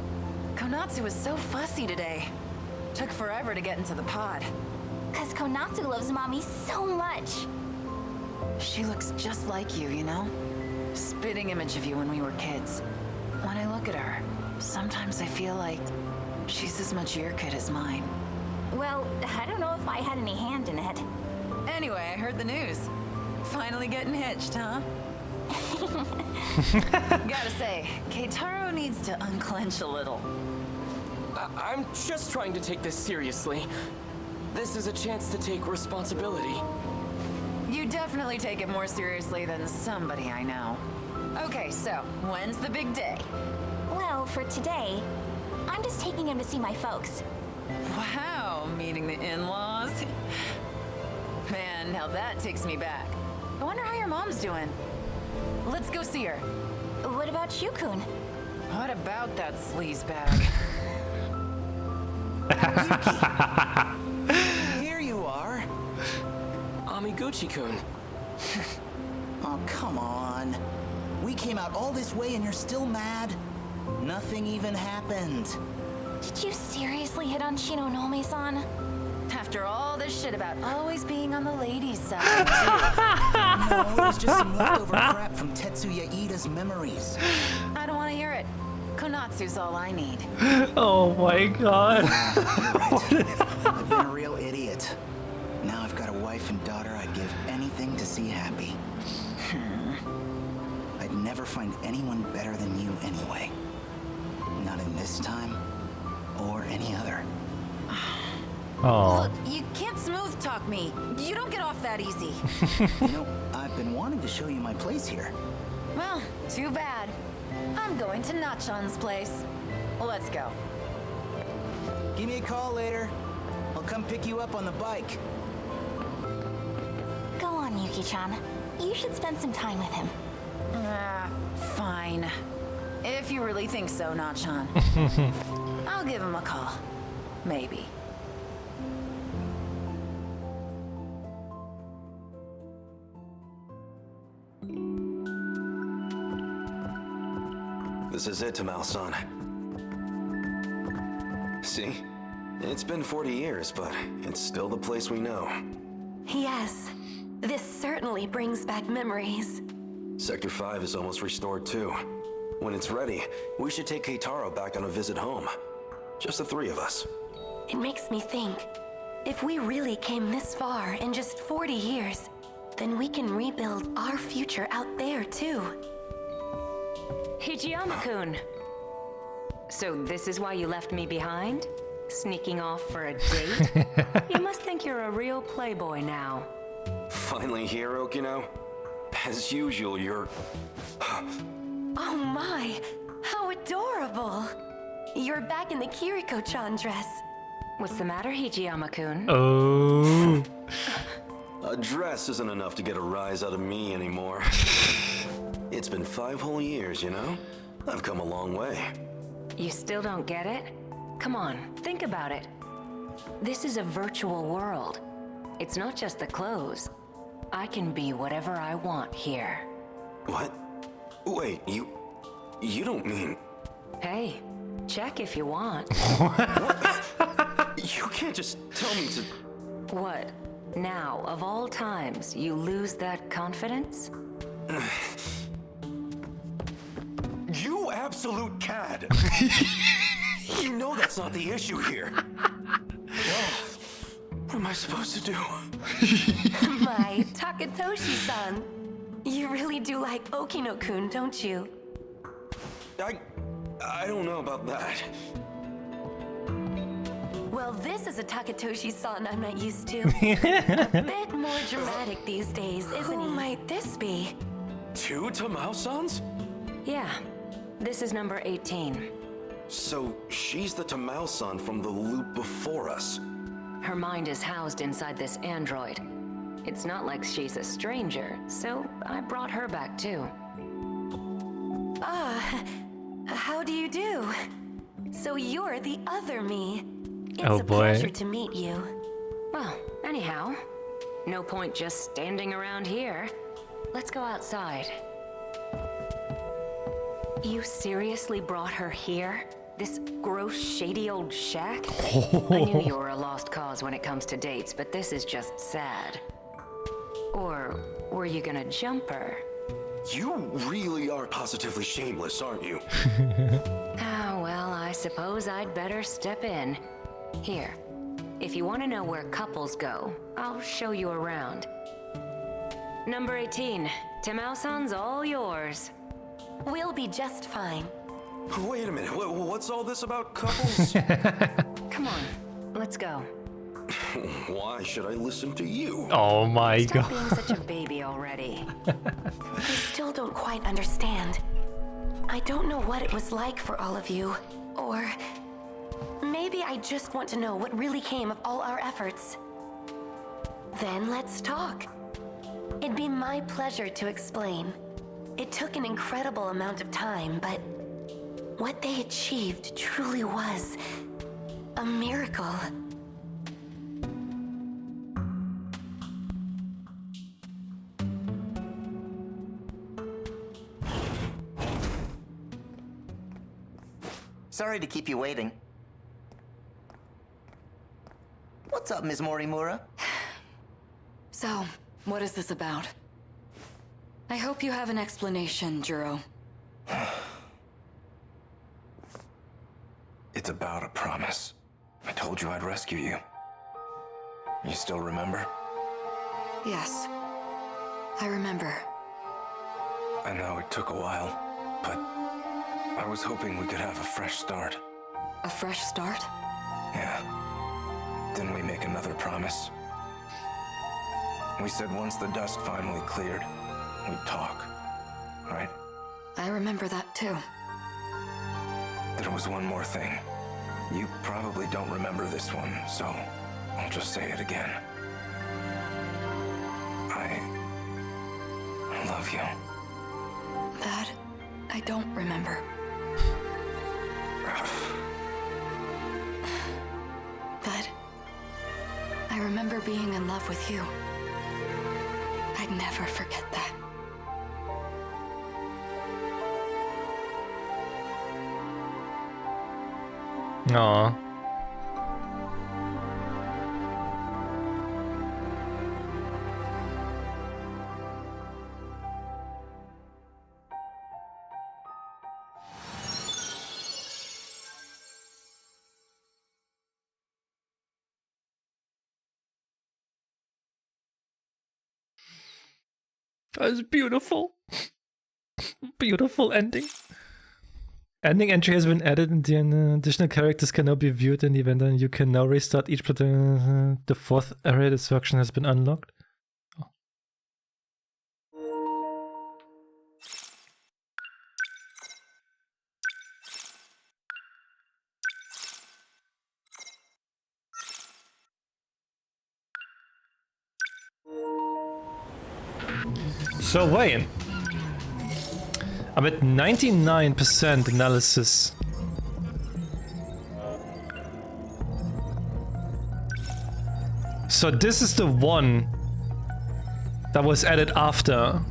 Konatsu was so fussy today. Took forever to get into the pod. 'Cause Konatsu loves Mommy so much. She looks just like you, you know? Spitting image of you when we were kids. When I look at her, sometimes I feel like she's as much your kid as mine. Well, I don't know if I had any hand in it. Anyway, I heard the news. Finally getting hitched, huh? Gotta say, Keitaro needs to unclench a little. I'm just trying to take this seriously. This is a chance to take responsibility. You definitely take it more seriously than somebody I know. Okay, so, when's the big day? Well, for today, I'm just taking him to see my folks. Wow, meeting the in-laws? Man, now that takes me back. I wonder how your mom's doing. Let's go see her. What about you, Kun? What about that sleazebag? Here you are. Amiguchi-kun. Oh, come on. We came out all this way and you're still mad? Nothing even happened. Did you seriously hit on Shinonome-san? After all this shit about always being on the ladies' side, No, it was just some leftover crap from Tetsuya Iida's memories. I don't want to hear it. Konatsu's all I need. Oh my god. You're right. I've been a real idiot. Now I've got a wife and daughter I'd give anything to see happy. I'd never find anyone better than you anyway. Not in this time, or any other. Oh. Look, you can't smooth talk me. You don't get off that easy. You know, I've been wanting to show you my place here. Well, too bad. I'm going to Nachan's place. Let's go. Give me a call later. I'll come pick you up on the bike. Go on, Yuki-chan. You should spend some time with him. Fine. If you really think so, Nachan. I'll give him a call. Maybe. This is it, Tamao-san. See? It's been 40 years, but it's still the place we know. Yes. This certainly brings back memories. Sector 5 is almost restored too. When it's ready, we should take Keitaro back on a visit home. Just the three of us. It makes me think, if we really came this far in just 40 years, then we can rebuild our future out there too. Hijiyama-kun! So this is why you left me behind? Sneaking off for a date? You must think you're a real playboy now. Finally here, Okino? As usual, you're... Oh my, how adorable! You're back in the Kiriko-chan dress. What's the matter, Hijiyama-kun? Oh. A dress isn't enough to get a rise out of me anymore. It's been 5 whole years, you know? I've come a long way. You still don't get it? Come on, think about it. This is a virtual world. It's not just the clothes. I can be whatever I want here. What? Wait, you don't mean... Hey, check if you want. You can't just tell me to... What? Now, of all times, you lose that confidence? You absolute cad! You know that's not the issue here. What am I supposed to do? My Takatoshi-san. You really do like Okino-kun, don't you? I don't know about that. Well, this is a Takatoshi-san I'm not used to. A bit more dramatic these days, isn't he? Who might this be? 2 Tamao-sans? Yeah. This is number 18. So, she's the Tamao-san from the loop before us. Her mind is housed inside this android. It's not like she's a stranger, so I brought her back too. How do you do? So you're the other me. It's Oh, a boy. pleasure to meet you. Well, anyhow, no point just standing around here. Let's go outside. You seriously brought her here? This gross, shady old shack? I knew you were a lost cause when it comes to dates, but this is just sad. Or were you gonna jump her? You really are positively shameless, aren't you? Ah, well, I suppose I'd better step in. Here, if you want to know where couples go, I'll show you around. Number 18, Tamao-san's all yours. We'll be just fine. Wait a minute, what's all this about couples? Come on, let's go. Why should I listen to you? Oh my Stop god. being such a baby already. I still don't quite understand. I don't know what it was like for all of you, or maybe I just want to know what really came of all our efforts. Then let's talk. It'd be my pleasure to explain. It took an incredible amount of time, but What they achieved truly was a miracle. Sorry to keep you waiting. What's up, Ms. Morimura? So, what is this about? I hope you have an explanation, Juro. It's about a promise. I told you I'd rescue you. You still remember? Yes, I remember. I know it took a while, but I was hoping we could have a fresh start. A fresh start? Yeah. Then we make another promise. We said once the dust finally cleared, we'd talk, right? I remember that too. There was one more thing. You probably don't remember this one, so I'll just say it again. I love you. That I don't remember. But I remember being in love with you. I'd never forget that. Aww. That was beautiful. Beautiful ending. Ending entry has been added and the additional characters can now be viewed in the event and you can now restart each the fourth area destruction has been unlocked. Oh. So wait. I'm at 99% analysis. So this is the one that was added after.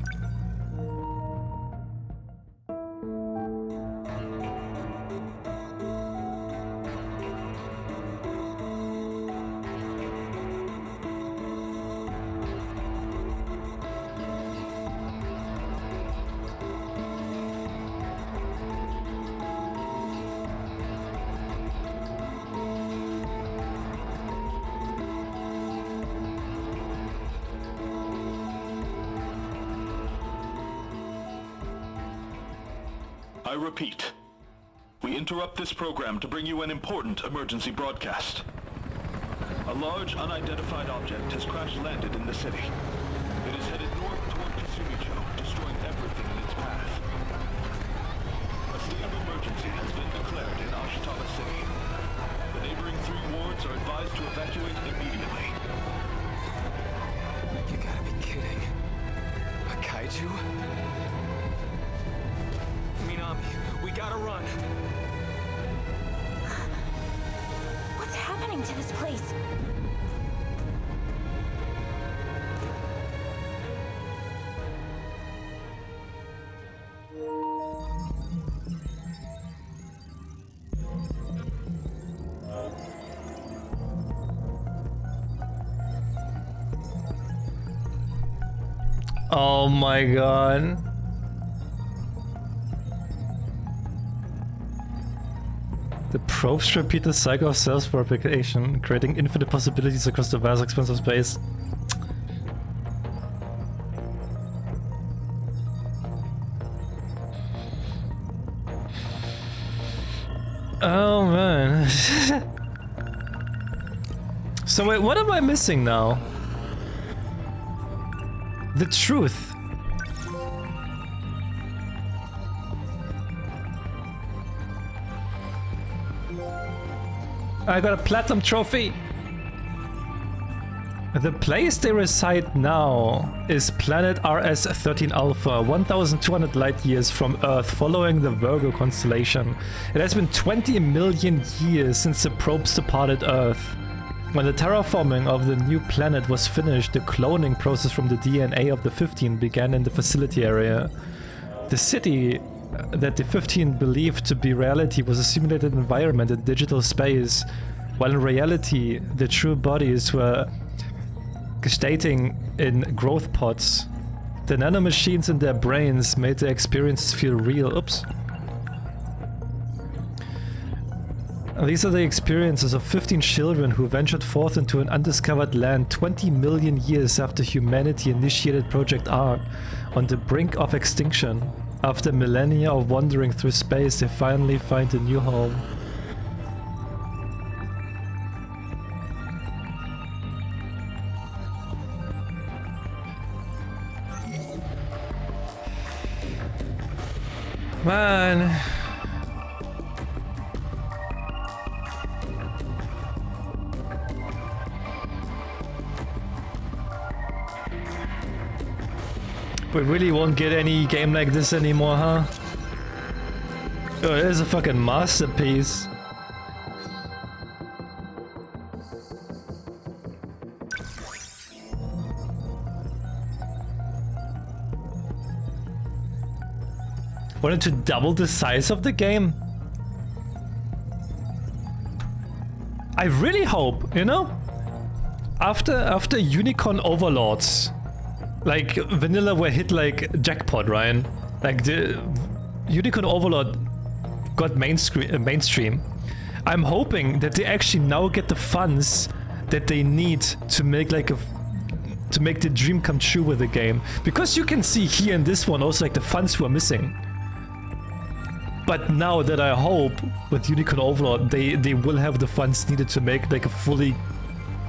I repeat, we interrupt this program to bring you an important emergency broadcast. A large, unidentified object has crash-landed in the city. It is headed north toward Kasumicho, destroying everything in its path. A state of emergency has been declared in Ashitama City. The neighboring 3 wards are advised to evacuate immediately. You gotta be kidding. A kaiju? Minami, we gotta run. What's happening to this place? Oh my god. The probes repeat the cycle of self-propagation, creating infinite possibilities across the vast expanse of space. Oh man. So wait, what am I missing now? The truth. I got a platinum trophy. The place they reside now is planet RS-13 Alpha, 1,200 light years from Earth, following the Virgo constellation. It has been 20 million years since the probes departed Earth. When the terraforming of the new planet was finished, the cloning process from the DNA of the 15 began in the facility area. The city that the 15 believed to be reality was a simulated environment in digital space, while in reality, the true bodies were gestating in growth pods. The nanomachines in their brains made their experiences feel real. Oops. These are the experiences of 15 children who ventured forth into an undiscovered land 20 million years after humanity initiated Project Ark, on the brink of extinction. After millennia of wandering through space, they finally find a new home. Man. We really won't get any game like this anymore, huh? Oh, it is a fucking masterpiece. Wanted to double the size of the game? I really hope, you know? After Unicorn Overlords, like vanilla were hit like jackpot, Ryan. Like the Unicorn Overlord got mainstream. I'm hoping that they actually now get the funds that they need to make like to make the dream come true with the game. Because you can see here in this one also like the funds were missing. But now that I hope with Unicorn Overlord they will have the funds needed to make like a fully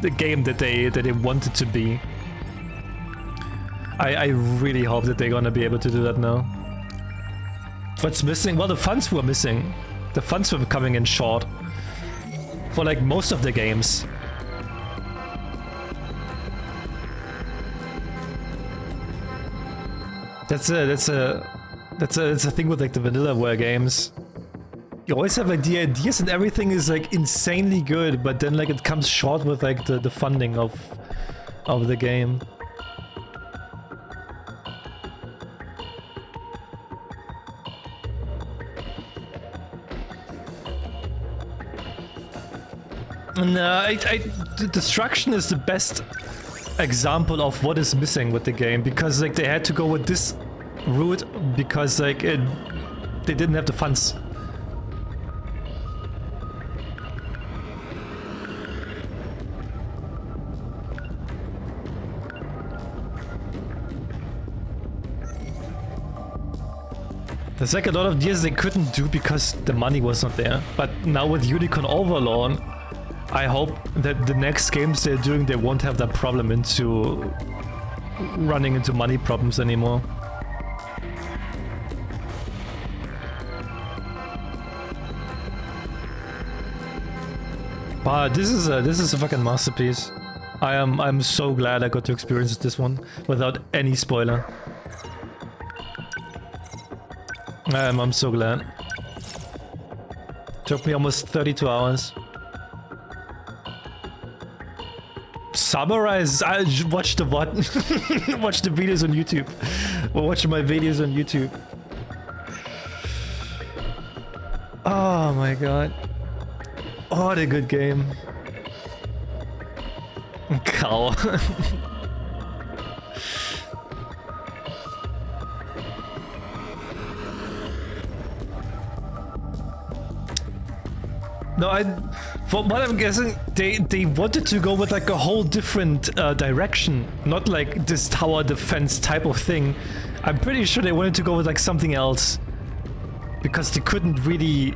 the game that they wanted to be. I really hope that they're gonna be able to do that now. What's missing? Well, the funds were missing. The funds were coming in short for like most of the games. That's a thing with like the Vanillaware games. You always have like the ideas and everything is like insanely good, but then like it comes short with like the funding of the game. No, Destruction is the best example of what is missing with the game, because like they had to go with this route because like they didn't have the funds. There's like a lot of deals they couldn't do because the money was not there. But now with Unicorn Overlord, I hope that the next games they're doing, they won't have that problem into running into money problems anymore. But this is a fucking masterpiece. I'm so glad I got to experience this one without any spoiler. I'm so glad. Took me almost 32 hours. Summarize. I watch the what? Watch the videos on YouTube. Or watch my videos on YouTube. Oh my god. Oh, what a good game. Cow. No, from what I'm guessing, they wanted to go with like a whole different direction, not like this tower defense type of thing. I'm pretty sure they wanted to go with like something else, because they couldn't really.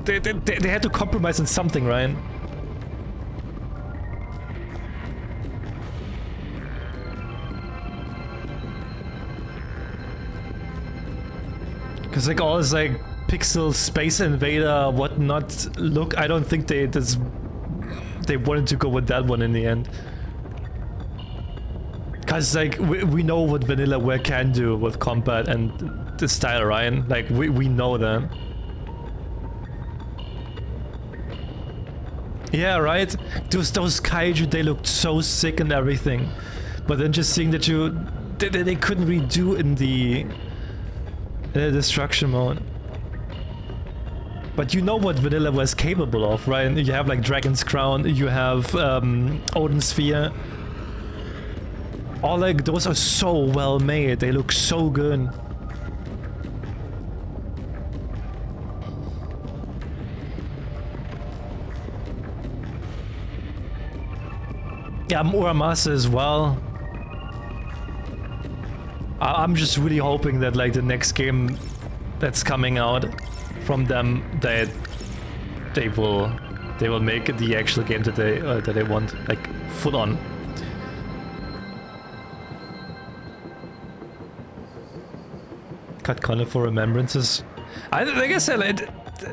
They had to compromise on something, right? Because like all this like pixel space invader whatnot look, I don't think they wanted to go with that one in the end. Because, like, we know what Vanillaware can do with combat and the style, Ryan. Like, we know that. Yeah, right? Those kaiju, they looked so sick and everything. But then just seeing that they couldn't redo in the destruction mode. But you know what Vanilla was capable of, right? You have like Dragon's Crown, you have Odin's Sphere. All like those are so well made, they look so good. Yeah, Muramasa as well. I'm just really hoping that like the next game that's coming out from them, that they will make it the actual game that they want, like full on. Cut Connor for remembrances. Like I said, like,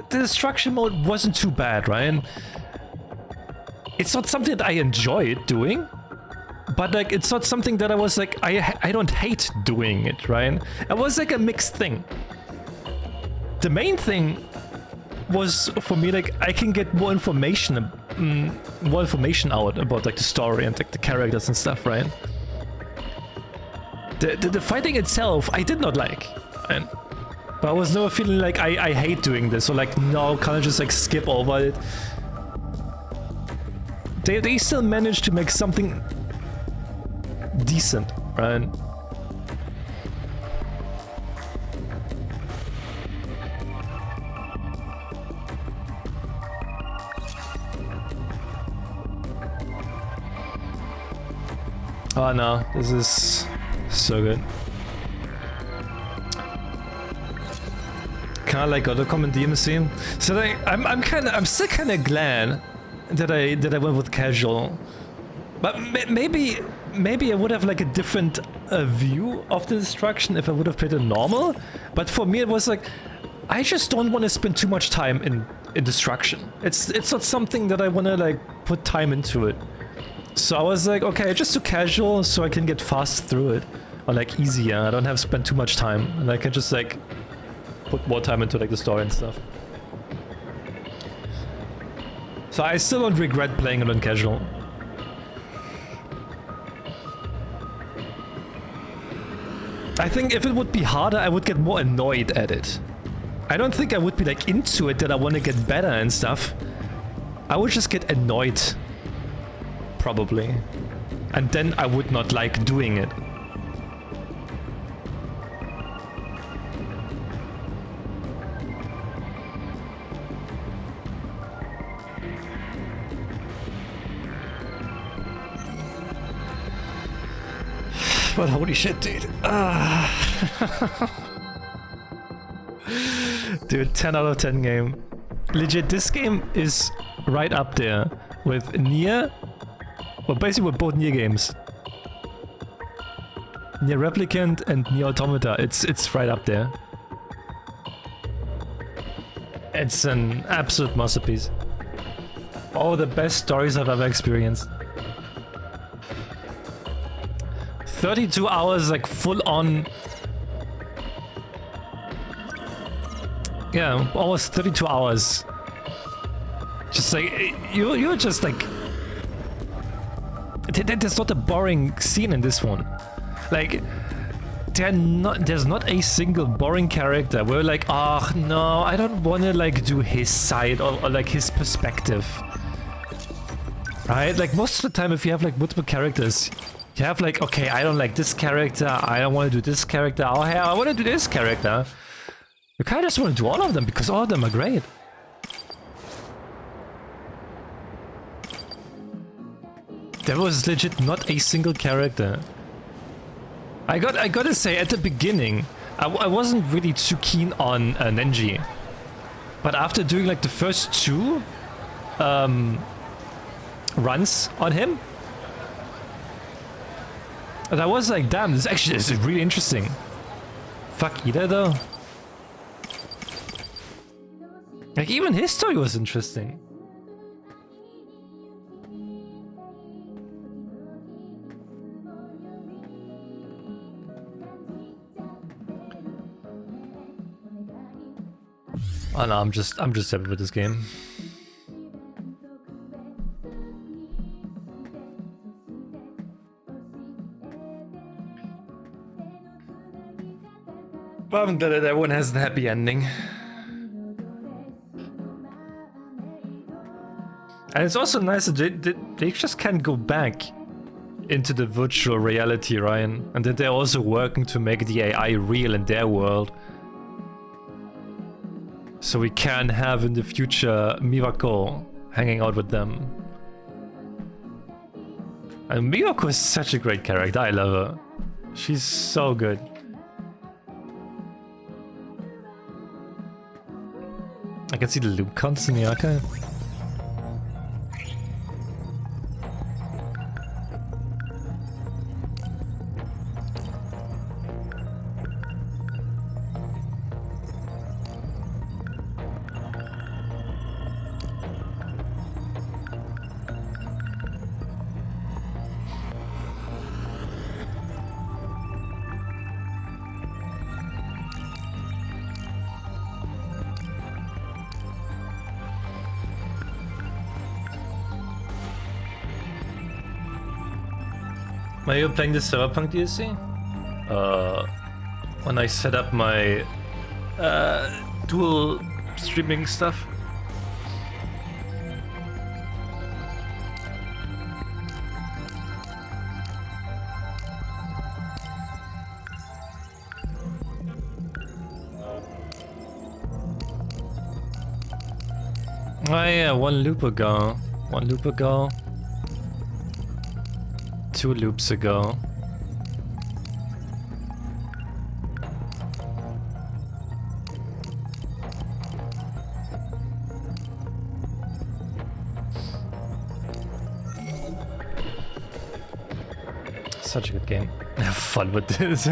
the destruction mode wasn't too bad, right? It's not something that I enjoyed doing, but like it's not something that I was like I don't hate doing it, right? It was like a mixed thing. The main thing was for me like I can get more information out about like the story and like the characters and stuff, right? The fighting itself I did not like, and but I was never feeling like I hate doing this, or like no, can't I just like skip over it? They still managed to make something decent, right? Oh no, this is so good. Kind of like other common DMC. So like, I'm still kind of glad that I went with casual, but maybe I would have like a different view of the destruction if I would have played it normal. But for me, it was like I just don't want to spend too much time in destruction. It's not something that I want to like put time into it. So I was like, okay, just do casual so I can get fast through it, or like easier. I don't have to spend too much time, and I can just like put more time into like the story and stuff. So I still don't regret playing it on casual. I think if it would be harder, I would get more annoyed at it. I don't think I would be like into it that I want to get better and stuff. I would just get annoyed. Probably. And then I would not like doing it. But holy shit, dude. Dude, 10 out of 10 game. Legit, this game is right up there with Nier. Well, basically with both Nier games. Nier Replicant and Nier Automata. It's right up there. It's an absolute masterpiece. All the best stories I've ever experienced. 32 hours, like full on. Yeah, almost 32 hours. Just like you're just like. There's not a boring scene in this one. Like, there's not a single boring character where like, oh no, I don't want to like do his side or like his perspective. Right? Like most of the time, if you have like multiple characters, you have like, okay, I don't like this character, I don't want to do this character, oh hey, I want to do this character. You kind of just want to do all of them because all of them are great. There was legit not a single character. I gotta say, at the beginning, I wasn't really too keen on Nenji. But after doing like the first two runs on him, and I was like, damn, this is really interesting. Fuck Ida though. Like even his story was interesting. Oh no, I'm just happy with this game. But I'm glad that everyone has the happy ending. And it's also nice that they just can't go back into the virtual reality, Ryan. And that they're also working to make the AI real in their world. So we can have in the future Miwako hanging out with them. And Miwako is such a great character, I love her. She's so good. I can see the loop counts in the archive. Are you playing the Cyberpunk DLC? When I set up my dual streaming stuff. Oh yeah, one loop ago. 2 loops ago. Such a good game. Have fun with this.